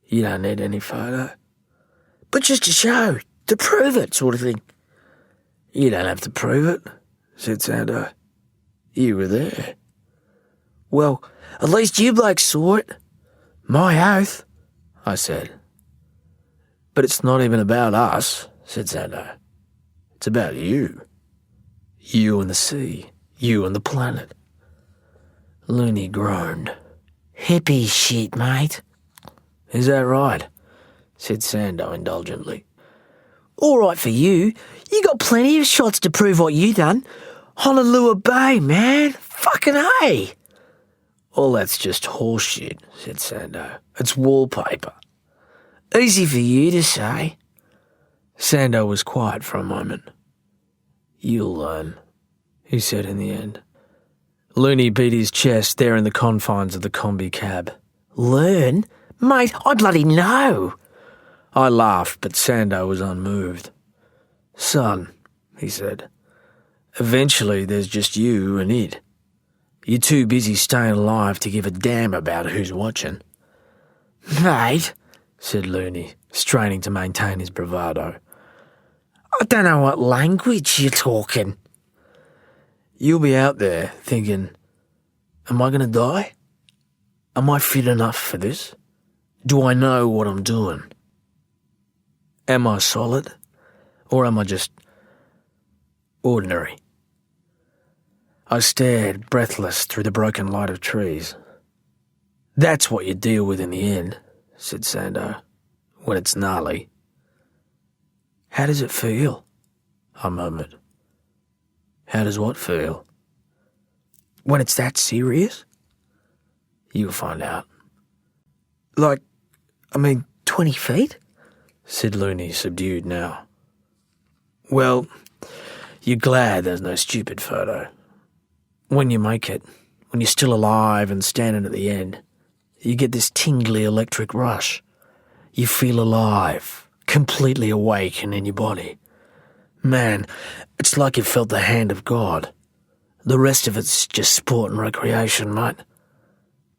"You don't need any photo." "But just to show, to prove it, sort of thing." "You don't have to prove it," said Sando. "You were there." "Well, at least you blokes saw it." "My oath," I said. "But it's not even about us," said Sando. "It's about you. You and the sea. You and the planet." Looney groaned. "Hippie shit, mate." "Is that right?" said Sando indulgently. "All right for you. You got plenty of shots to prove what you done. Honolulu Bay, man. Fucking A." "All that's just horseshit," said Sando. "It's wallpaper." "Easy for you to say." Sando was quiet for a moment. "You'll learn," he said in the end. Looney beat his chest there in the confines of the combi cab. "Learn? Mate, I bloody know." I laughed, but Sando was unmoved. "Son," he said, "eventually there's just you and it. You're too busy staying alive to give a damn about who's watching." "Mate," said Looney, straining to maintain his bravado, "I don't know what language you're talking." "You'll be out there thinking, am I going to die? Am I fit enough for this? Do I know what I'm doing? Am I solid? Or am I just ordinary?" I stared, breathless, through the broken light of trees. "That's what you deal with in the end," said Sando, "when it's gnarly." "How does it feel?" I murmured. How does what feel? When it's that serious? You'll find out. 20 feet? Said Looney, subdued now. Well, you're glad there's no stupid photo. When you make it, when you're still alive and standing at the end, you get this tingly electric rush. You feel alive, completely awake and in your body. Man, it's like you felt the hand of God. The rest of it's just sport and recreation, mate.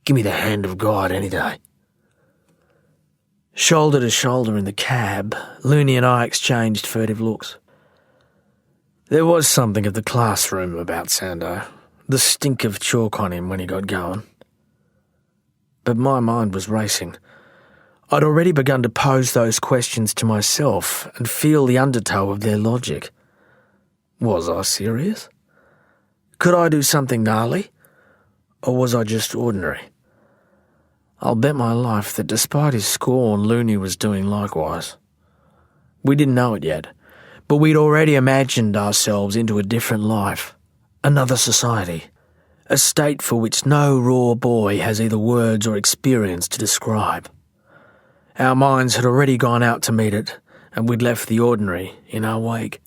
Give me the hand of God any day. Shoulder to shoulder in the cab, Looney and I exchanged furtive looks. There was something of the classroom about Sando, the stink of chalk on him when he got going. But my mind was racing. I'd already begun to pose those questions to myself and feel the undertow of their logic. Was I serious? Could I do something gnarly? Or was I just ordinary? I'll bet my life that despite his scorn, Looney was doing likewise. We didn't know it yet, but we'd already imagined ourselves into a different life, another society, a state for which no raw boy has either words or experience to describe. Our minds had already gone out to meet it, and we'd left the ordinary in our wake.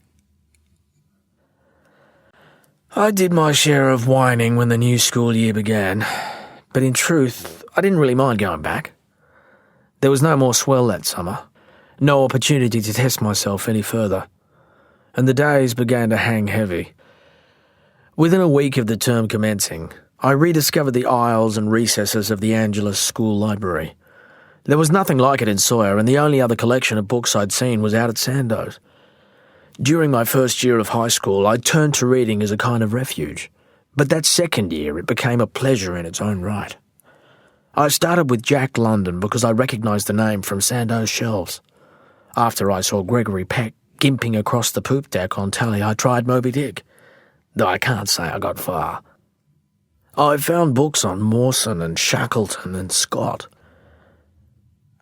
I did my share of whining when the new school year began, but in truth, I didn't really mind going back. There was no more swell that summer, no opportunity to test myself any further, and the days began to hang heavy. Within a week of the term commencing, I rediscovered the aisles and recesses of the Angelus School Library. There was nothing like it in Sawyer, and the only other collection of books I'd seen was out at Sando's. During my first year of high school, I turned to reading as a kind of refuge, but that second year it became a pleasure in its own right. I started with Jack London because I recognised the name from Sando's shelves. After I saw Gregory Peck gimping across the poop deck on tally, I tried Moby Dick, though I can't say I got far. I found books on Mawson and Shackleton and Scott.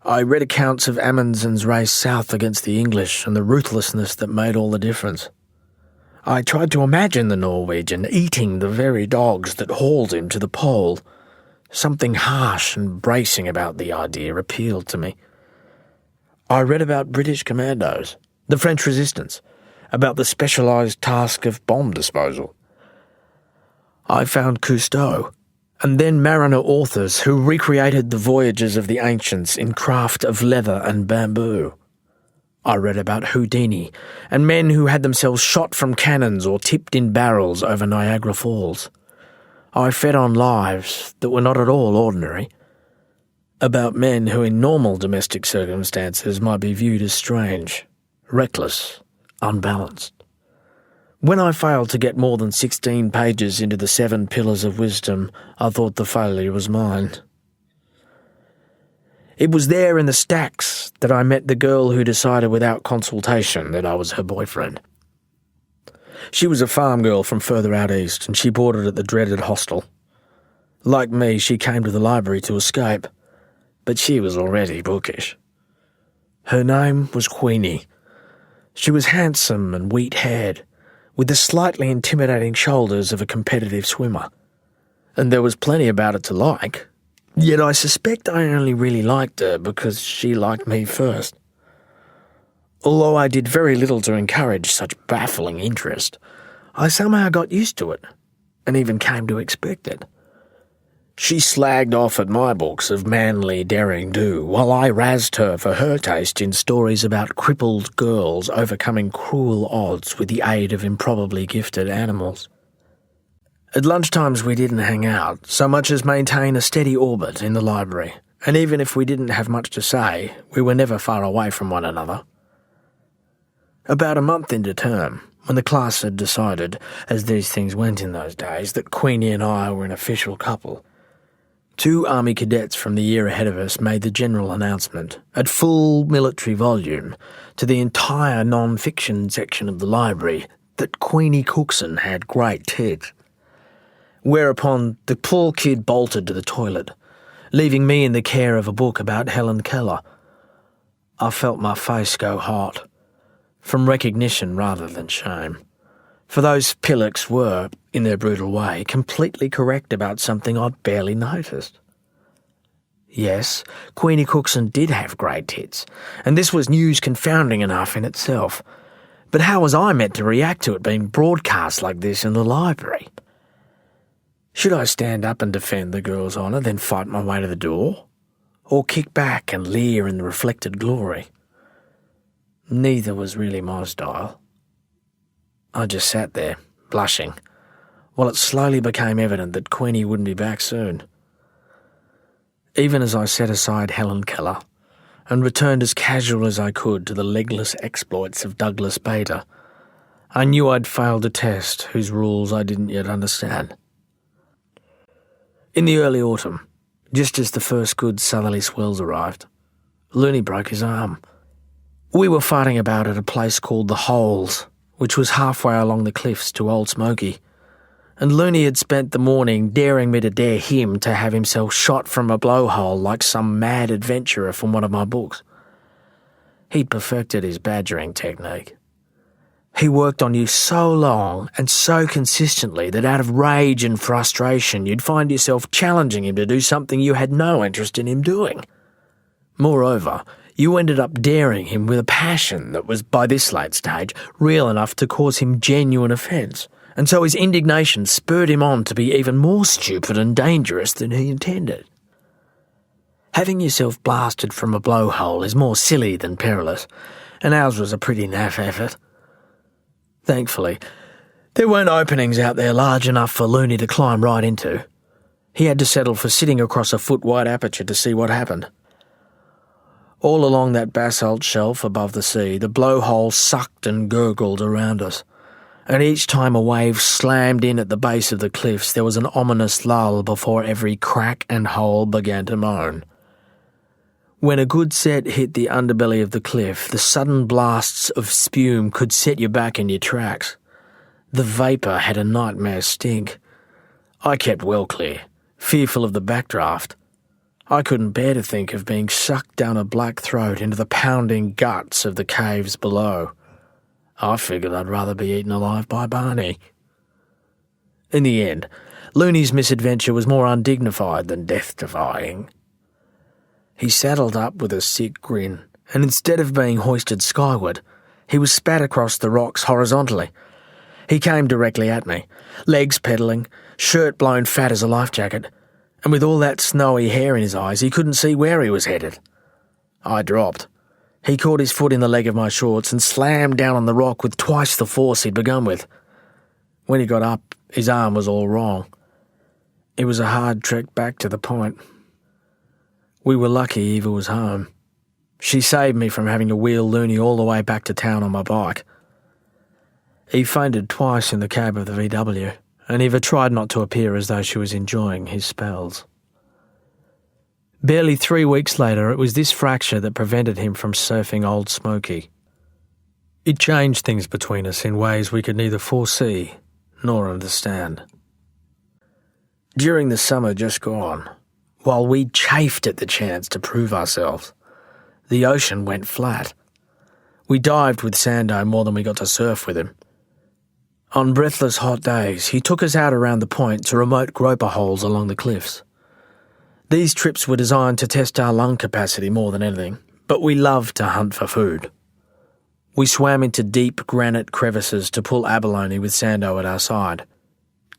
I read accounts of Amundsen's race south against the English and the ruthlessness that made all the difference. I tried to imagine the Norwegian eating the very dogs that hauled him to the pole. Something harsh and bracing about the idea appealed to me. I read about British commandos, the French resistance, about the specialised task of bomb disposal. I found Cousteau, and then mariner authors who recreated the voyages of the ancients in craft of leather and bamboo. I read about Houdini, and men who had themselves shot from cannons or tipped in barrels over Niagara Falls. I fed on lives that were not at all ordinary, about men who in normal domestic circumstances might be viewed as strange, reckless, unbalanced. When I failed to get more than 16 pages into the 7 Pillars of Wisdom, I thought the failure was mine. It was there in the stacks that I met the girl who decided without consultation that I was her boyfriend. She was a farm girl from further out east, and she boarded at the dreaded hostel. Like me, she came to the library to escape, but she was already bookish. Her name was Queenie. She was handsome and wheat-haired, with the slightly intimidating shoulders of a competitive swimmer. And there was plenty about it to like, yet I suspect I only really liked her because she liked me first. Although I did very little to encourage such baffling interest, I somehow got used to it, and even came to expect it. She slagged off at my books of manly daring-do, while I razzed her for her taste in stories about crippled girls overcoming cruel odds with the aid of improbably gifted animals. At lunchtimes we didn't hang out, so much as maintain a steady orbit in the library, and even if we didn't have much to say, we were never far away from one another. About a month into term, when the class had decided, as these things went in those days, that Queenie and I were an official couple, 2 army cadets from the year ahead of us made the general announcement, at full military volume, to the entire non-fiction section of the library, that Queenie Cookson had great tits. Whereupon the poor kid bolted to the toilet, leaving me in the care of a book about Helen Keller. I felt my face go hot, from recognition rather than shame. For those pillocks were, in their brutal way, completely correct about something I'd barely noticed. Yes, Queenie Cookson did have great tits, and this was news confounding enough in itself. But how was I meant to react to it being broadcast like this in the library? Should I stand up and defend the girl's honour, then fight my way to the door? Or kick back and leer in the reflected glory? Neither was really my style. I just sat there, blushing, while it slowly became evident that Queenie wouldn't be back soon. Even as I set aside Helen Keller and returned as casual as I could to the legless exploits of Douglas Bader, I knew I'd failed a test whose rules I didn't yet understand. In the early autumn, just as the first good southerly swells arrived, Looney broke his arm. We were fighting about at a place called The Holes, which was halfway along the cliffs to Old Smoky, and Looney had spent the morning daring me to dare him to have himself shot from a blowhole like some mad adventurer from one of my books. He'd perfected his badgering technique. He worked on you so long and so consistently that out of rage and frustration you'd find yourself challenging him to do something you had no interest in him doing. Moreover, you ended up daring him with a passion that was, by this late stage, real enough to cause him genuine offence, and so his indignation spurred him on to be even more stupid and dangerous than he intended. Having yourself blasted from a blowhole is more silly than perilous, and ours was a pretty naff effort. Thankfully, there weren't openings out there large enough for Looney to climb right into. He had to settle for sitting across a foot-wide aperture to see what happened. All along that basalt shelf above the sea, the blowhole sucked and gurgled around us, and each time a wave slammed in at the base of the cliffs there was an ominous lull before every crack and hole began to moan. When a good set hit the underbelly of the cliff, the sudden blasts of spume could set you back in your tracks. The vapour had a nightmare stink. I kept well clear, fearful of the backdraft. I couldn't bear to think of being sucked down a black throat into the pounding guts of the caves below. I figured I'd rather be eaten alive by Barney. In the end, Looney's misadventure was more undignified than death-defying. He saddled up with a sick grin, and instead of being hoisted skyward, he was spat across the rocks horizontally. He came directly at me, legs pedalling, shirt blown fat as a life jacket, and with all that snowy hair in his eyes, he couldn't see where he was headed. I dropped. He caught his foot in the leg of my shorts and slammed down on the rock with twice the force he'd begun with. When he got up, his arm was all wrong. It was a hard trek back to the point. We were lucky Eva was home. She saved me from having to wheel Looney all the way back to town on my bike. He fainted twice in the cab of the VW, and Eva tried not to appear as though she was enjoying his spells. Barely 3 weeks later, it was this fracture that prevented him from surfing Old Smoky. It changed things between us in ways we could neither foresee nor understand. During the summer just gone, while we chafed at the chance to prove ourselves, the ocean went flat. We dived with Sando more than we got to surf with him. On breathless hot days, he took us out around the point to remote groper holes along the cliffs. These trips were designed to test our lung capacity more than anything, but we loved to hunt for food. We swam into deep granite crevices to pull abalone with Sando at our side,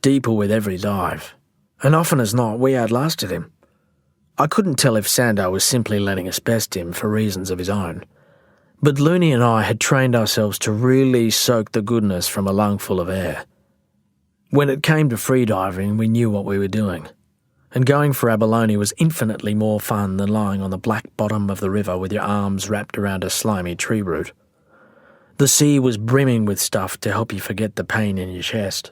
deeper with every dive, and often as not we outlasted him. I couldn't tell if Sando was simply letting us best him for reasons of his own, but Looney and I had trained ourselves to really soak the goodness from a lungful of air. When it came to freediving, we knew what we were doing, and going for abalone was infinitely more fun than lying on the black bottom of the river with your arms wrapped around a slimy tree root. The sea was brimming with stuff to help you forget the pain in your chest.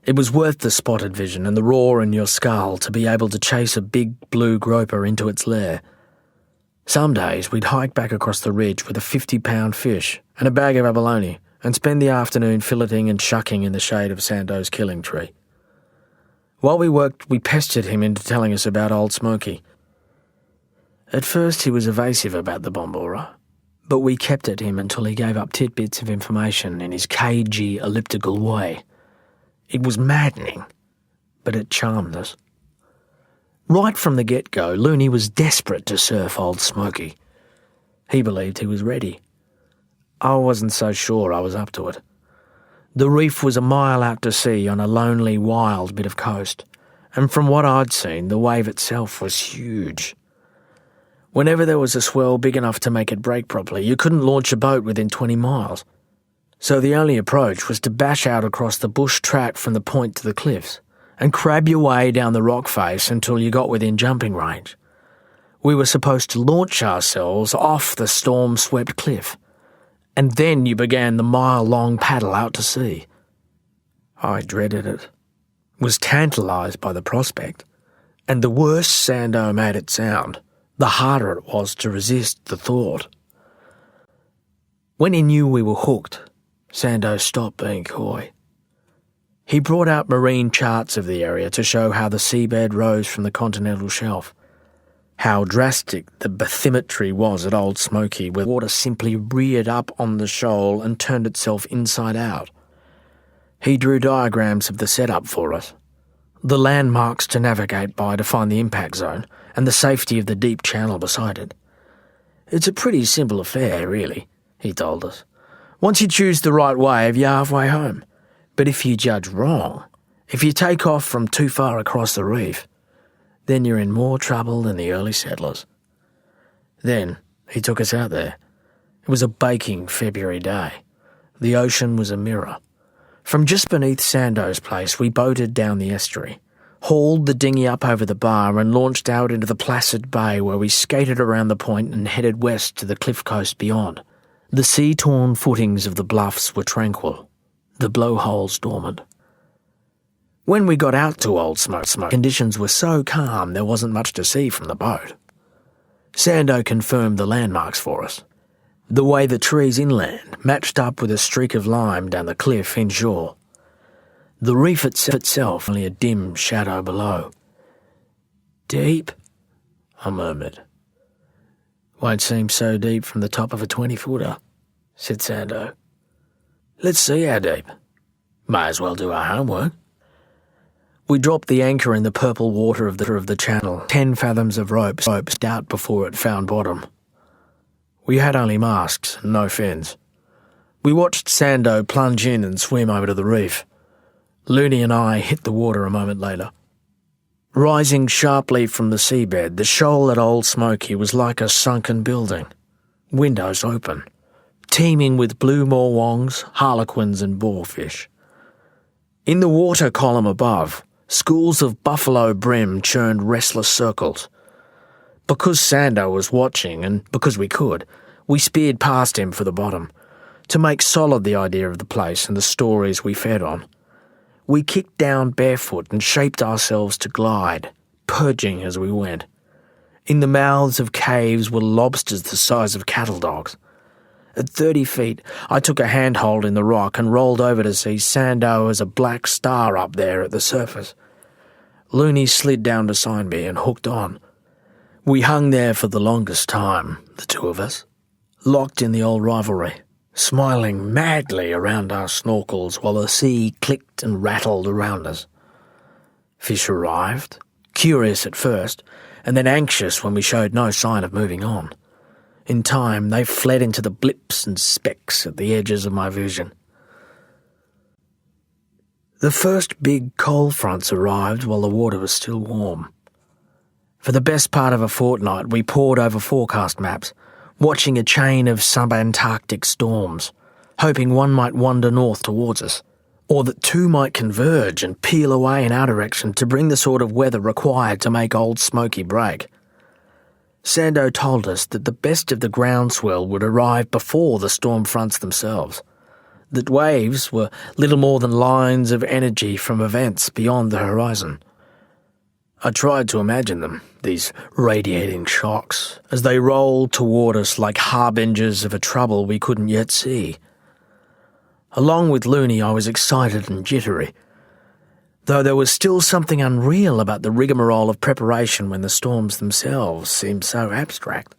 It was worth the spotted vision and the roar in your skull to be able to chase a big blue groper into its lair. Some days we'd hike back across the ridge with a 50-pound fish and a bag of abalone and spend the afternoon filleting and shucking in the shade of Sando's killing tree. While we worked, we pestered him into telling us about Old Smoky. At first he was evasive about the Bombora, But we kept at him until he gave up tidbits of information in his cagey, elliptical way. It was maddening, but it charmed us. Right from the get-go, Looney was desperate to surf Old Smoky. He believed he was ready. I wasn't so sure I was up to it. The reef was a mile out to sea on a lonely, wild bit of coast, and from what I'd seen, the wave itself was huge. Whenever there was a swell big enough to make it break properly, you couldn't launch a boat within 20 miles. So the only approach was to bash out across the bush track from the point to the cliffs and crab your way down the rock face until you got within jumping range. We were supposed to launch ourselves off the storm-swept cliff, and then you began the mile-long paddle out to sea. I dreaded it, was tantalised by the prospect, and the worse Sando made it sound, the harder it was to resist the thought. When he knew we were hooked, Sando stopped being coy. He brought out marine charts of the area to show how the seabed rose from the continental shelf, how drastic the bathymetry was at Old Smoky, where water simply reared up on the shoal and turned itself inside out. He drew diagrams of the setup for us, the landmarks to navigate by to find the impact zone, and the safety of the deep channel beside it. It's a pretty simple affair, really, he told us. Once you choose the right wave, you're halfway home. But if you judge wrong, if you take off from too far across the reef, then you're in more trouble than the early settlers. Then he took us out there. It was a baking February day. The ocean was a mirror. From just beneath Sando's place, we boated down the estuary, hauled the dinghy up over the bar and launched out into the placid bay where we skated around the point and headed west to the cliff coast beyond. The sea-torn footings of the bluffs were tranquil, the blowholes dormant. When we got out to Old Smoke, conditions were so calm there wasn't much to see from the boat. Sando confirmed the landmarks for us. The way the trees inland matched up with a streak of lime down the cliff inshore. The reef itself only a dim shadow below. "Deep?" I murmured. "Won't seem so deep from the top of a 20-footer, said Sando. "Let's see how deep. May as well do our homework." We dropped the anchor in the purple water of the channel, 10 fathoms of ropes out before it found bottom. We had only masks and no fins. We watched Sando plunge in and swim over to the reef. Looney and I hit the water a moment later. Rising sharply from the seabed, the shoal at Old Smoky was like a sunken building, windows open, teeming with blue morwongs, harlequins and boarfish. In the water column above, schools of buffalo brim churned restless circles. Because Sando was watching, and because we could, we speared past him for the bottom, to make solid the idea of the place and the stories we fed on. We kicked down barefoot and shaped ourselves to glide, purging as we went. In the mouths of caves were lobsters the size of cattle dogs. At 30 feet, I took a handhold in the rock and rolled over to see Sando as a black star up there at the surface. Looney slid down beside me and hooked on. We hung there for the longest time, the two of us, locked in the old rivalry, smiling madly around our snorkels while the sea clicked and rattled around us. Fish arrived, curious at first, and then anxious when we showed no sign of moving on. In time, they fled into the blips and specks at the edges of my vision. The first big cold fronts arrived while the water was still warm. For the best part of a fortnight, we pored over forecast maps, watching a chain of subantarctic storms, hoping one might wander north towards us, or that two might converge and peel away in our direction to bring the sort of weather required to make Old Smoky break. Sando told us that the best of the groundswell would arrive before the storm fronts themselves, that waves were little more than lines of energy from events beyond the horizon. I tried to imagine them, these radiating shocks, as they rolled toward us like harbingers of a trouble we couldn't yet see. Along with Looney, I was excited and jittery, though there was still something unreal about the rigmarole of preparation when the storms themselves seemed so abstract.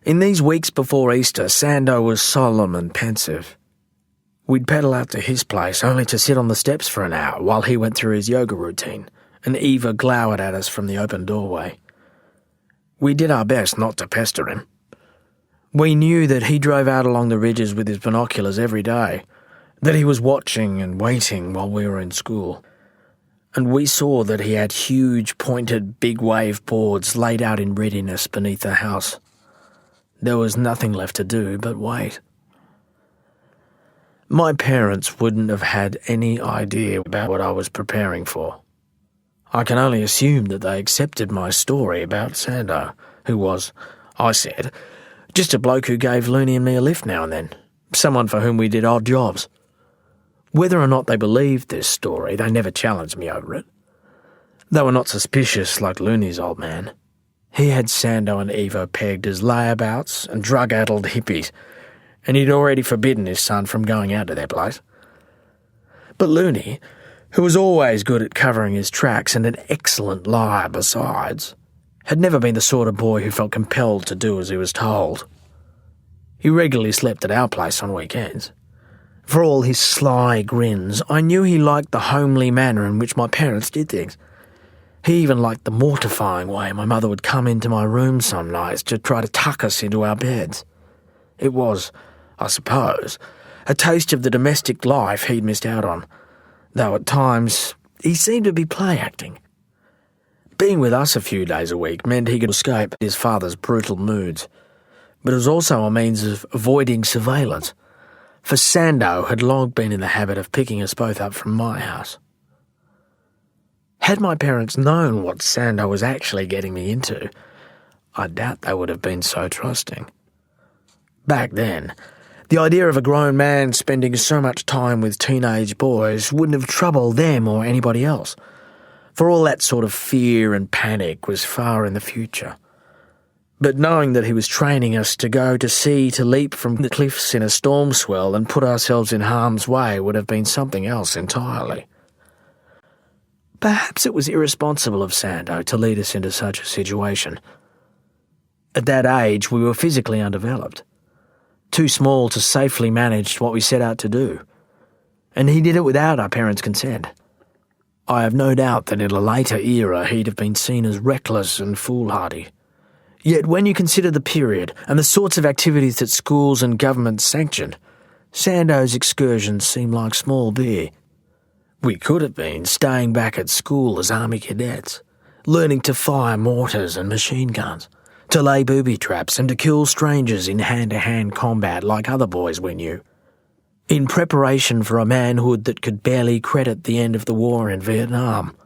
In these weeks before Easter, Sando was solemn and pensive. We'd pedal out to his place only to sit on the steps for an hour while he went through his yoga routine, and Eva glowered at us from the open doorway. We did our best not to pester him. We knew that he drove out along the ridges with his binoculars every day, that he was watching and waiting while we were in school, and we saw that he had huge pointed big wave boards laid out in readiness beneath the house. There was nothing left to do but wait. My parents wouldn't have had any idea about what I was preparing for. I can only assume that they accepted my story about Sando, who was, I said, just a bloke who gave Looney and me a lift now and then, someone for whom we did odd jobs. Whether or not they believed this story, they never challenged me over it. They were not suspicious like Looney's old man. He had Sando and Eva pegged as layabouts and drug-addled hippies, and he'd already forbidden his son from going out to their place. But Looney, who was always good at covering his tracks and an excellent liar besides, had never been the sort of boy who felt compelled to do as he was told. He regularly slept at our place on weekends. For all his sly grins, I knew he liked the homely manner in which my parents did things. He even liked the mortifying way my mother would come into my room some nights to try to tuck us into our beds. It was, I suppose, a taste of the domestic life he'd missed out on, though at times he seemed to be play-acting. Being with us a few days a week meant he could escape his father's brutal moods, but it was also a means of avoiding surveillance, for Sando had long been in the habit of picking us both up from my house. Had my parents known what Sando was actually getting me into, I doubt they would have been so trusting. Back then, the idea of a grown man spending so much time with teenage boys wouldn't have troubled them or anybody else, for all that sort of fear and panic was far in the future. But knowing that he was training us to go to sea to leap from the cliffs in a storm swell and put ourselves in harm's way would have been something else entirely. Perhaps it was irresponsible of Sando to lead us into such a situation. At that age, we were physically undeveloped, too small to safely manage what we set out to do, and he did it without our parents' consent. I have no doubt that in a later era he'd have been seen as reckless and foolhardy. Yet when you consider the period and the sorts of activities that schools and governments sanctioned, Sando's excursions seem like small beer. We could have been staying back at school as army cadets, learning to fire mortars and machine guns, to lay booby traps and to kill strangers in hand-to-hand combat like other boys we knew, in preparation for a manhood that could barely credit the end of the war in Vietnam.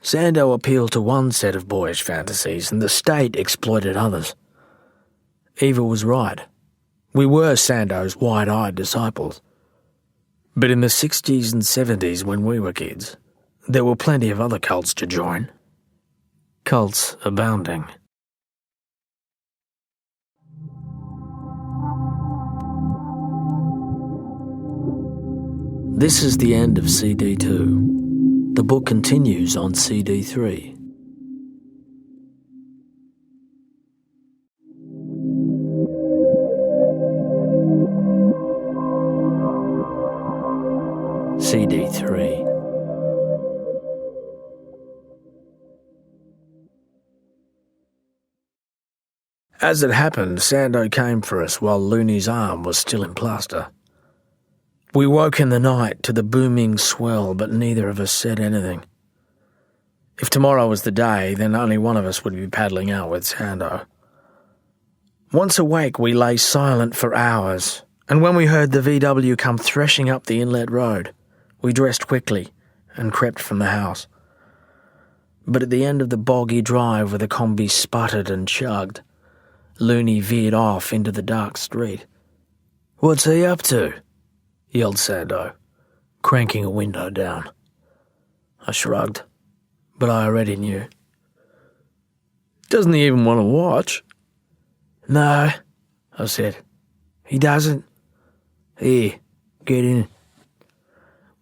Sando appealed to one set of boyish fantasies and the state exploited others. Eva was right. We were Sando's wide-eyed disciples. But in the 60s and 70s when we were kids, there were plenty of other cults to join. Cults abounding. This is the end of CD2. The book continues on CD3. CD3. As it happened, Sando came for us while Looney's arm was still in plaster. We woke in the night to the booming swell, but neither of us said anything. If tomorrow was the day, then only one of us would be paddling out with Sando. Once awake, we lay silent for hours, and when we heard the VW come threshing up the inlet road, we dressed quickly and crept from the house. But at the end of the boggy drive where the combi sputtered and chugged, Looney veered off into the dark street. "What's he up to?" yelled Sando, cranking a window down. I shrugged, but I already knew. "Doesn't he even want to watch?" "No," I said. "He doesn't. Here, get in."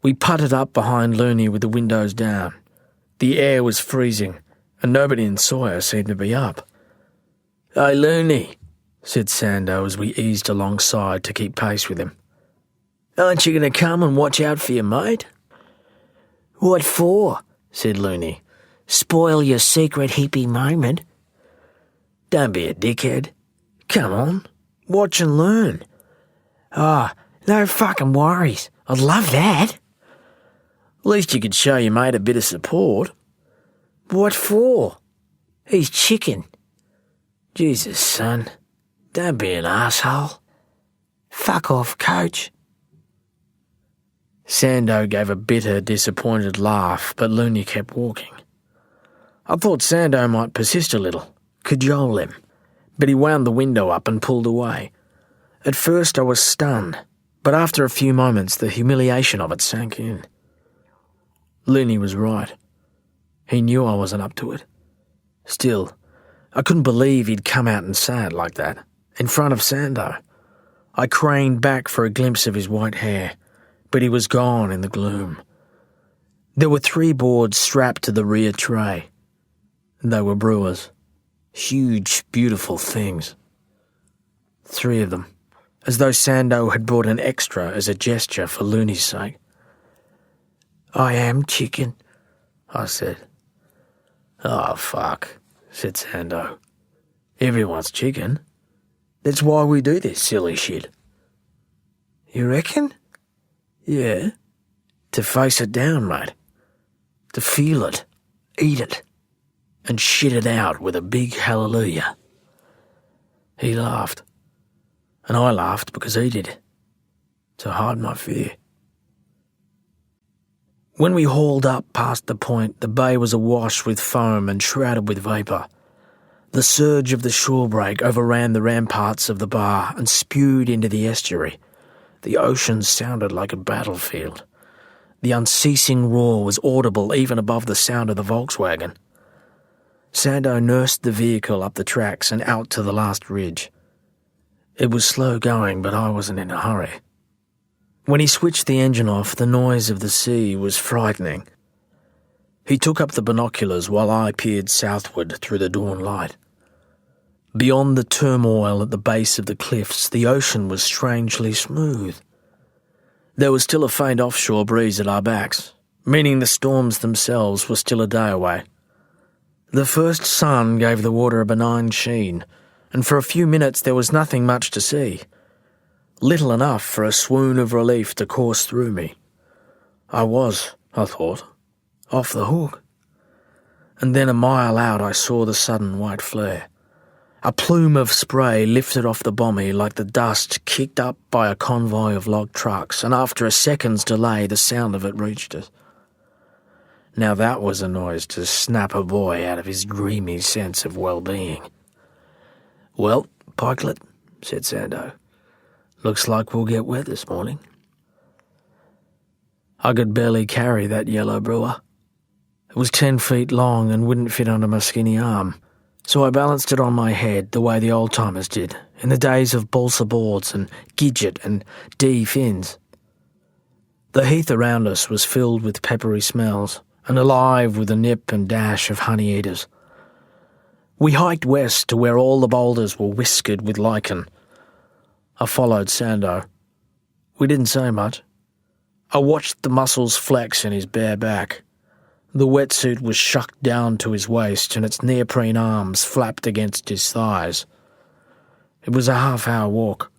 We putted up behind Looney with the windows down. The air was freezing, and nobody in Sawyer seemed to be up. "Hey, Looney," said Sando as we eased alongside to keep pace with him. "Aren't you going to come and watch out for your mate?" "What for?" said Looney. "Spoil your secret hippie moment?" "Don't be a dickhead. Come on, watch and learn." "Oh, no fucking worries. I'd love that." "At least you could show your mate a bit of support." "What for?" "He's chicken." "Jesus, son, don't be an asshole." "Fuck off, coach." Sando gave a bitter, disappointed laugh, but Looney kept walking. I thought Sando might persist a little, cajole him, but he wound the window up and pulled away. At first I was stunned, but after a few moments the humiliation of it sank in. Looney was right. He knew I wasn't up to it. Still, I couldn't believe he'd come out and say it like that, in front of Sando. I craned back for a glimpse of his white hair, but he was gone in the gloom. There were 3 boards strapped to the rear tray. They were brewers. Huge, beautiful things. 3 of them, as though Sando had brought an extra as a gesture for Looney's sake. "I am chicken," I said. "Oh, fuck," said Sando. "Everyone's chicken. That's why we do this silly shit." "You reckon?" "Yeah. To face it down, mate. To feel it, eat it, and shit it out with a big hallelujah." He laughed. And I laughed because he did, to hide my fear. When we hauled up past the point, the bay was awash with foam and shrouded with vapour. The surge of the shore break overran the ramparts of the bar and spewed into the estuary. The ocean sounded like a battlefield. The unceasing roar was audible even above the sound of the Volkswagen. Sando nursed the vehicle up the tracks and out to the last ridge. It was slow going, but I wasn't in a hurry. When he switched the engine off, the noise of the sea was frightening. He took up the binoculars while I peered southward through the dawn light. Beyond the turmoil at the base of the cliffs, the ocean was strangely smooth. There was still a faint offshore breeze at our backs, meaning the storms themselves were still a day away. The first sun gave the water a benign sheen, and for a few minutes there was nothing much to see. Little enough for a swoon of relief to course through me. I was, I thought, off the hook. And then a mile out I saw the sudden white flare. A plume of spray lifted off the bommy like the dust kicked up by a convoy of log trucks, and after a second's delay the sound of it reached us. Now that was a noise to snap a boy out of his dreamy sense of well-being. "Well, Pikelet," said Sando, "looks like we'll get wet this morning." I could barely carry that yellow brewer. It was 10 feet long and wouldn't fit under my skinny arm, so I balanced it on my head the way the old-timers did in the days of balsa boards and gidget and D fins. The heath around us was filled with peppery smells and alive with the nip and dash of honey-eaters. We hiked west to where all the boulders were whiskered with lichen. I followed Sando. We didn't say much. I watched the muscles flex in his bare back. The wetsuit was shucked down to his waist and its neoprene arms flapped against his thighs. It was a half-hour walk.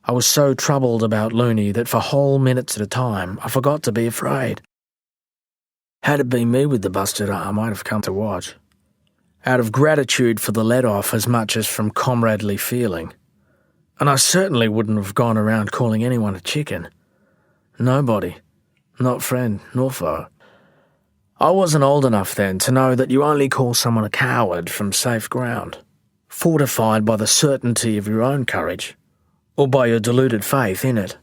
I was so troubled about Looney that for whole minutes at a time I forgot to be afraid. Had it been me with the busted arm, I'd have come to watch. Out of gratitude for the let-off as much as from comradely feeling. And I certainly wouldn't have gone around calling anyone a chicken. Nobody. Not friend nor foe. I wasn't old enough then to know that you only call someone a coward from safe ground, fortified by the certainty of your own courage, or by your deluded faith in it.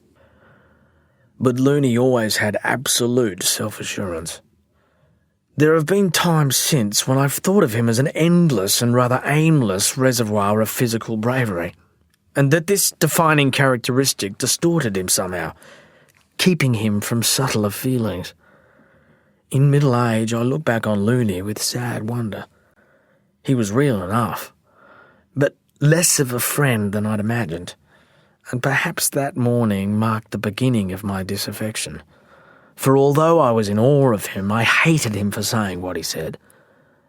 But Looney always had absolute self-assurance. There have been times since when I've thought of him as an endless and rather aimless reservoir of physical bravery, and that this defining characteristic distorted him somehow, keeping him from subtler feelings. In middle age, I look back on Looney with sad wonder. He was real enough. but less of a friend than I'd imagined, and perhaps that morning marked the beginning of my disaffection. For although I was in awe of him, I hated him for saying what he said.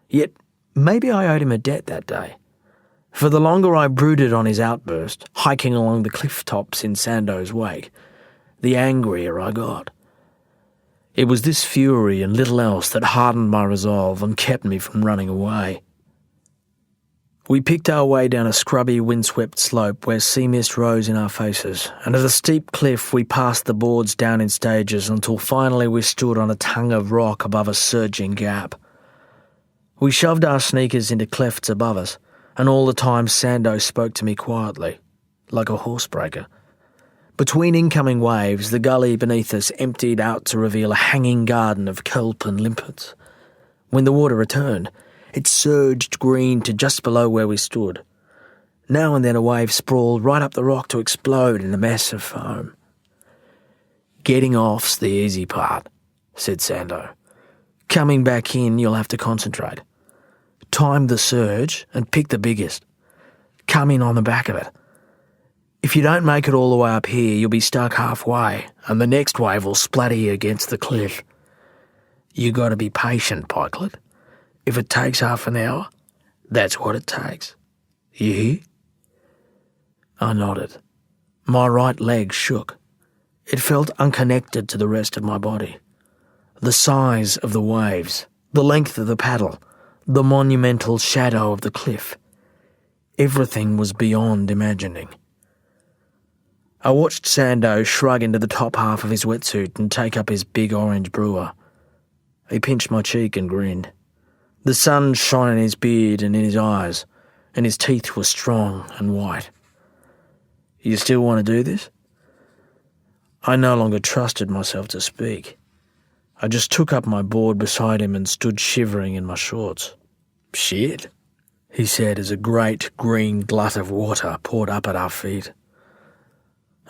Yet maybe I owed him a debt that day. For the longer I brooded on his outburst, hiking along the cliff tops in Sando's wake, the angrier I got. It was this fury and little else that hardened my resolve and kept me from running away. We picked our way down a scrubby, windswept slope where sea mist rose in our faces, and at a steep cliff we passed the boards down in stages until finally we stood on a tongue of rock above a surging gap. We shoved our sneakers into clefts above us, and all the time Sando spoke to me quietly, like a horsebreaker. Between incoming waves, the gully beneath us emptied out to reveal a hanging garden of kelp and limpets. When the water returned, it surged green to just below where we stood. Now and then a wave sprawled right up the rock to explode in a mess of foam. "Getting off's the easy part," said Sando. "Coming back in, you'll have to concentrate. Time the surge and pick the biggest. Come in on the back of it. If you don't make it all the way up here, you'll be stuck halfway, and the next wave will splatter you against the cliff. You got to be patient, Pikelet. If it takes half an hour, that's what it takes. You hear?" I nodded. My right leg shook. It felt unconnected to the rest of my body. The size of the waves, the length of the paddle, the monumental shadow of the cliff. Everything was beyond imagining. I watched Sando shrug into the top half of his wetsuit and take up his big orange brewer. He pinched my cheek and grinned. The sun shone in his beard and in his eyes, and his teeth were strong and white. "You still want to do this?" I no longer trusted myself to speak. I just took up my board beside him and stood shivering in my shorts. "Shit," he said as a great green glut of water poured up at our feet.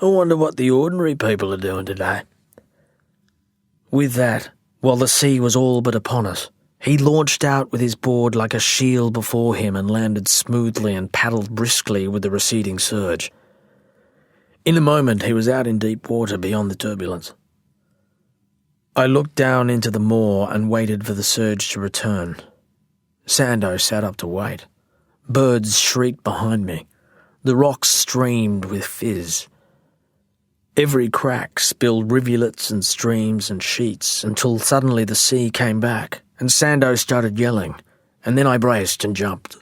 "I wonder what the ordinary people are doing today." With that, while the sea was all but upon us, he launched out with his board like a shield before him and landed smoothly and paddled briskly with the receding surge. In a moment he was out in deep water beyond the turbulence. I looked down into the moor and waited for the surge to return. Sando sat up to wait. Birds shrieked behind me. The rocks streamed with fizz. Every crack spilled rivulets and streams and sheets until suddenly the sea came back and Sando started yelling, and then I braced and jumped.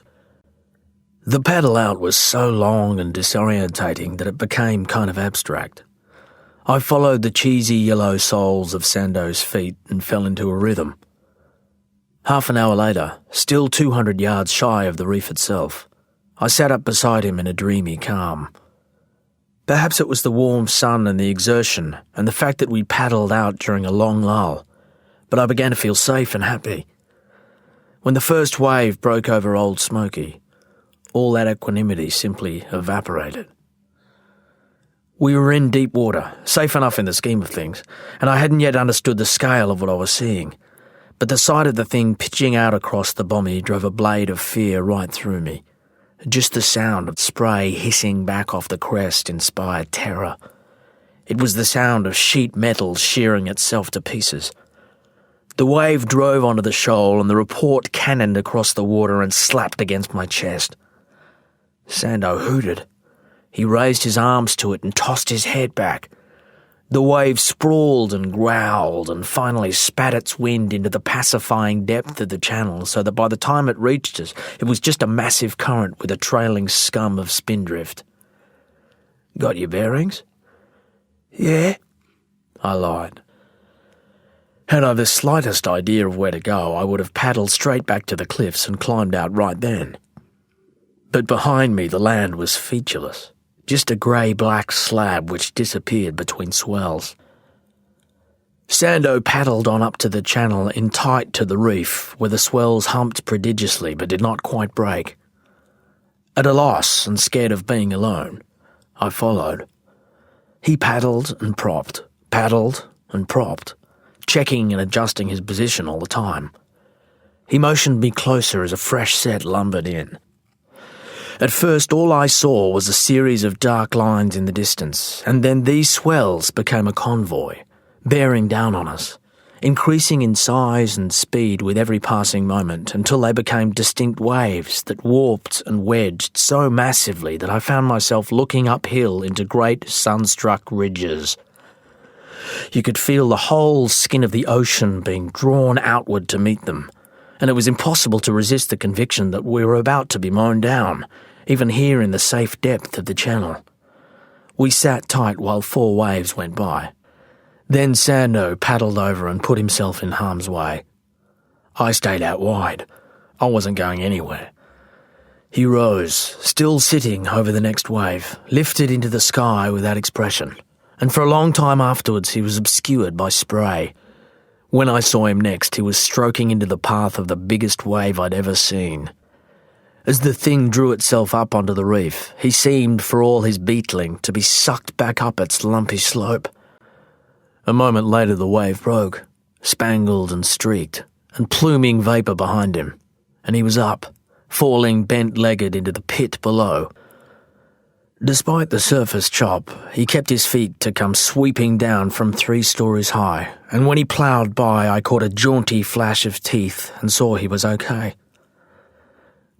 The paddle out was so long and disorientating that it became kind of abstract. I followed the cheesy yellow soles of Sando's feet and fell into a rhythm. Half an hour later, still 200 yards shy of the reef itself, I sat up beside him in a dreamy calm. Perhaps it was the warm sun and the exertion and the fact that we paddled out during a long lull, but I began to feel safe and happy. When the first wave broke over Old Smoky, all that equanimity simply evaporated. We were in deep water, safe enough in the scheme of things, and I hadn't yet understood the scale of what I was seeing, but the sight of the thing pitching out across the bommy drove a blade of fear right through me. Just the sound of spray hissing back off the crest inspired terror. It was the sound of sheet metal shearing itself to pieces. The wave drove onto the shoal and the report cannoned across the water and slapped against my chest. Sando hooted. He raised his arms to it and tossed his head back. The wave sprawled and growled and finally spat its wind into the pacifying depth of the channel so that by the time it reached us, it was just a massive current with a trailing scum of spindrift. "Got your bearings?" "Yeah," I lied. Had I the slightest idea of where to go, I would have paddled straight back to the cliffs and climbed out right then. But behind me the land was featureless. Just a grey-black slab which disappeared between swells. Sando paddled on up to the channel in tight to the reef, where the swells humped prodigiously but did not quite break. At a loss and scared of being alone, I followed. He paddled and propped, checking and adjusting his position all the time. He motioned me closer as a fresh set lumbered in. At first, all I saw was a series of dark lines in the distance, and then these swells became a convoy, bearing down on us, increasing in size and speed with every passing moment until they became distinct waves that warped and wedged so massively that I found myself looking uphill into great sun-struck ridges. You could feel the whole skin of the ocean being drawn outward to meet them, and it was impossible to resist the conviction that we were about to be mown down, even here in the safe depth of the channel. We sat tight while 4 waves went by. Then Sando paddled over and put himself in harm's way. I stayed out wide. I wasn't going anywhere. He rose, still sitting over the next wave, lifted into the sky without expression, and for a long time afterwards he was obscured by spray. When I saw him next, he was stroking into the path of the biggest wave I'd ever seen. As the thing drew itself up onto the reef, he seemed, for all his beetling, to be sucked back up its lumpy slope. A moment later the wave broke, spangled and streaked, and pluming vapour behind him, and he was up, falling bent-legged into the pit below. Despite the surface chop, he kept his feet to come sweeping down from 3 stories high, and when he ploughed by I caught a jaunty flash of teeth and saw he was okay.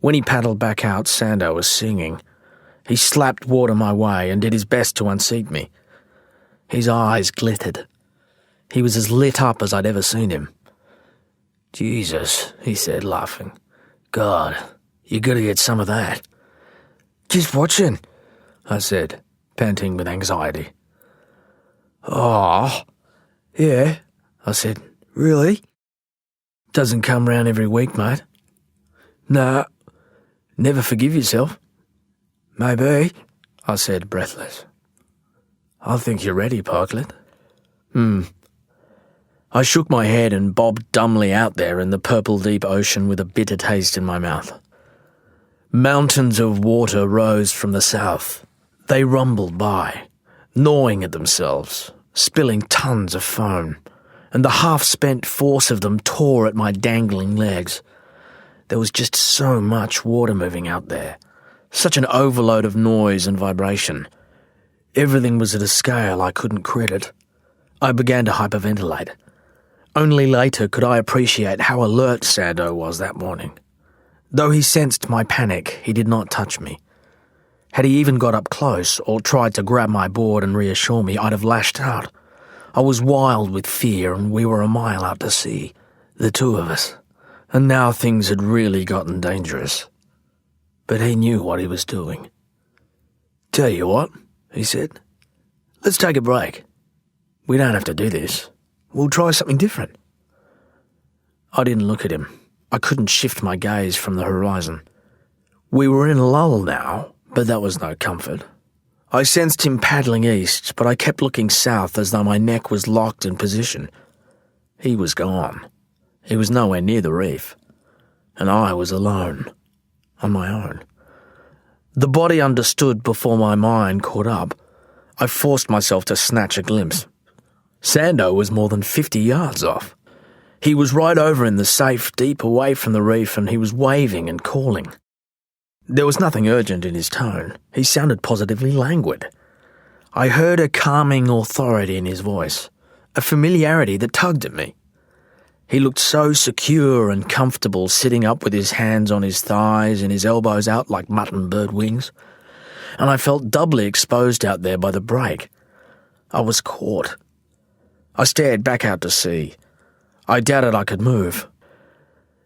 When he paddled back out, Sando was singing. He slapped water my way and did his best to unseat me. His eyes glittered. He was as lit up as I'd ever seen him. "Jesus," he said, laughing. "God, you gotta get some of that." "Just watching," I said, panting with anxiety. "Oh, yeah," I said. "Really?" "Doesn't come round every week, mate." "Nah. Never forgive yourself." "Maybe," I said, breathless. "I think you're ready, Parklet." I shook my head and bobbed dumbly out there in the purple deep ocean with a bitter taste in my mouth. Mountains of water rose from the south. They rumbled by, gnawing at themselves, spilling tons of foam, and the half-spent force of them tore at my dangling legs. There was just so much water moving out there, such an overload of noise and vibration. Everything was at a scale I couldn't credit. I began to hyperventilate. Only later could I appreciate how alert Sando was that morning. Though he sensed my panic, he did not touch me. Had he even got up close or tried to grab my board and reassure me, I'd have lashed out. I was wild with fear and we were a mile out to sea, the 2 of us. And now things had really gotten dangerous. But he knew what he was doing. "Tell you what," he said. "Let's take a break. We don't have to do this. We'll try something different." I didn't look at him. I couldn't shift my gaze from the horizon. We were in a lull now, but that was no comfort. I sensed him paddling east, but I kept looking south as though my neck was locked in position. He was gone. He was nowhere near the reef. And I was alone. On my own. The body understood before my mind caught up. I forced myself to snatch a glimpse. Sando was more than 50 yards off. He was right over in the safe, deep away from the reef, and he was waving and calling. There was nothing urgent in his tone. He sounded positively languid. I heard a calming authority in his voice, a familiarity that tugged at me. He looked so secure and comfortable sitting up with his hands on his thighs and his elbows out like mutton bird wings, and I felt doubly exposed out there by the break. I was caught. I stared back out to sea. I doubted I could move.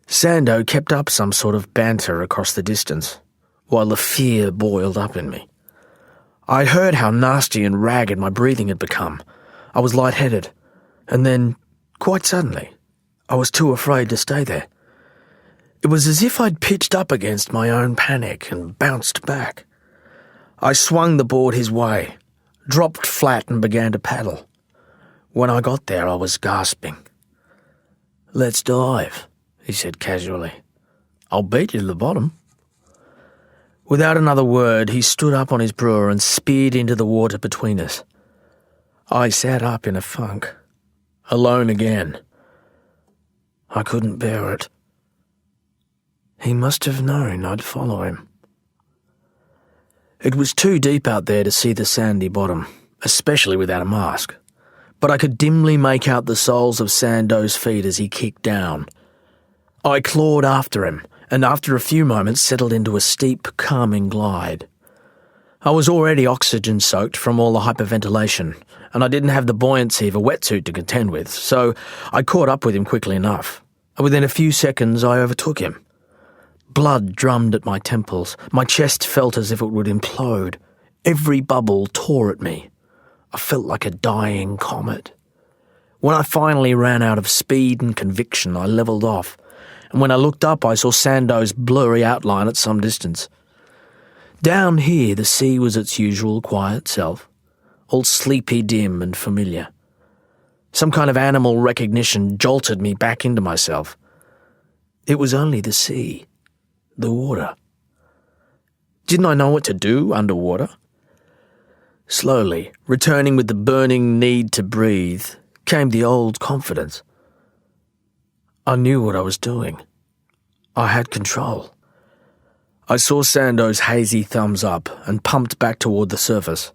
Sando kept up some sort of banter across the distance, while the fear boiled up in me. I heard how nasty and ragged my breathing had become. I was lightheaded, and then, quite suddenly, I was too afraid to stay there. It was as if I'd pitched up against my own panic and bounced back. I swung the board his way, dropped flat and began to paddle. When I got there, I was gasping. "Let's dive," he said casually. "I'll beat you to the bottom." Without another word, he stood up on his brewer and speared into the water between us. I sat up in a funk, alone again. I couldn't bear it. He must have known I'd follow him. It was too deep out there to see the sandy bottom, especially without a mask, but I could dimly make out the soles of Sando's feet as he kicked down. I clawed after him, and after a few moments settled into a steep, calming glide. I was already oxygen-soaked from all the hyperventilation, and I didn't have the buoyancy of a wetsuit to contend with, so I caught up with him quickly enough. Within a few seconds, I overtook him. Blood drummed at my temples. My chest felt as if it would implode. Every bubble tore at me. I felt like a dying comet. When I finally ran out of speed and conviction, I levelled off, and when I looked up, I saw Sando's blurry outline at some distance. Down here, the sea was its usual quiet self, all sleepy, dim and familiar. Some kind of animal recognition jolted me back into myself. It was only the sea. The water. Didn't I know what to do underwater? Slowly, returning with the burning need to breathe, came the old confidence. I knew what I was doing. I had control. I saw Sando's hazy thumbs up and pumped back toward the surface.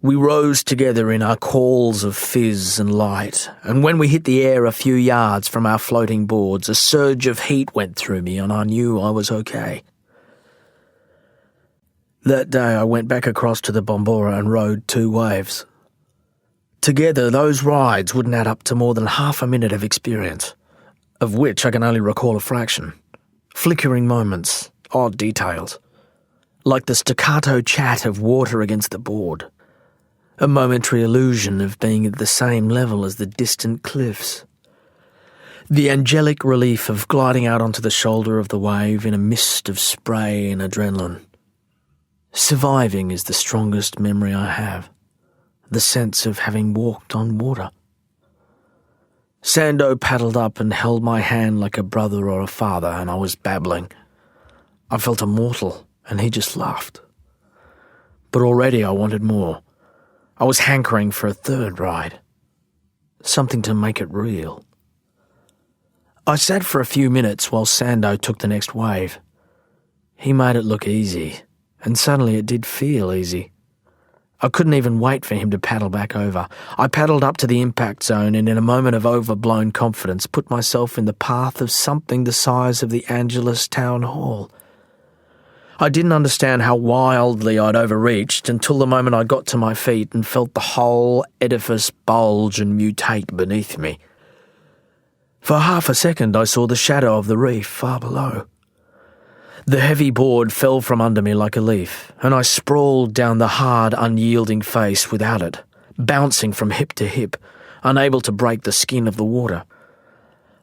We rose together in our calls of fizz and light, and when we hit the air a few yards from our floating boards, a surge of heat went through me and I knew I was okay. That day I went back across to the Bombora and rode 2 waves. Together those rides wouldn't add up to more than half a minute of experience, of which I can only recall a fraction. Flickering moments, odd details, like the staccato chat of water against the board. A momentary illusion of being at the same level as the distant cliffs. The angelic relief of gliding out onto the shoulder of the wave in a mist of spray and adrenaline. Surviving is the strongest memory I have. The sense of having walked on water. Sando paddled up and held my hand like a brother or a father, and I was babbling. I felt immortal, and he just laughed. But already I wanted more. I was hankering for a 3rd ride. Something to make it real. I sat for a few minutes while Sando took the next wave. He made it look easy, and suddenly it did feel easy. I couldn't even wait for him to paddle back over. I paddled up to the impact zone and in a moment of overblown confidence put myself in the path of something the size of the Angelus Town Hall. I didn't understand how wildly I'd overreached until the moment I got to my feet and felt the whole edifice bulge and mutate beneath me. For half a second I saw the shadow of the reef far below. The heavy board fell from under me like a leaf, and I sprawled down the hard, unyielding face without it, bouncing from hip to hip, unable to break the skin of the water.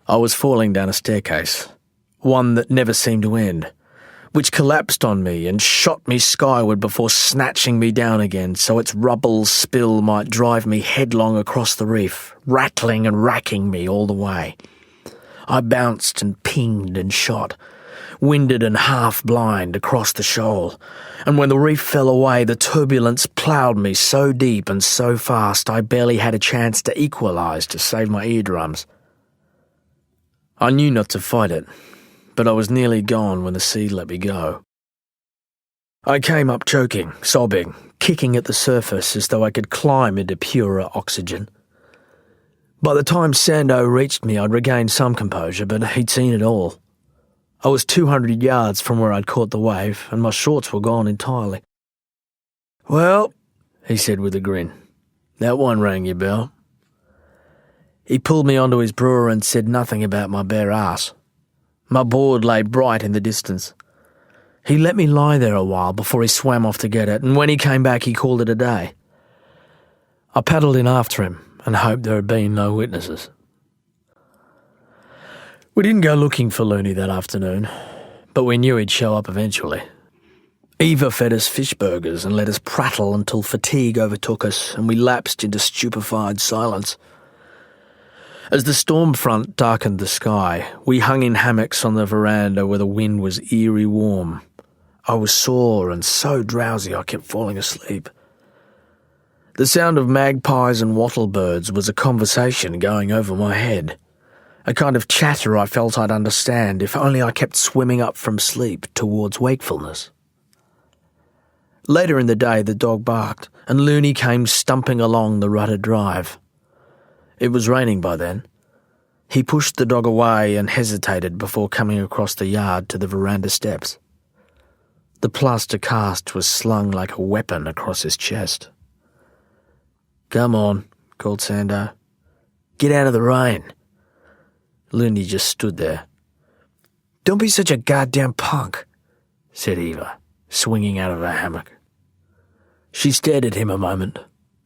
I was falling down a staircase, one that never seemed to end, which collapsed on me and shot me skyward before snatching me down again so its rubble spill might drive me headlong across the reef, rattling and racking me all the way. I bounced and pinged and shot, winded and half-blind across the shoal, and when the reef fell away, the turbulence ploughed me so deep and so fast I barely had a chance to equalise to save my eardrums. I knew not to fight it, but I was nearly gone when the sea let me go. I came up choking, sobbing, kicking at the surface as though I could climb into purer oxygen. By the time Sando reached me, I'd regained some composure, but he'd seen it all. I was 200 yards from where I'd caught the wave, and my shorts were gone entirely. "Well," he said with a grin, "that one rang your bell." He pulled me onto his brewer and said nothing about my bare ass. My board lay bright in the distance. He let me lie there a while before he swam off to get it, and when he came back he called it a day. I paddled in after him and hoped there had been no witnesses. We didn't go looking for Looney that afternoon, but we knew he'd show up eventually. Eva fed us fish burgers and let us prattle until fatigue overtook us and we lapsed into stupefied silence. As the storm front darkened the sky, we hung in hammocks on the veranda where the wind was eerie warm. I was sore and so drowsy I kept falling asleep. The sound of magpies and wattlebirds was a conversation going over my head, a kind of chatter I felt I'd understand if only I kept swimming up from sleep towards wakefulness. Later in the day, the dog barked, and Looney came stumping along the rutted drive. It was raining by then. He pushed the dog away and hesitated before coming across the yard to the veranda steps. The plaster cast was slung like a weapon across his chest. "Come on," called Sando. "Get out of the rain." Looney just stood there. "Don't be such a goddamn punk," said Eva, swinging out of her hammock. She stared at him a moment,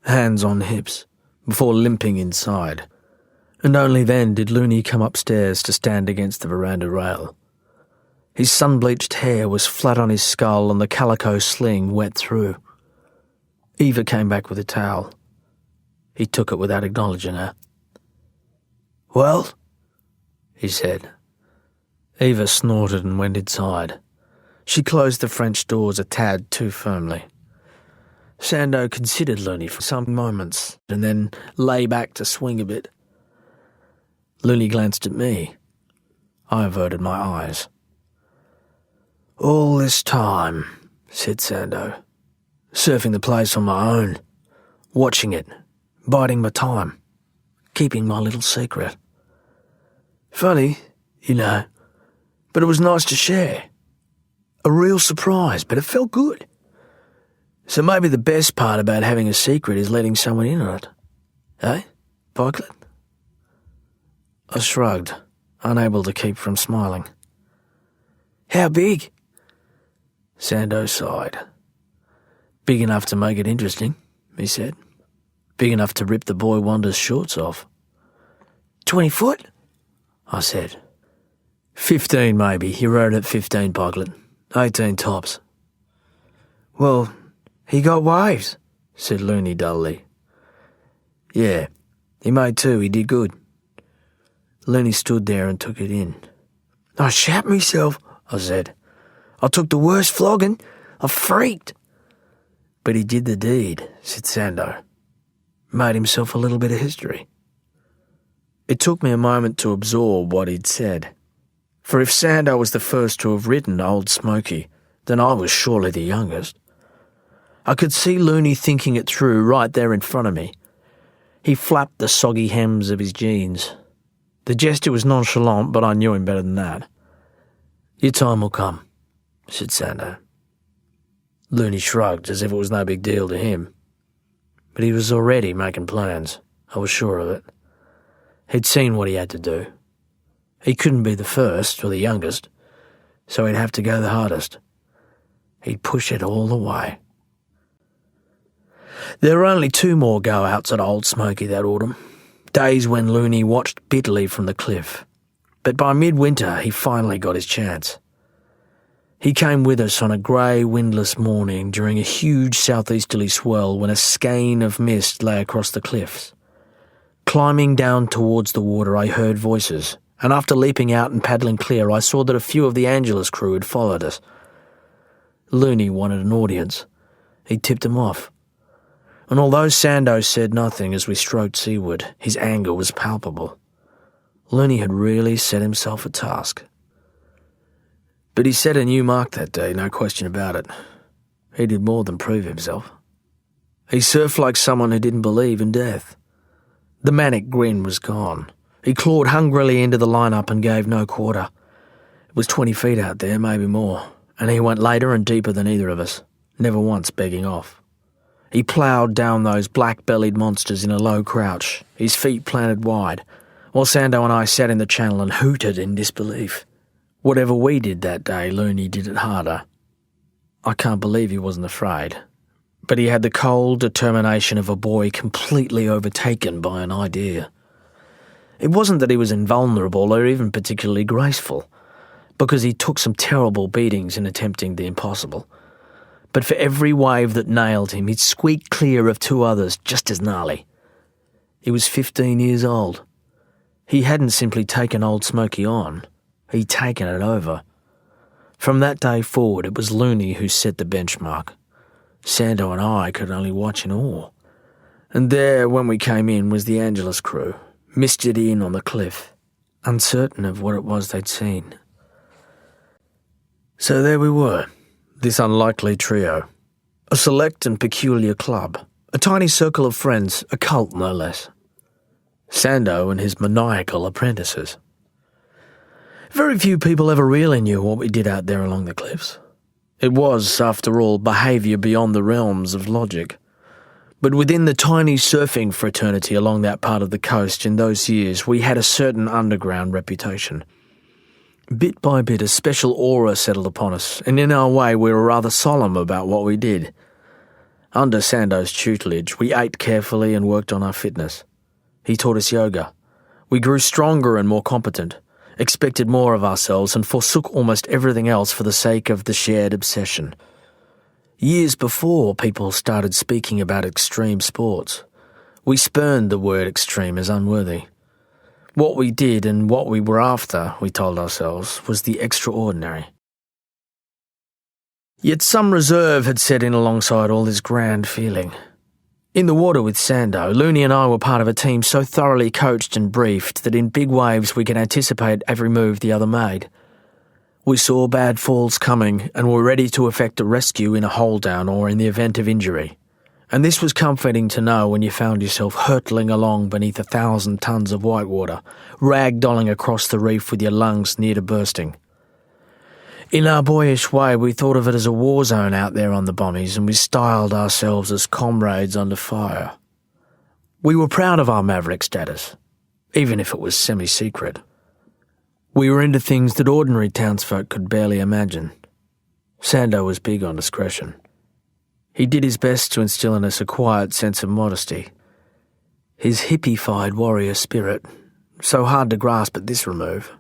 hands on hips, before limping inside, and only then did Looney come upstairs to stand against the veranda rail. His sun-bleached hair was flat on his skull and the calico sling wet through. Eva came back with a towel. He took it without acknowledging her. "Well?" he said. Eva snorted and went inside. She closed the French doors a tad too firmly. Sando considered Looney for some moments and then lay back to swing a bit. Looney glanced at me. I averted my eyes. "All this time," said Sando, "surfing the place on my own, watching it, biding my time, keeping my little secret. Funny, you know, but it was nice to share. A real surprise, but it felt good. So maybe the best part about having a secret is letting someone in on it. Eh, Parklet?" I shrugged, unable to keep from smiling. "How big?" Sando sighed. "Big enough to make it interesting," he said. "Big enough to rip the boy wonder's shorts off." 20 foot? I said. 15 maybe. He wrote at 15, Parklet. 18 tops. "Well, he got waves," said Looney dully. "Yeah, he made two. He did good." Looney stood there and took it in. "I shat myself," I said. "I took the worst flogging. I freaked." "But he did the deed," said Sando. "Made himself a little bit of history." It took me a moment to absorb what he'd said. For if Sando was the first to have written Old Smoky, then I was surely the youngest. I could see Looney thinking it through right there in front of me. He flapped the soggy hems of his jeans. The gesture was nonchalant, but I knew him better than that. "Your time will come," said Sando. Looney shrugged as if it was no big deal to him. But he was already making plans. I was sure of it. He'd seen what he had to do. He couldn't be the first or the youngest, so he'd have to go the hardest. He'd push it all the way. There were only 2 more go-outs at Old Smoky that autumn, days when Looney watched bitterly from the cliff. But by midwinter he finally got his chance. He came with us on a grey, windless morning during a huge southeasterly swell when a skein of mist lay across the cliffs. Climbing down towards the water I heard voices, and after leaping out and paddling clear I saw that a few of the Angelus crew had followed us. Looney wanted an audience. He tipped them off. And although Sando said nothing as we stroked seaward, his anger was palpable. Looney had really set himself a task. But he set a new mark that day, no question about it. He did more than prove himself. He surfed like someone who didn't believe in death. The manic grin was gone. He clawed hungrily into the line-up and gave no quarter. It was 20 feet out there, maybe more, and he went later and deeper than either of us, never once begging off. He ploughed down those black-bellied monsters in a low crouch, his feet planted wide, while Sando and I sat in the channel and hooted in disbelief. Whatever we did that day, Looney did it harder. I can't believe he wasn't afraid, but he had the cold determination of a boy completely overtaken by an idea. It wasn't that he was invulnerable or even particularly graceful, because he took some terrible beatings in attempting the impossible. But for every wave that nailed him, he'd squeaked clear of 2 others just as gnarly. He was 15 years old. He hadn't simply taken Old Smoky on, he'd taken it over. From that day forward, it was Looney who set the benchmark. Sando and I could only watch in awe. And there, when we came in, was the Angelus crew, misted in on the cliff, uncertain of what it was they'd seen. So there we were, this unlikely trio, A select and peculiar club, a tiny circle of friends, a cult no less. Sando and his maniacal apprentices. Very few people ever really knew what we did out there along the cliffs. It was, after all, behaviour beyond the realms of logic. But within the tiny surfing fraternity along that part of the coast in those years, we had a certain underground reputation. Bit by bit, a special aura settled upon us, and in our way we were rather solemn about what we did. Under Sando's tutelage, we ate carefully and worked on our fitness. He taught us yoga. We grew stronger and more competent, expected more of ourselves, and forsook almost everything else for the sake of the shared obsession. Years before people started speaking about extreme sports, we spurned the word extreme as unworthy. What we did and what we were after, we told ourselves, was the extraordinary. Yet some reserve had set in alongside all this grand feeling. In the water with Sando, Looney and I were part of a team so thoroughly coached and briefed that in big waves we could anticipate every move the other made. We saw bad falls coming and were ready to effect a rescue in a hole-down or in the event of injury. And this was comforting to know when you found yourself hurtling along beneath 1,000 tons of whitewater, ragdolling across the reef with your lungs near to bursting. In our boyish way, we thought of it as a war zone out there on the Bonnies, and we styled ourselves as comrades under fire. We were proud of our maverick status, even if it was semi-secret. We were into things that ordinary townsfolk could barely imagine. Sando was big on discretion. He did his best to instill in us a quiet sense of modesty. His hippified warrior spirit, so hard to grasp at this remove,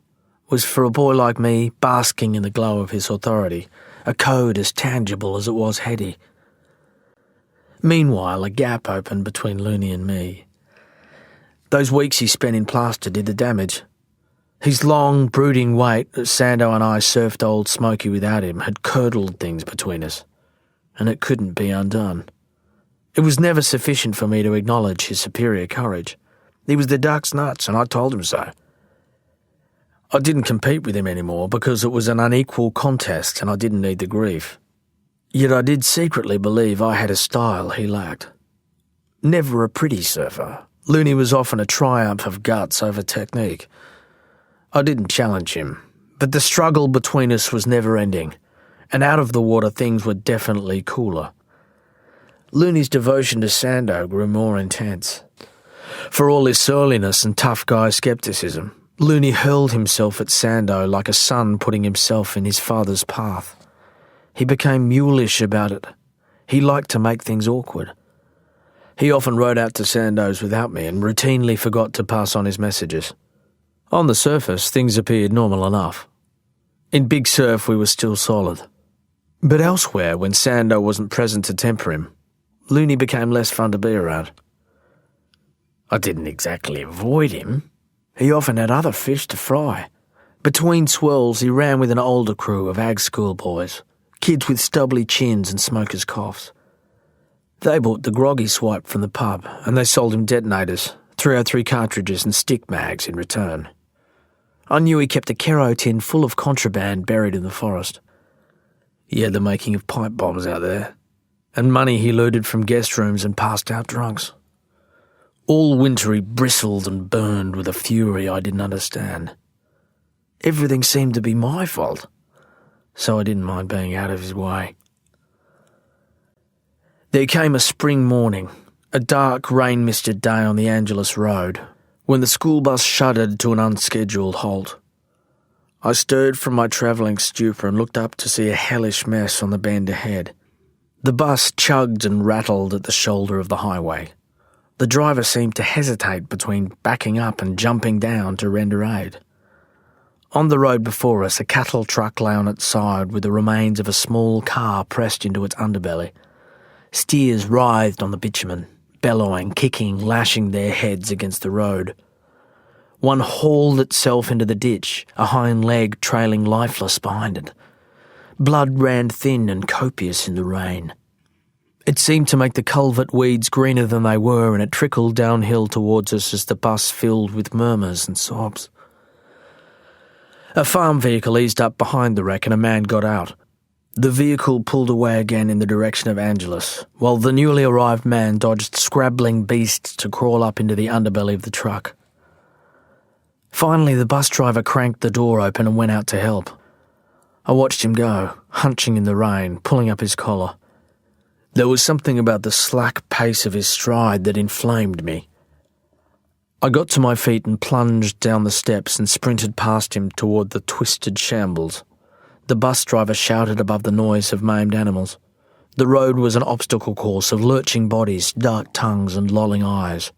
was for a boy like me basking in the glow of his authority, a code as tangible as it was heady. Meanwhile, a gap opened between Looney and me. Those weeks he spent in plaster did the damage. His long, brooding weight that Sando and I surfed Old Smoky without him had curdled things between us, and it couldn't be undone. It was never sufficient for me to acknowledge his superior courage. He was the duck's nuts, and I told him so. I didn't compete with him anymore because it was an unequal contest and I didn't need the grief. Yet I did secretly believe I had a style he lacked. Never a pretty surfer, Looney was often a triumph of guts over technique. I didn't challenge him, but the struggle between us was never-ending, and out of the water things were definitely cooler. Looney's devotion to Sando grew more intense. For all his surliness and tough guy skepticism, Looney hurled himself at Sando like a son putting himself in his father's path. He became mulish about it. He liked to make things awkward. He often rode out to Sando's without me and routinely forgot to pass on his messages. On the surface, things appeared normal enough. In big surf, we were still solid. But elsewhere, when Sando wasn't present to temper him, Looney became less fun to be around. I didn't exactly avoid him. He often had other fish to fry. Between swells, he ran with an older crew of ag schoolboys, kids with stubbly chins and smokers' coughs. They bought the groggy swipe from the pub, and they sold him detonators, 303 cartridges and stick mags in return. I knew he kept a Kero tin full of contraband buried in the forest. He had the making of pipe bombs out there, and money he looted from guest rooms and passed out drunks. All winter he bristled and burned with a fury I didn't understand. Everything seemed to be my fault, so I didn't mind being out of his way. There came a spring morning, a dark, rain-misted day on the Angelus Road, when the school bus shuddered to an unscheduled halt. I stirred from my travelling stupor and looked up to see a hellish mess on the bend ahead. The bus chugged and rattled at the shoulder of the highway. The driver seemed to hesitate between backing up and jumping down to render aid. On the road before us, a cattle truck lay on its side with the remains of a small car pressed into its underbelly. Steers writhed on the bitumen, bellowing, kicking, lashing their heads against the road. One hauled itself into the ditch, a hind leg trailing lifeless behind it. Blood ran thin and copious in the rain. It seemed to make the culvert weeds greener than they were, and it trickled downhill towards us as the bus filled with murmurs and sobs. A farm vehicle eased up behind the wreck and a man got out. The vehicle pulled away again in the direction of Angelus, while the newly arrived man dodged scrabbling beasts to crawl up into the underbelly of the truck. Finally, the bus driver cranked the door open and went out to help. I watched him go, hunching in the rain, pulling up his collar. There was something about the slack pace of his stride that inflamed me. I got to my feet and plunged down the steps and sprinted past him toward the twisted shambles. The bus driver shouted above the noise of maimed animals. The road was an obstacle course of lurching bodies, dark tongues and lolling eyes.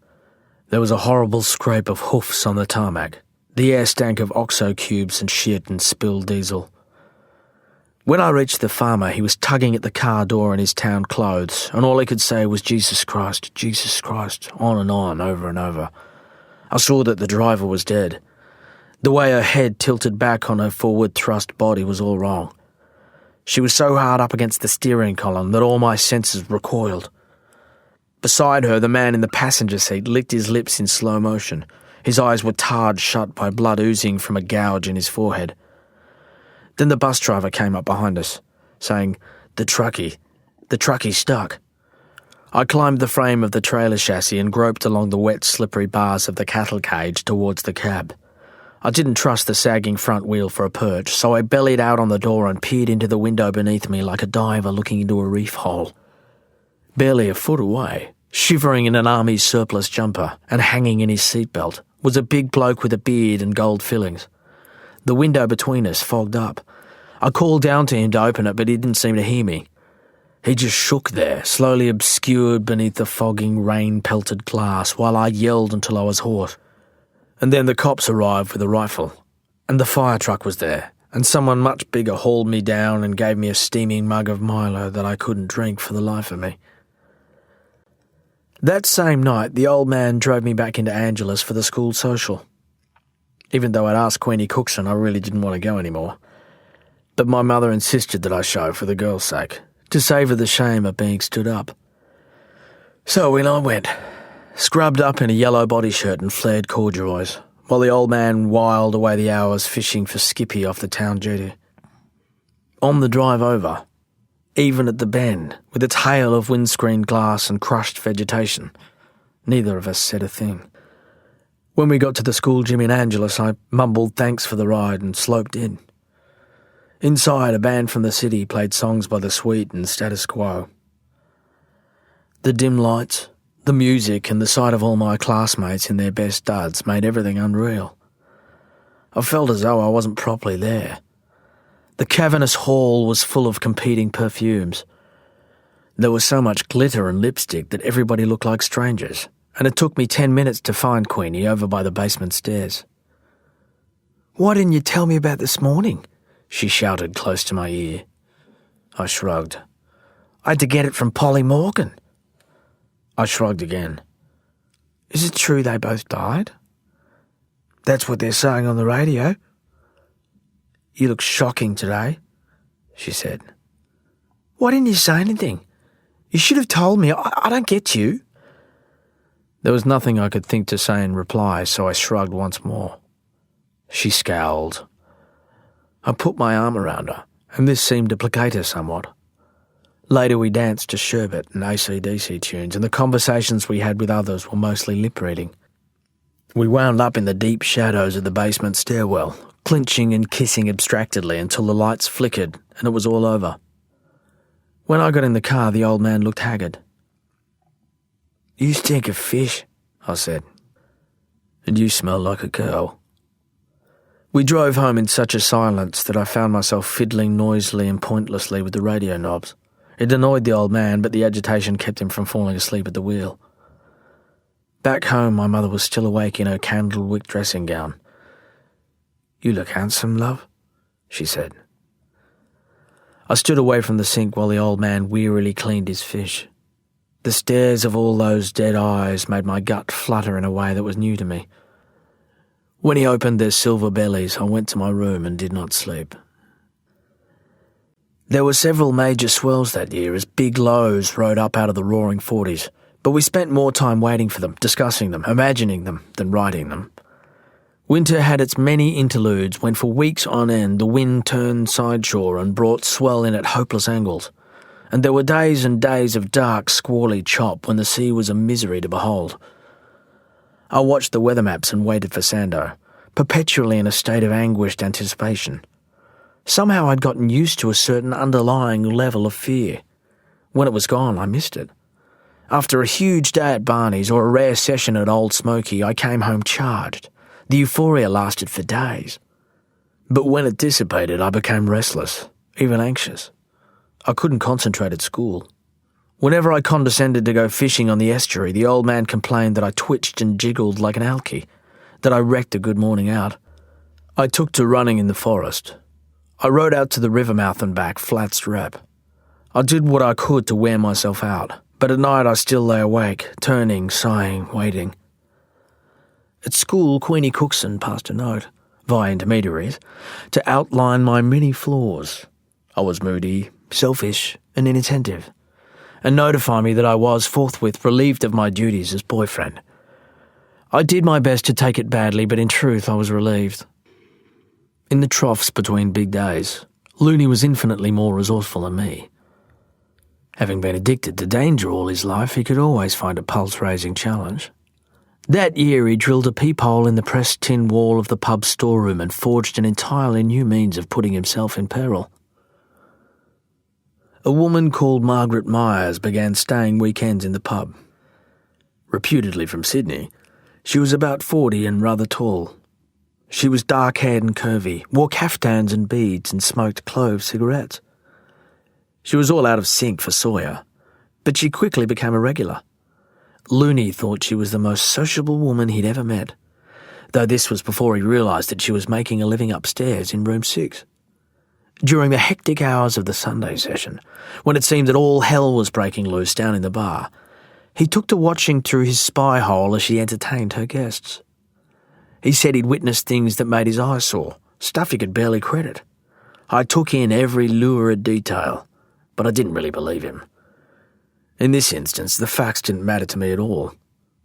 There was a horrible scrape of hoofs on the tarmac. The air stank of OXO cubes and shit and spilled diesel. When I reached the farmer, he was tugging at the car door in his town clothes, and all he could say was, Jesus Christ, on and on, over and over. I saw that the driver was dead. The way her head tilted back on her forward-thrust body was all wrong. She was so hard up against the steering column that all my senses recoiled. Beside her, the man in the passenger seat licked his lips in slow motion. His eyes were tarred shut by blood oozing from a gouge in his forehead. Then the bus driver came up behind us, saying, The truckie stuck. I climbed the frame of the trailer chassis and groped along the wet, slippery bars of the cattle cage towards the cab. I didn't trust the sagging front wheel for a perch, so I bellied out on the door and peered into the window beneath me like a diver looking into a reef hole. Barely a foot away, shivering in an army surplus jumper and hanging in his seatbelt, was a big bloke with a beard and gold fillings. The window between us fogged up. I called down to him to open it, but he didn't seem to hear me. He just shook there, slowly obscured beneath the fogging, rain-pelted glass, while I yelled until I was hoarse. And then the cops arrived with a rifle, and the fire truck was there, and someone much bigger hauled me down and gave me a steaming mug of Milo that I couldn't drink for the life of me. That same night, the old man drove me back into Angelus for the school social. Even though I'd asked Queenie Cookson, I really didn't want to go anymore. But my mother insisted that I show for the girl's sake, to save her the shame of being stood up. So in I went, scrubbed up in a yellow body shirt and flared corduroys, while the old man whiled away the hours fishing for Skippy off the town jetty. On the drive over, even at the bend, with its hail of windscreen glass and crushed vegetation, neither of us said a thing. When we got to the school gym in Angelus, I mumbled thanks for the ride and sloped in. Inside, a band from the city played songs by The Sweet and Status Quo. The dim lights, the music, and the sight of all my classmates in their best duds made everything unreal. I felt as though I wasn't properly there. The cavernous hall was full of competing perfumes. There was so much glitter and lipstick that everybody looked like strangers, and it took me 10 minutes to find Queenie over by the basement stairs. "Why didn't you tell me about this morning?" she shouted close to my ear. I shrugged. "I had to get it from Polly Morgan." I shrugged again. "Is it true they both died?" "That's what they're saying on the radio." "You look shocking today," she said. "Why didn't you say anything? You should have told me. I don't get you." There was nothing I could think to say in reply, so I shrugged once more. She scowled. I put my arm around her, and this seemed to placate her somewhat. Later we danced to Sherbet and AC/DC tunes, and the conversations we had with others were mostly lip-reading. We wound up in the deep shadows of the basement stairwell, clinching and kissing abstractedly until the lights flickered and it was all over. When I got in the car, the old man looked haggard. "You stink of fish," I said. "And you smell like a girl." We drove home in such a silence that I found myself fiddling noisily and pointlessly with the radio knobs. It annoyed the old man, but the agitation kept him from falling asleep at the wheel. Back home, my mother was still awake in her candlewick dressing gown. "You look handsome, love," she said. I stood away from the sink while the old man wearily cleaned his fish. The stares of all those dead eyes made my gut flutter in a way that was new to me. When he opened their silver bellies, I went to my room and did not sleep. There were several major swells that year as big lows rode up out of the roaring 40s, but we spent more time waiting for them, discussing them, imagining them, than writing them. Winter had its many interludes when for weeks on end the wind turned sideshore and brought swell in at hopeless angles, and there were days and days of dark, squally chop when the sea was a misery to behold. I watched the weather maps and waited for Sando, perpetually in a state of anguished anticipation. Somehow I'd gotten used to a certain underlying level of fear. When it was gone, I missed it. After a huge day at Barney's or a rare session at Old Smoky, I came home charged. The euphoria lasted for days. But when it dissipated, I became restless, even anxious. I couldn't concentrate at school. Whenever I condescended to go fishing on the estuary, the old man complained that I twitched and jiggled like an alky, that I wrecked a good morning out. I took to running in the forest. I rode out to the river mouth and back, flat strap. I did what I could to wear myself out, but at night I still lay awake, turning, sighing, waiting. At school, Queenie Cookson passed a note, via intermediaries, to outline my many flaws. I was moody, selfish, and inattentive, and notify me that I was forthwith relieved of my duties as boyfriend. I did my best to take it badly, but in truth I was relieved. In the troughs between big days, Looney was infinitely more resourceful than me. Having been addicted to danger all his life, he could always find a pulse-raising challenge. That year he drilled a peephole in the pressed tin wall of the pub storeroom and forged an entirely new means of putting himself in peril. A woman called Margaret Myers began staying weekends in the pub. Reputedly from Sydney, she was about 40 and rather tall. She was dark-haired and curvy, wore caftans and beads, and smoked clove cigarettes. She was all out of sync for Sawyer, but she quickly became a regular. Looney thought she was the most sociable woman he'd ever met, though this was before he realised that she was making a living upstairs in room 6. During the hectic hours of the Sunday session, when it seemed that all hell was breaking loose down in the bar, he took to watching through his spy hole as she entertained her guests. He said he'd witnessed things that made his eyes sore, stuff he could barely credit. I took in every lurid detail, but I didn't really believe him. In this instance, the facts didn't matter to me at all.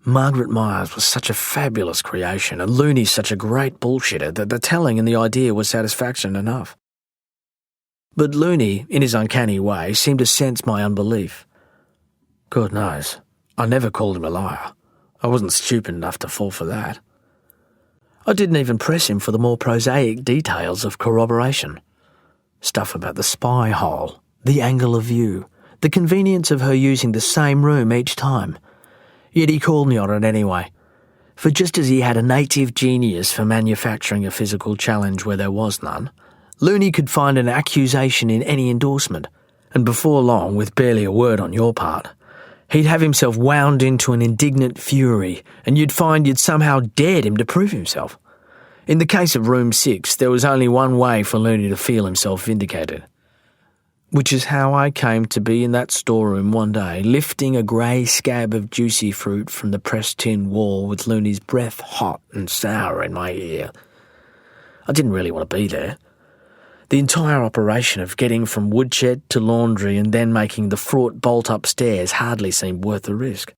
Margaret Myers was such a fabulous creation, and Looney such a great bullshitter that the telling and the idea was satisfaction enough. But Looney, in his uncanny way, seemed to sense my unbelief. God knows, I never called him a liar. I wasn't stupid enough to fall for that. I didn't even press him for the more prosaic details of corroboration. Stuff about the spy hole, the angle of view, the convenience of her using the same room each time. Yet he called me on it anyway, for just as he had a native genius for manufacturing a physical challenge where there was none, Looney could find an accusation in any endorsement, and before long, with barely a word on your part, he'd have himself wound into an indignant fury, and you'd find you'd somehow dared him to prove himself. In the case of room 6, there was only one way for Looney to feel himself vindicated. Which is how I came to be in that storeroom one day, lifting a grey scab of juicy fruit from the pressed tin wall with Looney's breath hot and sour in my ear. I didn't really want to be there. The entire operation of getting from woodshed to laundry and then making the fraught bolt upstairs hardly seemed worth the risk.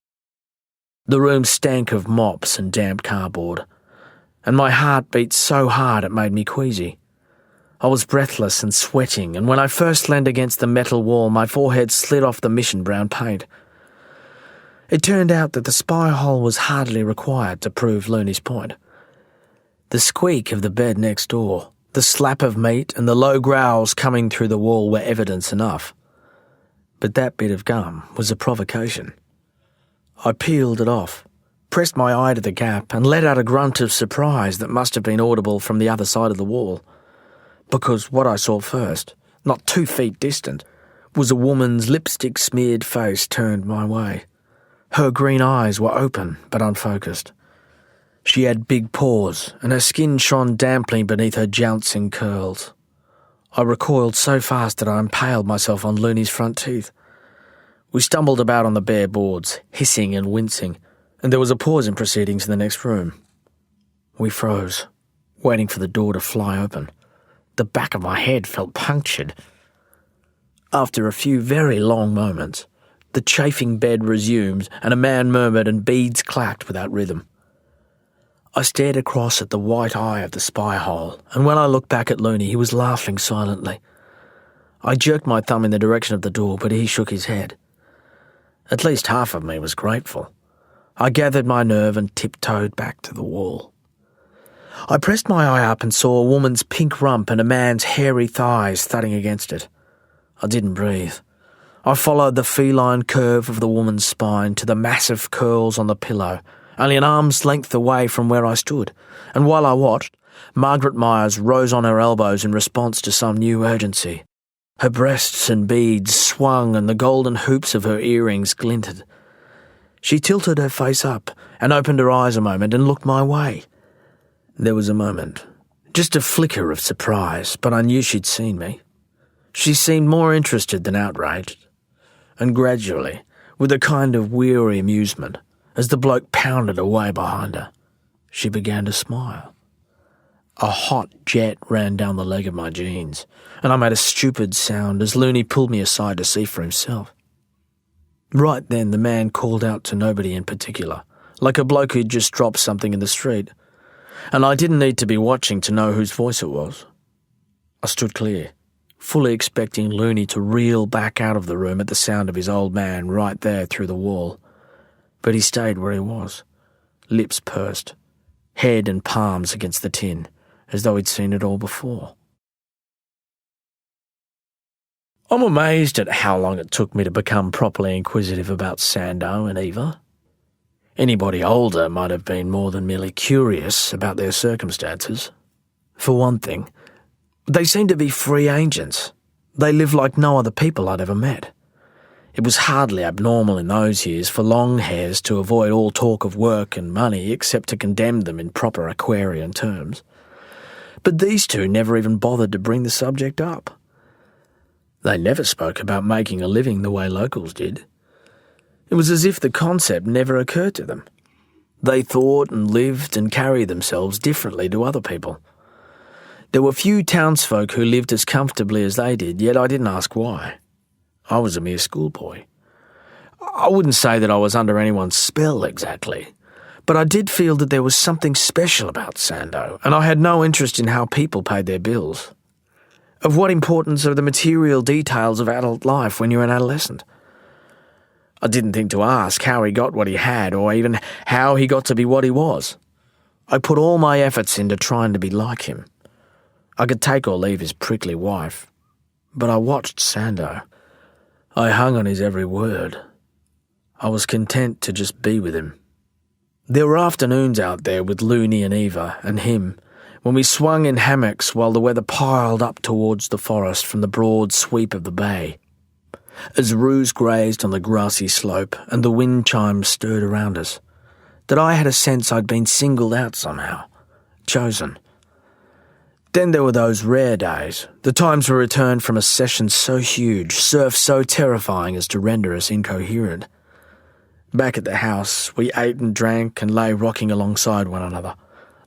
The room stank of mops and damp cardboard, and my heart beat so hard it made me queasy. I was breathless and sweating, and when I first leaned against the metal wall, my forehead slid off the mission brown paint. It turned out that the spy hole was hardly required to prove Looney's point. The squeak of the bed next door, the slap of meat, and the low growls coming through the wall were evidence enough. But that bit of gum was a provocation. I peeled it off, pressed my eye to the gap, and let out a grunt of surprise that must have been audible from the other side of the wall. Because what I saw first, not 2 feet distant, was a woman's lipstick-smeared face turned my way. Her green eyes were open but unfocused. She had big paws, and her skin shone damply beneath her jouncing curls. I recoiled so fast that I impaled myself on Looney's front teeth. We stumbled about on the bare boards, hissing and wincing, and there was a pause in proceedings in the next room. We froze, waiting for the door to fly open. The back of my head felt punctured. After a few very long moments, the chafing bed resumed, and a man murmured and beads clacked without rhythm. I stared across at the white eye of the spy hole, and when I looked back at Looney, he was laughing silently. I jerked my thumb in the direction of the door, but he shook his head. At least half of me was grateful. I gathered my nerve and tiptoed back to the wall. I pressed my eye up and saw a woman's pink rump and a man's hairy thighs thudding against it. I didn't breathe. I followed the feline curve of the woman's spine to the massive curls on the pillow, only an arm's length away from where I stood, and while I watched, Margaret Myers rose on her elbows in response to some new urgency. Her breasts and beads swung and the golden hoops of her earrings glinted. She tilted her face up and opened her eyes a moment and looked my way. There was a moment, just a flicker of surprise, but I knew she'd seen me. She seemed more interested than outraged, and gradually, with a kind of weary amusement, as the bloke pounded away behind her, she began to smile. A hot jet ran down the leg of my jeans, and I made a stupid sound as Looney pulled me aside to see for himself. Right then the man called out to nobody in particular, like a bloke who'd just dropped something in the street, and I didn't need to be watching to know whose voice it was. I stood clear, fully expecting Looney to reel back out of the room at the sound of his old man right there through the wall, but he stayed where he was, lips pursed, head and palms against the tin, as though he'd seen it all before. I'm amazed at how long it took me to become properly inquisitive about Sando and Eva. Anybody older might have been more than merely curious about their circumstances. For one thing, they seemed to be free agents. They lived like no other people I'd ever met. It was hardly abnormal in those years for long hairs to avoid all talk of work and money except to condemn them in proper Aquarian terms. But these two never even bothered to bring the subject up. They never spoke about making a living the way locals did. It was as if the concept never occurred to them. They thought and lived and carried themselves differently to other people. There were few townsfolk who lived as comfortably as they did, yet I didn't ask why. I was a mere schoolboy. I wouldn't say that I was under anyone's spell exactly, but I did feel that there was something special about Sando, and I had no interest in how people paid their bills. Of what importance are the material details of adult life when you're an adolescent? I didn't think to ask how he got what he had, or even how he got to be what he was. I put all my efforts into trying to be like him. I could take or leave his prickly wife, but I watched Sando. I hung on his every word. I was content to just be with him. There were afternoons out there with Looney and Eva and him, when we swung in hammocks while the weather piled up towards the forest from the broad sweep of the bay. As roos grazed on the grassy slope and the wind chimes stirred around us, that I had a sense I'd been singled out somehow, chosen. Then there were those rare days, the times we returned from a session so huge, surf so terrifying as to render us incoherent. Back at the house, we ate and drank and lay rocking alongside one another,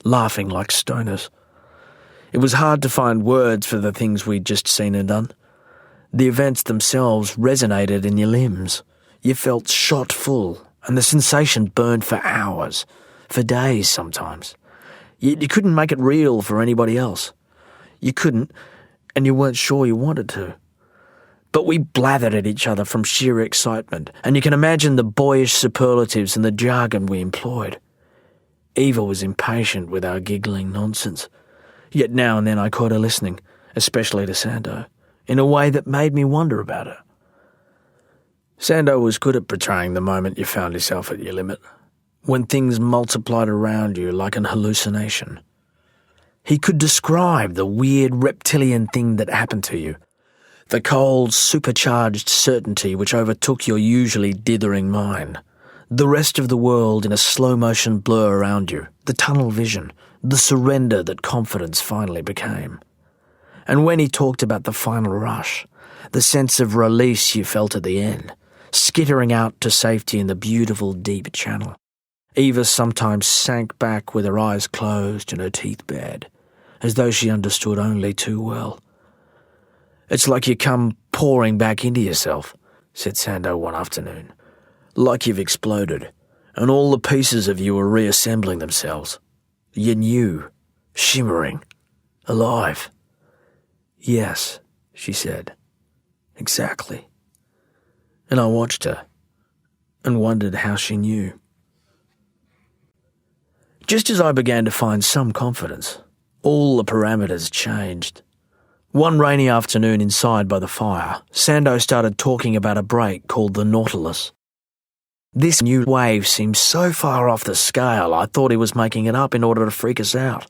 laughing like stoners. It was hard to find words for the things we'd just seen and done. The events themselves resonated in your limbs. You felt shot full, and the sensation burned for hours, for days sometimes. Yet you couldn't make it real for anybody else. You couldn't, and you weren't sure you wanted to. But we blathered at each other from sheer excitement, and you can imagine the boyish superlatives and the jargon we employed. Eva was impatient with our giggling nonsense, yet now and then I caught her listening, especially to Sando, in a way that made me wonder about her. Sando was good at portraying the moment you found yourself at your limit, when things multiplied around you like an hallucination. He could describe the weird reptilian thing that happened to you, the cold, supercharged certainty which overtook your usually dithering mind, the rest of the world in a slow-motion blur around you, the tunnel vision, the surrender that confidence finally became. And when he talked about the final rush, the sense of release you felt at the end, skittering out to safety in the beautiful deep channel, Eva sometimes sank back with her eyes closed and her teeth bared, as though she understood only too well. "It's like you come pouring back into yourself," said Sando one afternoon. "Like you've exploded, and all the pieces of you are reassembling themselves. You knew. Shimmering. Alive. Yes, she said. Exactly. And I watched her and wondered how she knew. Just as I began to find some confidence, all the parameters changed. One rainy afternoon inside by the fire, Sando started talking about a break called the Nautilus. This new wave seemed so far off the scale I thought he was making it up in order to freak us out.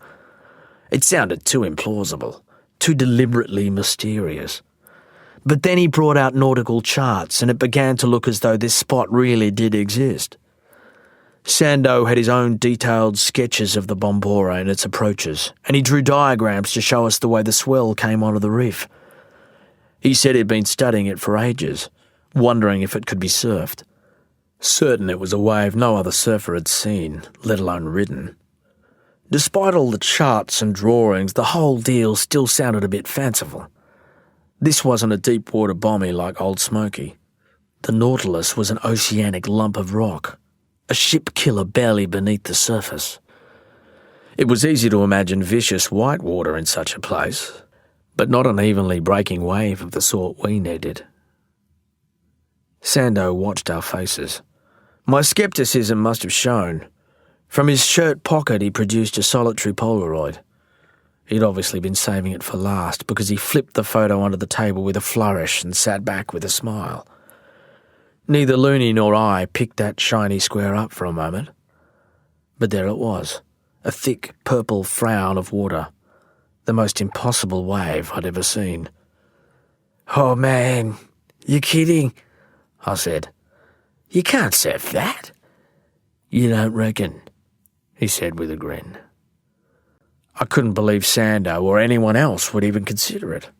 It sounded too implausible, too deliberately mysterious. But then he brought out nautical charts and it began to look as though this spot really did exist. Sando had his own detailed sketches of the Bombora and its approaches, and he drew diagrams to show us the way the swell came onto the reef. He said he'd been studying it for ages, wondering if it could be surfed. Certain it was a wave no other surfer had seen, let alone ridden. Despite all the charts and drawings, the whole deal still sounded a bit fanciful. This wasn't a deep-water bombie like Old Smoky. The Nautilus was an oceanic lump of rock, a ship killer barely beneath the surface. It was easy to imagine vicious white water in such a place, but not an evenly breaking wave of the sort we needed. Sando watched our faces. My scepticism must have shown. From his shirt pocket he produced a solitary Polaroid. He'd obviously been saving it for last because he flipped the photo onto the table with a flourish and sat back with a smile. Neither Looney nor I picked that shiny square up for a moment. But there it was, a thick purple frown of water, the most impossible wave I'd ever seen. Oh man, you kidding? I said. You can't surf that. You don't reckon, he said with a grin. I couldn't believe Sando or anyone else would even consider it.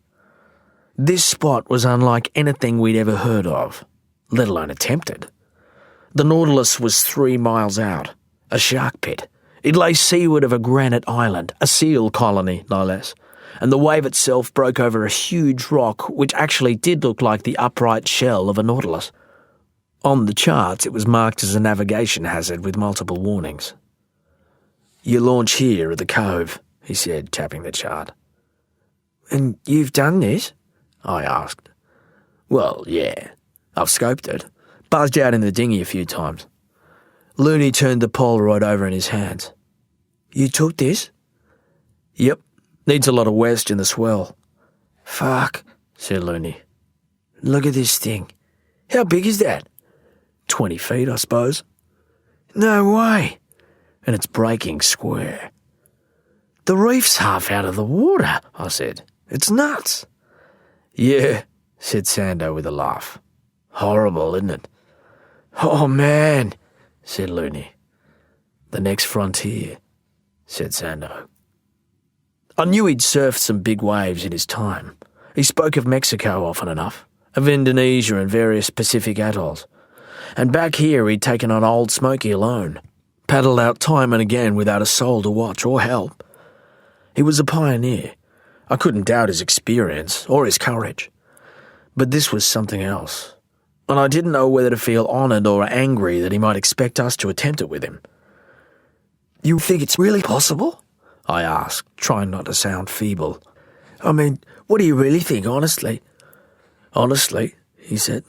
This spot was unlike anything we'd ever heard of, let alone attempted. The Nautilus was 3 miles out, a shark pit. It lay seaward of a granite island, a seal colony, no less, and the wave itself broke over a huge rock which actually did look like the upright shell of a Nautilus. On the charts it was marked as a navigation hazard with multiple warnings. You launch here at the cove, he said, tapping the chart. And you've done this? I asked. Well, yeah. I've scoped it. Buzzed out in the dinghy a few times. Looney turned the Polaroid over in his hands. You took this? Yep. Needs a lot of west in the swell. Fuck, said Looney. Look at this thing. How big is that? 20 feet, I suppose. No way. And it's breaking square. The reef's half out of the water, I said. It's nuts. Yeah, said Sando with a laugh. Horrible, isn't it? Oh, man, said Looney. The next frontier, said Sando. I knew he'd surfed some big waves in his time. He spoke of Mexico often enough, of Indonesia and various Pacific atolls. And back here he'd taken on Old Smoky alone, paddled out time and again without a soul to watch or help. He was a pioneer. I couldn't doubt his experience or his courage. But this was something else, and I didn't know whether to feel honoured or angry that he might expect us to attempt it with him. You think it's really possible? I asked, trying not to sound feeble. I mean, what do you really think, honestly? Honestly, he said.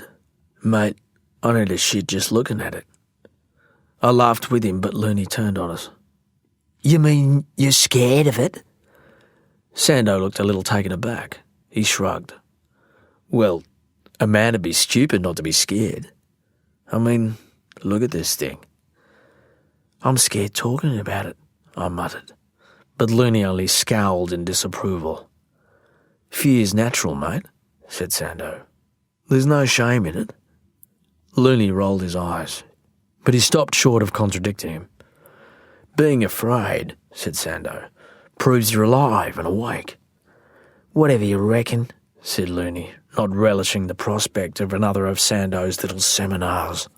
Mate, I need a shit just looking at it. I laughed with him, but Looney turned on us. You mean you're scared of it? Sando looked a little taken aback. He shrugged. Well, a man would be stupid not to be scared. I mean, look at this thing. I'm scared talking about it, I muttered. But Looney only scowled in disapproval. Fear's natural, mate, said Sando. There's no shame in it. Looney rolled his eyes, but he stopped short of contradicting him. Being afraid, said Sando, proves you're alive and awake. Whatever you reckon, said Looney, not relishing the prospect of another of Sando's little seminars.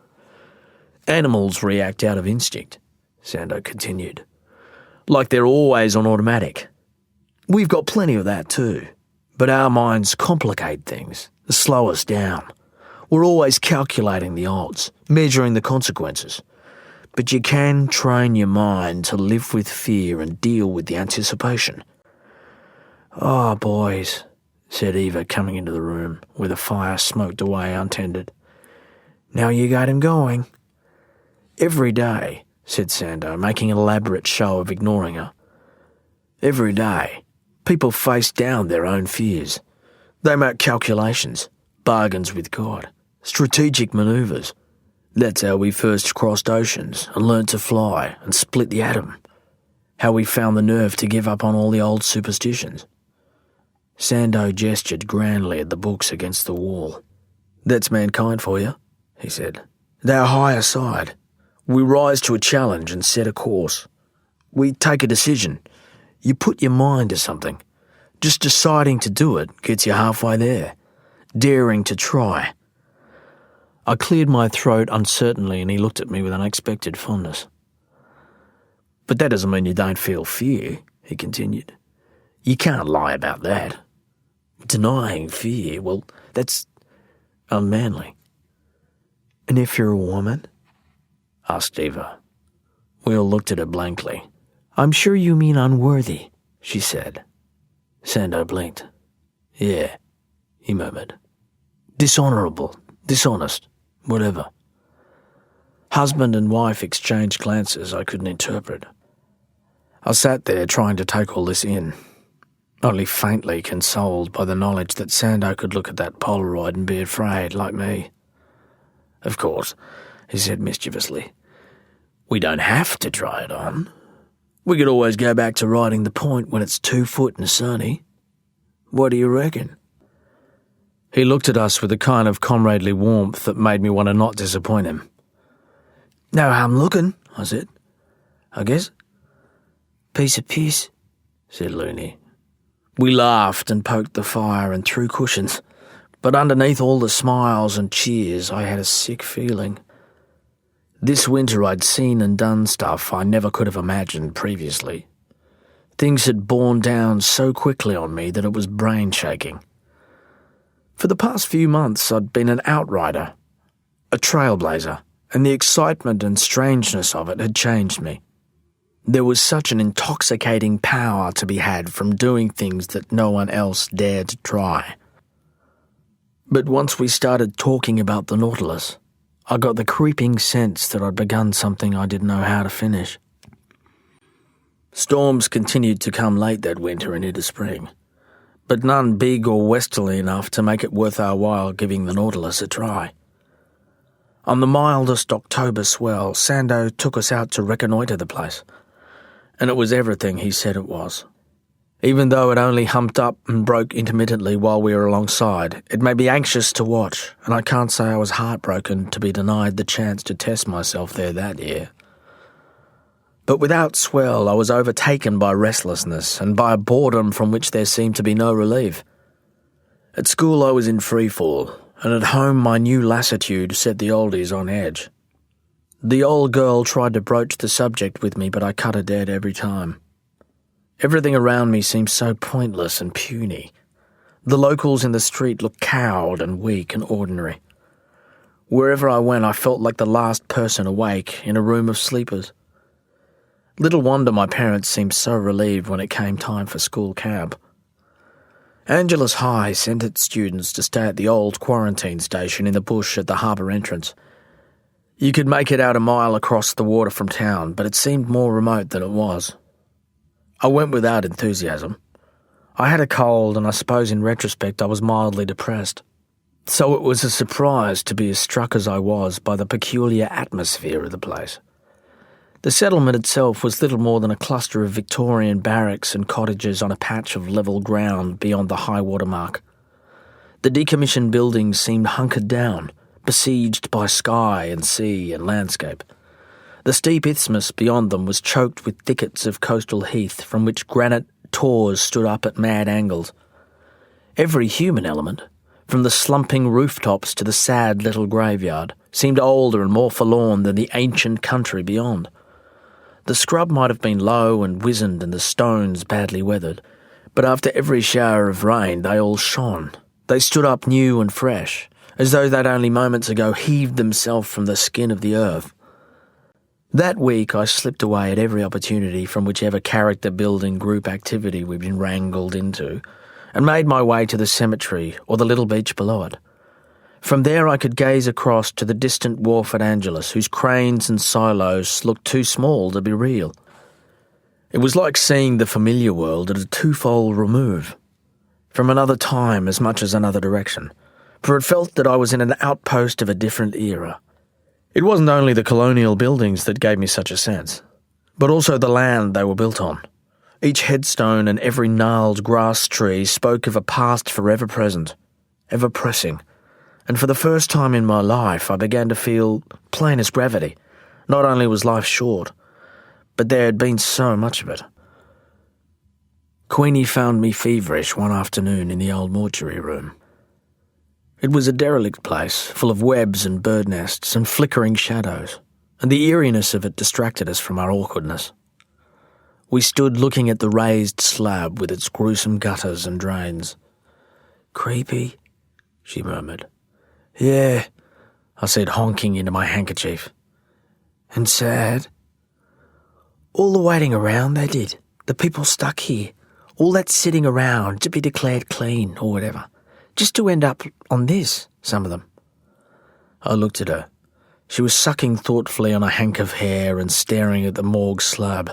Animals react out of instinct, Sando continued, like they're always on automatic. We've got plenty of that too, but our minds complicate things, slow us down. We're always calculating the odds, measuring the consequences. but you can train your mind to live with fear and deal with the anticipation. "Oh, boys," said Eva, coming into the room, where the fire smoked away untended. "Now you got him going." "Every day," said Sando, making an elaborate show of ignoring her. "Every day, people face down their own fears. They make calculations, bargains with God, strategic manoeuvres. That's how we first crossed oceans and learnt to fly and split the atom. How we found the nerve to give up on all the old superstitions." Sando gestured grandly at the books against the wall. "That's mankind for you," he said. "They're higher side. We rise to a challenge and set a course. We take a decision. You put your mind to something. Just deciding to do it gets you halfway there. Daring to try." I cleared my throat uncertainly, and he looked at me with unexpected fondness. "But that doesn't mean you don't feel fear," he continued. "You can't lie about that. Denying fear, well, that's unmanly." "And if you're a woman?" asked Eva. We all looked at her blankly. "I'm sure you mean unworthy," she said. Sando blinked. "Yeah," he murmured. "Dishonourable, dishonest, whatever." Husband and wife exchanged glances I couldn't interpret. I sat there trying to take all this in, only faintly consoled by the knowledge that Sando could look at that Polaroid and be afraid, like me. "Of course," he said mischievously, "we don't have to try it on. We could always go back to riding the point when it's 2 foot and sunny. What do you reckon?" He looked at us with a kind of comradely warmth that made me want to not disappoint him. "No harm looking," I said. "I guess." "Piece of piss," said Looney. We laughed and poked the fire and threw cushions, but underneath all the smiles and cheers I had a sick feeling. This winter I'd seen and done stuff I never could have imagined previously. Things had borne down so quickly on me that it was brain-shaking. For the past few months I'd been an outrider, a trailblazer, and the excitement and strangeness of it had changed me. There was such an intoxicating power to be had from doing things that no one else dared to try. But once we started talking about the Nautilus, I got the creeping sense that I'd begun something I didn't know how to finish. Storms continued to come late that winter and into spring, but none big or westerly enough to make it worth our while giving the Nautilus a try. On the mildest October swell, Sando took us out to reconnoitre the place, and it was everything he said it was. Even though it only humped up and broke intermittently while we were alongside, it made me anxious to watch, and I can't say I was heartbroken to be denied the chance to test myself there that year. But without swell, I was overtaken by restlessness and by a boredom from which there seemed to be no relief. At school I was in freefall, and at home my new lassitude set the oldies on edge. The old girl tried to broach the subject with me, but I cut her dead every time. Everything around me seemed so pointless and puny. The locals in the street looked cowed and weak and ordinary. Wherever I went, I felt like the last person awake in a room of sleepers. Little wonder my parents seemed so relieved when it came time for school camp. Angelus High sent its students to stay at the old quarantine station in the bush at the harbour entrance. You could make it out a mile across the water from town, but it seemed more remote than it was. I went without enthusiasm. I had a cold, and I suppose in retrospect I was mildly depressed. So it was a surprise to be as struck as I was by the peculiar atmosphere of the place. The settlement itself was little more than a cluster of Victorian barracks and cottages on a patch of level ground beyond the high water mark. The decommissioned buildings seemed hunkered down, besieged by sky and sea and landscape. The steep isthmus beyond them was choked with thickets of coastal heath from which granite tors stood up at mad angles. Every human element, from the slumping rooftops to the sad little graveyard, seemed older and more forlorn than the ancient country beyond. The scrub might have been low and wizened and the stones badly weathered, but after every shower of rain they all shone. They stood up new and fresh, as though they'd only moments ago heaved themselves from the skin of the earth. That week I slipped away at every opportunity from whichever character-building group activity we'd been wrangled into, and made my way to the cemetery or the little beach below it. From there I could gaze across to the distant wharf at Angelus, whose cranes and silos looked too small to be real. It was like seeing the familiar world at a twofold remove, from another time as much as another direction, for it felt that I was in an outpost of a different era. It wasn't only the colonial buildings that gave me such a sense, but also the land they were built on. Each headstone and every gnarled grass tree spoke of a past forever present, ever pressing, and for the first time in my life I began to feel plain as gravity. Not only was life short, but there had been so much of it. Queenie found me feverish one afternoon in the old mortuary room. It was a derelict place, full of webs and bird nests and flickering shadows, and the eeriness of it distracted us from our awkwardness. We stood looking at the raised slab with its gruesome gutters and drains. "Creepy," she murmured. "Yeah," I said, honking into my handkerchief. "And sad." "All the waiting around they did, the people stuck here, all that sitting around to be declared clean or whatever, just to end up on this, some of them." I looked at her. She was sucking thoughtfully on a hank of hair and staring at the morgue slab.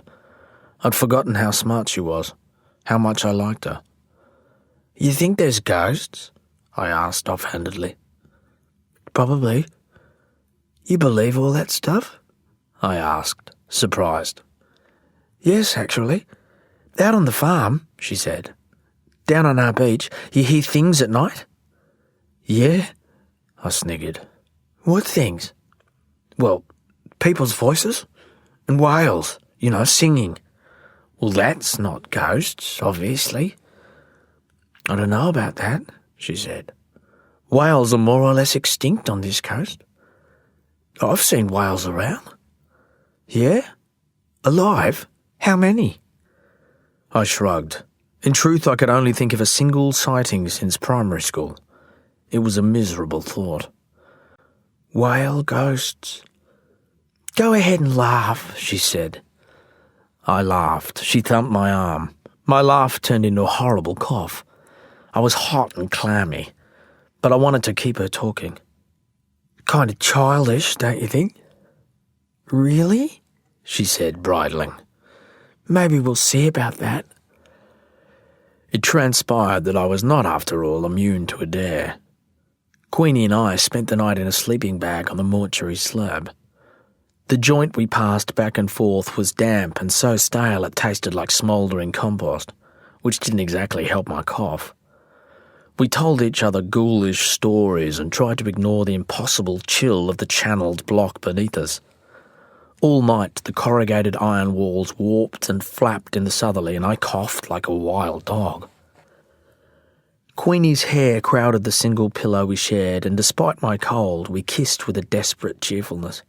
I'd forgotten how smart she was, how much I liked her. "You think there's ghosts?" I asked offhandedly. "Probably." "You believe all that stuff?" I asked, surprised. "Yes, actually. Out on the farm," she said. "Down on our beach, you hear things at night?" "Yeah," I sniggered. "What things?" "Well, people's voices. And wails, singing." "Well, that's not ghosts, obviously." "I don't know about that," she said. "Whales are more or less extinct on this coast." "I've seen whales around." "Yeah? Alive? How many?" I shrugged. In truth, I could only think of a single sighting since primary school. It was a miserable thought. "Whale ghosts?" "Go ahead and laugh," she said. I laughed. She thumped my arm. My laugh turned into a horrible cough. I was hot and clammy, but I wanted to keep her talking. "Kind of childish, don't you think?" "Really?" she said, bridling. "Maybe we'll see about that." It transpired that I was not, after all, immune to a dare. Queenie and I spent the night in a sleeping bag on the mortuary slab. The joint we passed back and forth was damp and so stale it tasted like smouldering compost, which didn't exactly help my cough. We told each other ghoulish stories and tried to ignore the impossible chill of the channeled block beneath us. All night the corrugated iron walls warped and flapped in the southerly, and I coughed like a wild dog. Queenie's hair crowded the single pillow we shared, and despite my cold, we kissed with a desperate cheerfulness.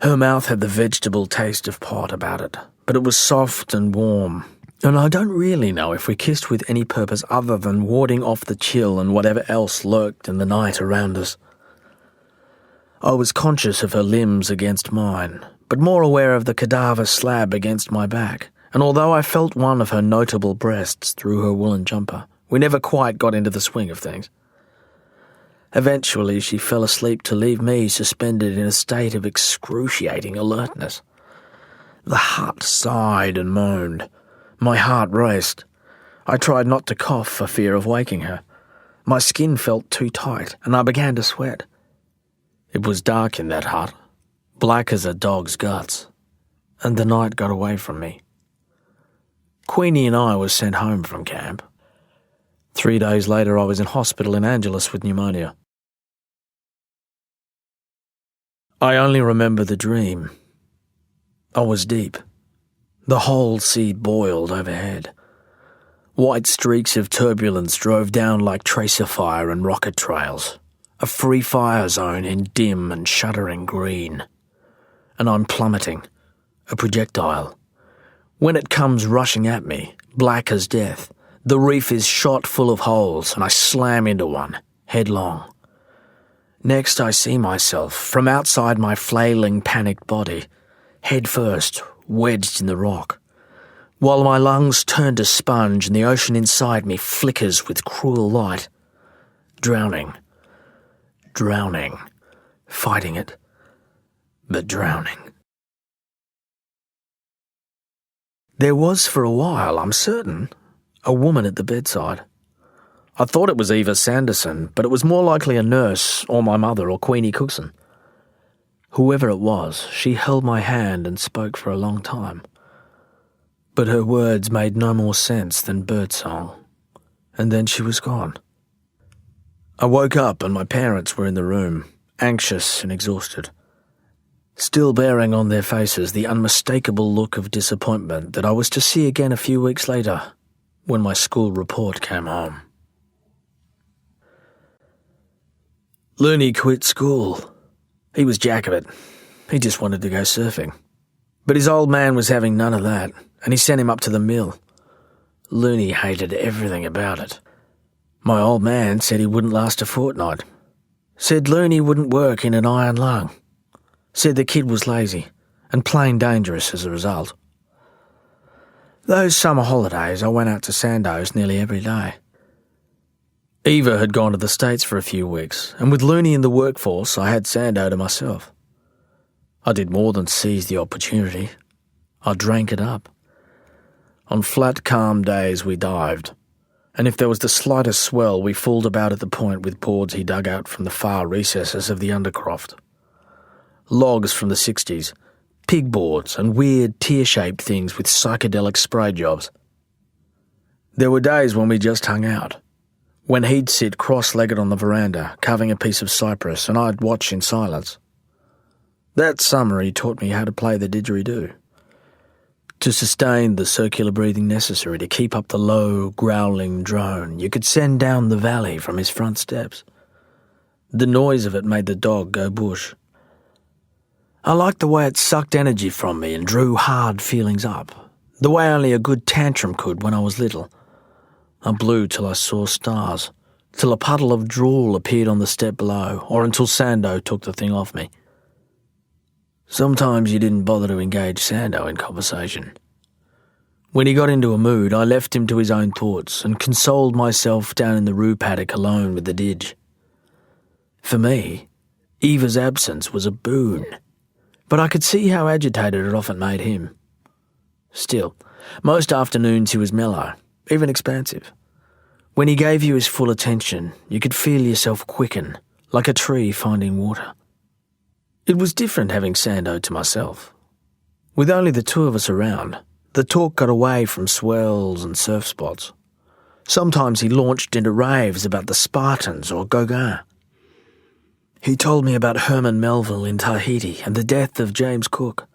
Her mouth had the vegetable taste of pot about it, but it was soft and warm, and I don't really know if we kissed with any purpose other than warding off the chill and whatever else lurked in the night around us. I was conscious of her limbs against mine, but more aware of the cadaver slab against my back, and although I felt one of her notable breasts through her woolen jumper, we never quite got into the swing of things. Eventually she fell asleep to leave me suspended in a state of excruciating alertness. The hut sighed and moaned. My heart raced. I tried not to cough for fear of waking her. My skin felt too tight, and I began to sweat. It was dark in that hut, black as a dog's guts, and the night got away from me. Queenie and I were sent home from camp. 3 days later I was in hospital in Angelus with pneumonia. I only remember the dream. I was deep. The whole sea boiled overhead. White streaks of turbulence drove down like tracer fire and rocket trails. A free fire zone in dim and shuddering green. And I'm plummeting. A projectile. When it comes rushing at me, black as death, the reef is shot full of holes and I slam into one, headlong. Next I see myself, from outside my flailing, panicked body, head first, wedged in the rock, while my lungs turn to sponge and the ocean inside me flickers with cruel light. Drowning. Fighting it, but drowning. There was for a while, I'm certain, a woman at the bedside. I thought it was Eva Sanderson, but it was more likely a nurse or my mother or Queenie Cookson. Whoever it was, she held my hand and spoke for a long time. But her words made no more sense than birdsong, and then she was gone. I woke up and my parents were in the room, anxious and exhausted, still bearing on their faces the unmistakable look of disappointment that I was to see again a few weeks later when my school report came home. Looney quit school. He was jack of it. He just wanted to go surfing. But his old man was having none of that, and he sent him up to the mill. Looney hated everything about it. My old man said he wouldn't last a fortnight. Said Looney wouldn't work in an iron lung. Said the kid was lazy, and plain dangerous as a result. Those summer holidays I went out to Sandoz nearly every day. Eva had gone to the States for a few weeks, and with Looney in the workforce I had Sandoz to myself. I did more than seize the opportunity. I drank it up. On flat, calm days we dived, and if there was the slightest swell we fooled about at the point with boards he dug out from the far recesses of the undercroft. Logs from the 60s, pig boards and weird tear-shaped things with psychedelic spray jobs. There were days when we just hung out, when he'd sit cross-legged on the veranda carving a piece of cypress and I'd watch in silence. That summer he taught me how to play the didgeridoo, to sustain the circular breathing necessary to keep up the low, growling drone you could send down the valley from his front steps. The noise of it made the dog go bush. I liked the way it sucked energy from me and drew hard feelings up, the way only a good tantrum could when I was little. I blew till I saw stars, till a puddle of drool appeared on the step below, or until Sando took the thing off me. Sometimes you didn't bother to engage Sando in conversation. When he got into a mood, I left him to his own thoughts and consoled myself down in the roo paddock alone with the didge. For me, Eva's absence was a boon, but I could see how agitated it often made him. Still, most afternoons he was mellow, even expansive. When he gave you his full attention, you could feel yourself quicken, like a tree finding water. It was different having Sando to myself. With only the two of us around, the talk got away from swells and surf spots. Sometimes he launched into raves about the Spartans or Gauguin. He told me about Herman Melville in Tahiti and the death of James Cook.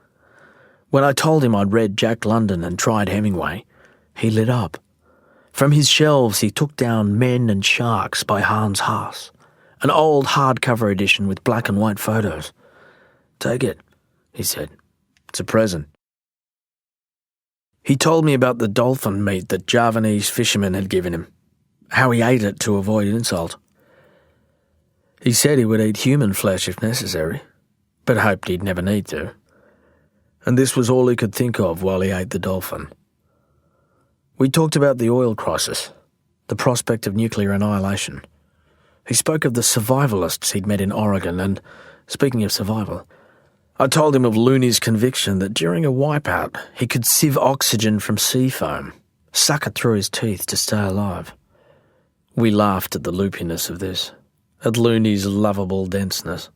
When I told him I'd read Jack London and tried Hemingway, he lit up. From his shelves he took down Men and Sharks by Hans Haas, an old hardcover edition with black and white photos. "Take it," he said. "It's a present." He told me about the dolphin meat that Javanese fishermen had given him, how he ate it to avoid insult. He said he would eat human flesh if necessary, but hoped he'd never need to. And this was all he could think of while he ate the dolphin. We talked about the oil crisis, the prospect of nuclear annihilation. He spoke of the survivalists he'd met in Oregon, and, speaking of survival, I told him of Looney's conviction that during a wipeout he could sieve oxygen from sea foam, suck it through his teeth to stay alive. We laughed at the loopiness of this, at Looney's lovable denseness.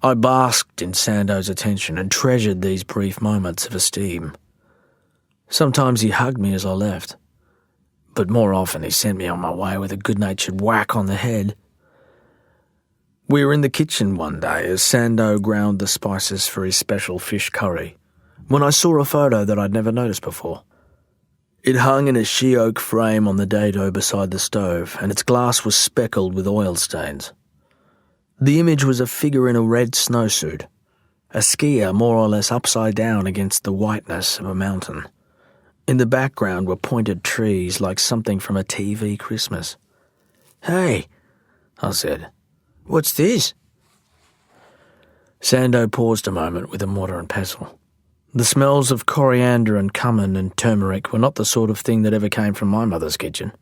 I basked in Sando's attention and treasured these brief moments of esteem. Sometimes he hugged me as I left, but more often he sent me on my way with a good-natured whack on the head. We were in the kitchen one day as Sando ground the spices for his special fish curry, when I saw a photo that I'd never noticed before. It hung in a she-oak frame on the dado beside the stove, and its glass was speckled with oil stains. The image was a figure in a red snowsuit, a skier more or less upside down against the whiteness of a mountain. In the background were pointed trees like something from a TV Christmas. "Hey," I said, What's this? Sando paused a moment with a mortar and pestle. The smells of coriander and cumin and turmeric were not the sort of thing that ever came from my mother's kitchen.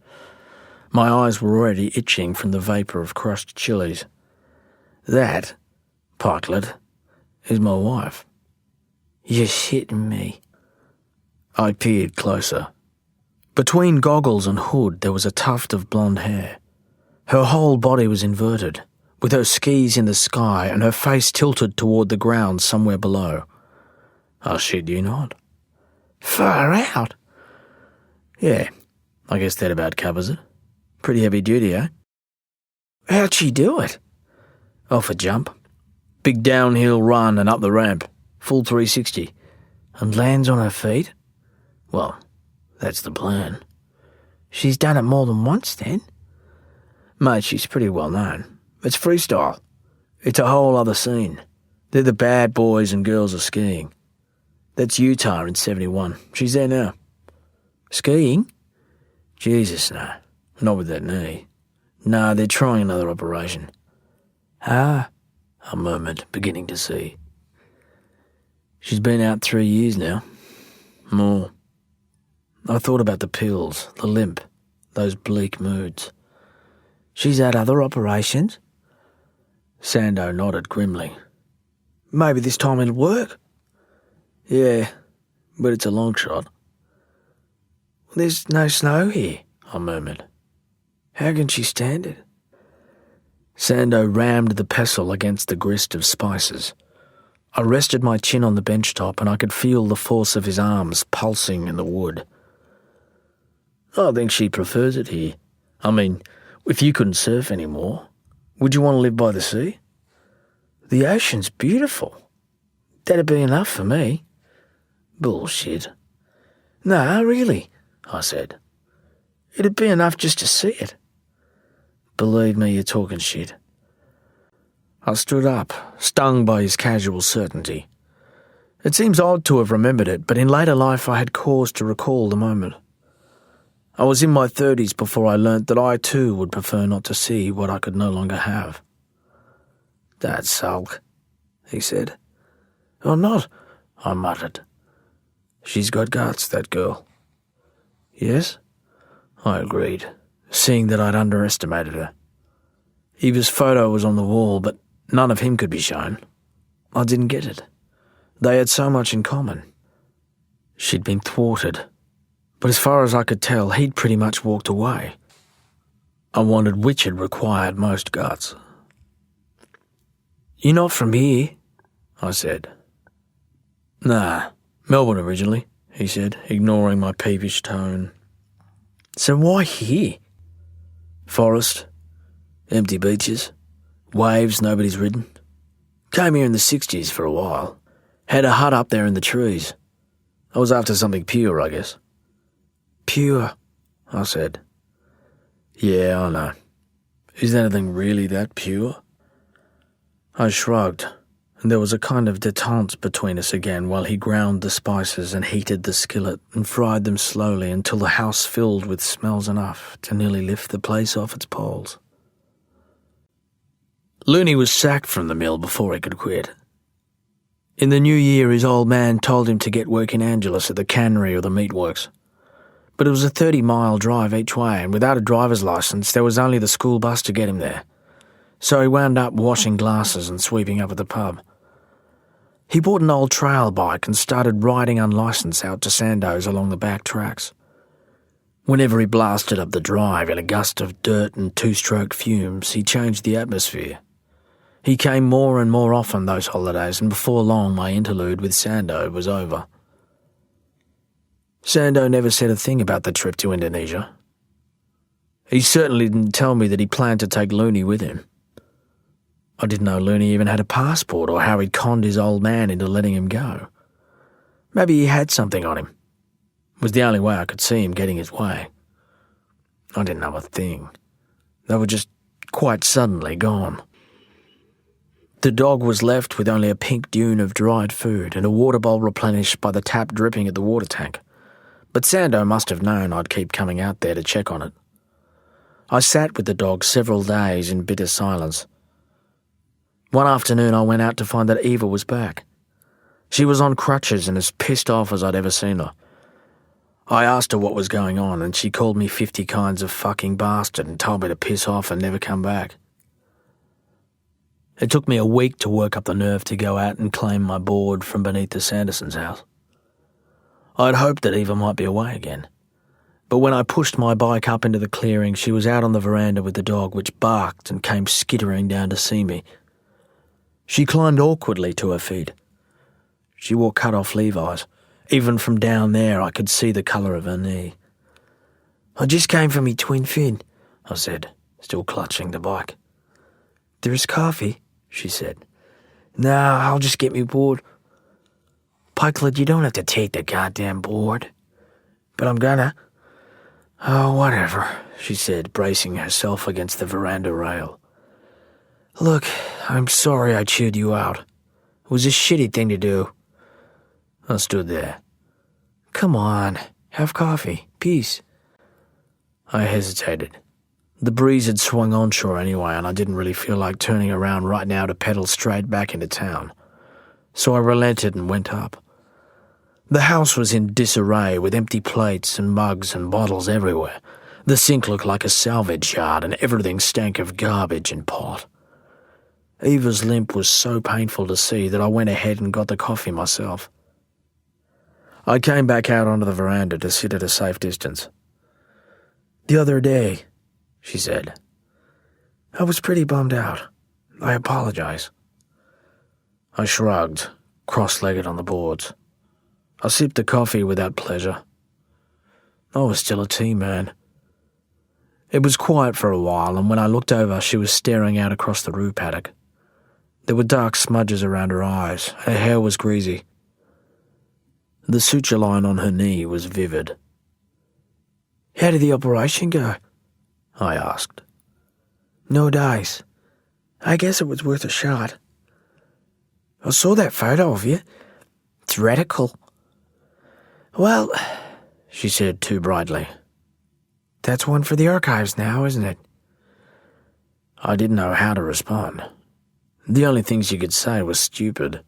My eyes were already itching from the vapour of crushed chilies. That, Parklet, is my wife. You're shitting me. I peered closer. Between goggles and hood there was a tuft of blonde hair. Her whole body was inverted, with her skis in the sky and her face tilted toward the ground somewhere below. I shit you not. Far out. Yeah, I guess that about covers it. Pretty heavy duty, eh? How'd she do it? Off a jump. Big downhill run and up the ramp. Full 360. And lands on her feet? Well, that's the plan. She's done it more than once then? Mate, she's pretty well known. It's freestyle. It's a whole other scene. They're the bad boys and girls of skiing. That's Utah in 71. She's there now. Skiing? Jesus, no. Not with that knee. No, they're trying another operation. Ah, I murmured, beginning to see. She's been out 3 years now. More. I thought about the pills, the limp, those bleak moods. She's had other operations? Sando nodded grimly. Maybe this time it'll work. Yeah, but it's a long shot. There's no snow here, I murmured. How can she stand it? Sando rammed the pestle against the grist of spices. I rested my chin on the bench top and I could feel the force of his arms pulsing in the wood. I think she prefers it here. I mean, if you couldn't surf anymore, would you want to live by the sea? The ocean's beautiful. That'd be enough for me. Bullshit. No, really, I said. It'd be enough just to see it. Believe me, you're talking shit. I stood up, stung by his casual certainty. It seems odd to have remembered it, but in later life I had cause to recall the moment. I was in my 30s before I learnt that I too would prefer not to see what I could no longer have. Don't sulk, he said. I'm not, I muttered. She's got guts, that girl. Yes? I agreed, seeing that I'd underestimated her. Eva's photo was on the wall, but none of him could be shown. I didn't get it. They had so much in common. She'd been thwarted, but as far as I could tell, he'd pretty much walked away. I wondered which had required most guts. You're not from here, I said. Nah, Melbourne originally, he said, ignoring my peevish tone. So why here? Forest, empty beaches, waves nobody's ridden. Came here in the 60s for a while. Had a hut up there in the trees. I was after something pure, I guess. Pure, I said. Yeah, I know. Is anything really that pure? I shrugged, and there was a kind of détente between us again while he ground the spices and heated the skillet and fried them slowly until the house filled with smells enough to nearly lift the place off its poles. Looney was sacked from the mill before he could quit. In the new year, his old man told him to get work in Angeles at the cannery or the meatworks. But it was a 30-mile drive each way, and without a driver's licence, there was only the school bus to get him there. So he wound up washing glasses and sweeping up at the pub. He bought an old trail bike and started riding unlicensed out to Sando's along the back tracks. Whenever he blasted up the drive in a gust of dirt and two-stroke fumes, he changed the atmosphere. He came more and more often those holidays, and before long my interlude with Sando was over. Sando never said a thing about the trip to Indonesia. He certainly didn't tell me that he planned to take Looney with him. I didn't know Looney even had a passport or how he'd conned his old man into letting him go. Maybe he had something on him. It was the only way I could see him getting his way. I didn't know a thing. They were just quite suddenly gone. The dog was left with only a pink dune of dried food and a water bowl replenished by the tap dripping at the water tank. But Sando must have known I'd keep coming out there to check on it. I sat with the dog several days in bitter silence. One afternoon I went out to find that Eva was back. She was on crutches and as pissed off as I'd ever seen her. I asked her what was going on and she called me 50 kinds of fucking bastard and told me to piss off and never come back. It took me a week to work up the nerve to go out and claim my board from beneath the Sandersons' house. I'd hoped that Eva might be away again. But when I pushed my bike up into the clearing, she was out on the veranda with the dog, which barked and came skittering down to see me. She climbed awkwardly to her feet. She wore cut-off Levi's. Even from down there, I could see the colour of her knee. "I just came from me twin fin," I said, still clutching the bike. "There's coffee," she said. "Nah, I'll just get me board." "Pikelet, you don't have to take the goddamn board." "But I'm gonna." "Oh, whatever," she said, bracing herself against the veranda rail. "Look, I'm sorry I chewed you out. It was a shitty thing to do." I stood there. "Come on, have coffee. Peace." I hesitated. The breeze had swung onshore anyway, and I didn't really feel like turning around right now to pedal straight back into town. So I relented and went up. The house was in disarray, with empty plates and mugs and bottles everywhere. The sink looked like a salvage yard, and everything stank of garbage and pot. Eva's limp was so painful to see that I went ahead and got the coffee myself. I came back out onto the veranda to sit at a safe distance. "The other day," she said, "I was pretty bummed out. I apologize." I shrugged, cross-legged on the boards. I sipped the coffee without pleasure. I was still a tea man. It was quiet for a while, and when I looked over, she was staring out across the rue paddock. There were dark smudges around her eyes. Her hair was greasy. The suture line on her knee was vivid. "How did the operation go?" I asked. "No dice. I guess it was worth a shot. I saw that photo of you. It's radical." "Well," she said too brightly, "that's one for the archives now, isn't it?" I didn't know how to respond. The only thing she could say was stupid.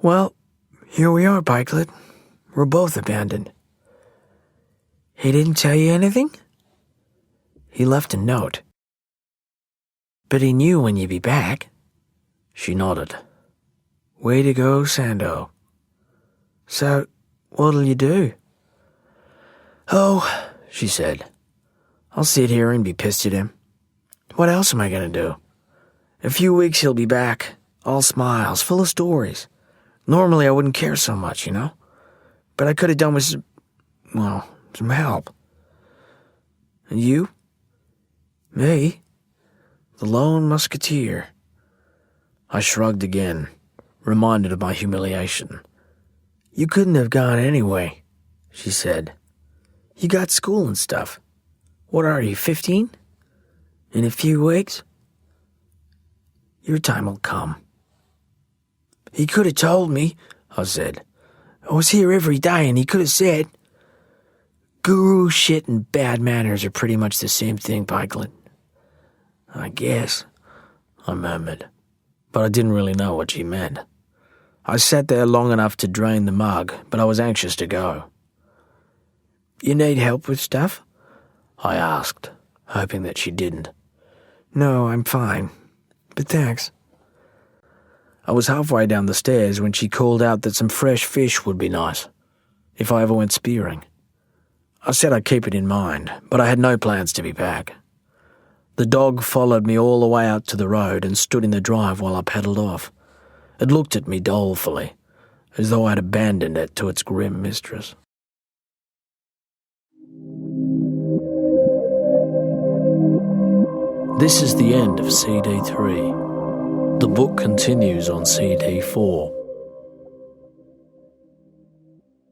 "Well, here we are, Pikelet. We're both abandoned." "He didn't tell you anything?" "He left a note." "But he knew when you'd be back." She nodded. "Way to go, Sando. So, what'll you do?" "Oh," she said, "I'll sit here and be pissed at him. What else am I going to do? In a few weeks he'll be back, all smiles, full of stories. Normally I wouldn't care so much, you know? But I could have done with some help. And you? Me? The lone musketeer." I shrugged again, reminded of my humiliation. "You couldn't have gone anyway," she said. "You got school and stuff. What are you, 15? In a few weeks? Your time will come." "He could have told me," I said. "I was here every day and he could have said." "Guru shit and bad manners are pretty much the same thing, Pikelet." "I guess," I murmured, but I didn't really know what she meant. I sat there long enough to drain the mug, but I was anxious to go. "You need help with stuff?" I asked, hoping that she didn't. "No, I'm fine. But thanks." I was halfway down the stairs when she called out that some fresh fish would be nice, if I ever went spearing. I said I'd keep it in mind, but I had no plans to be back. The dog followed me all the way out to the road and stood in the drive while I pedalled off. It looked at me dolefully, as though I'd abandoned it to its grim mistress. This is the end of CD3. The book continues on CD4.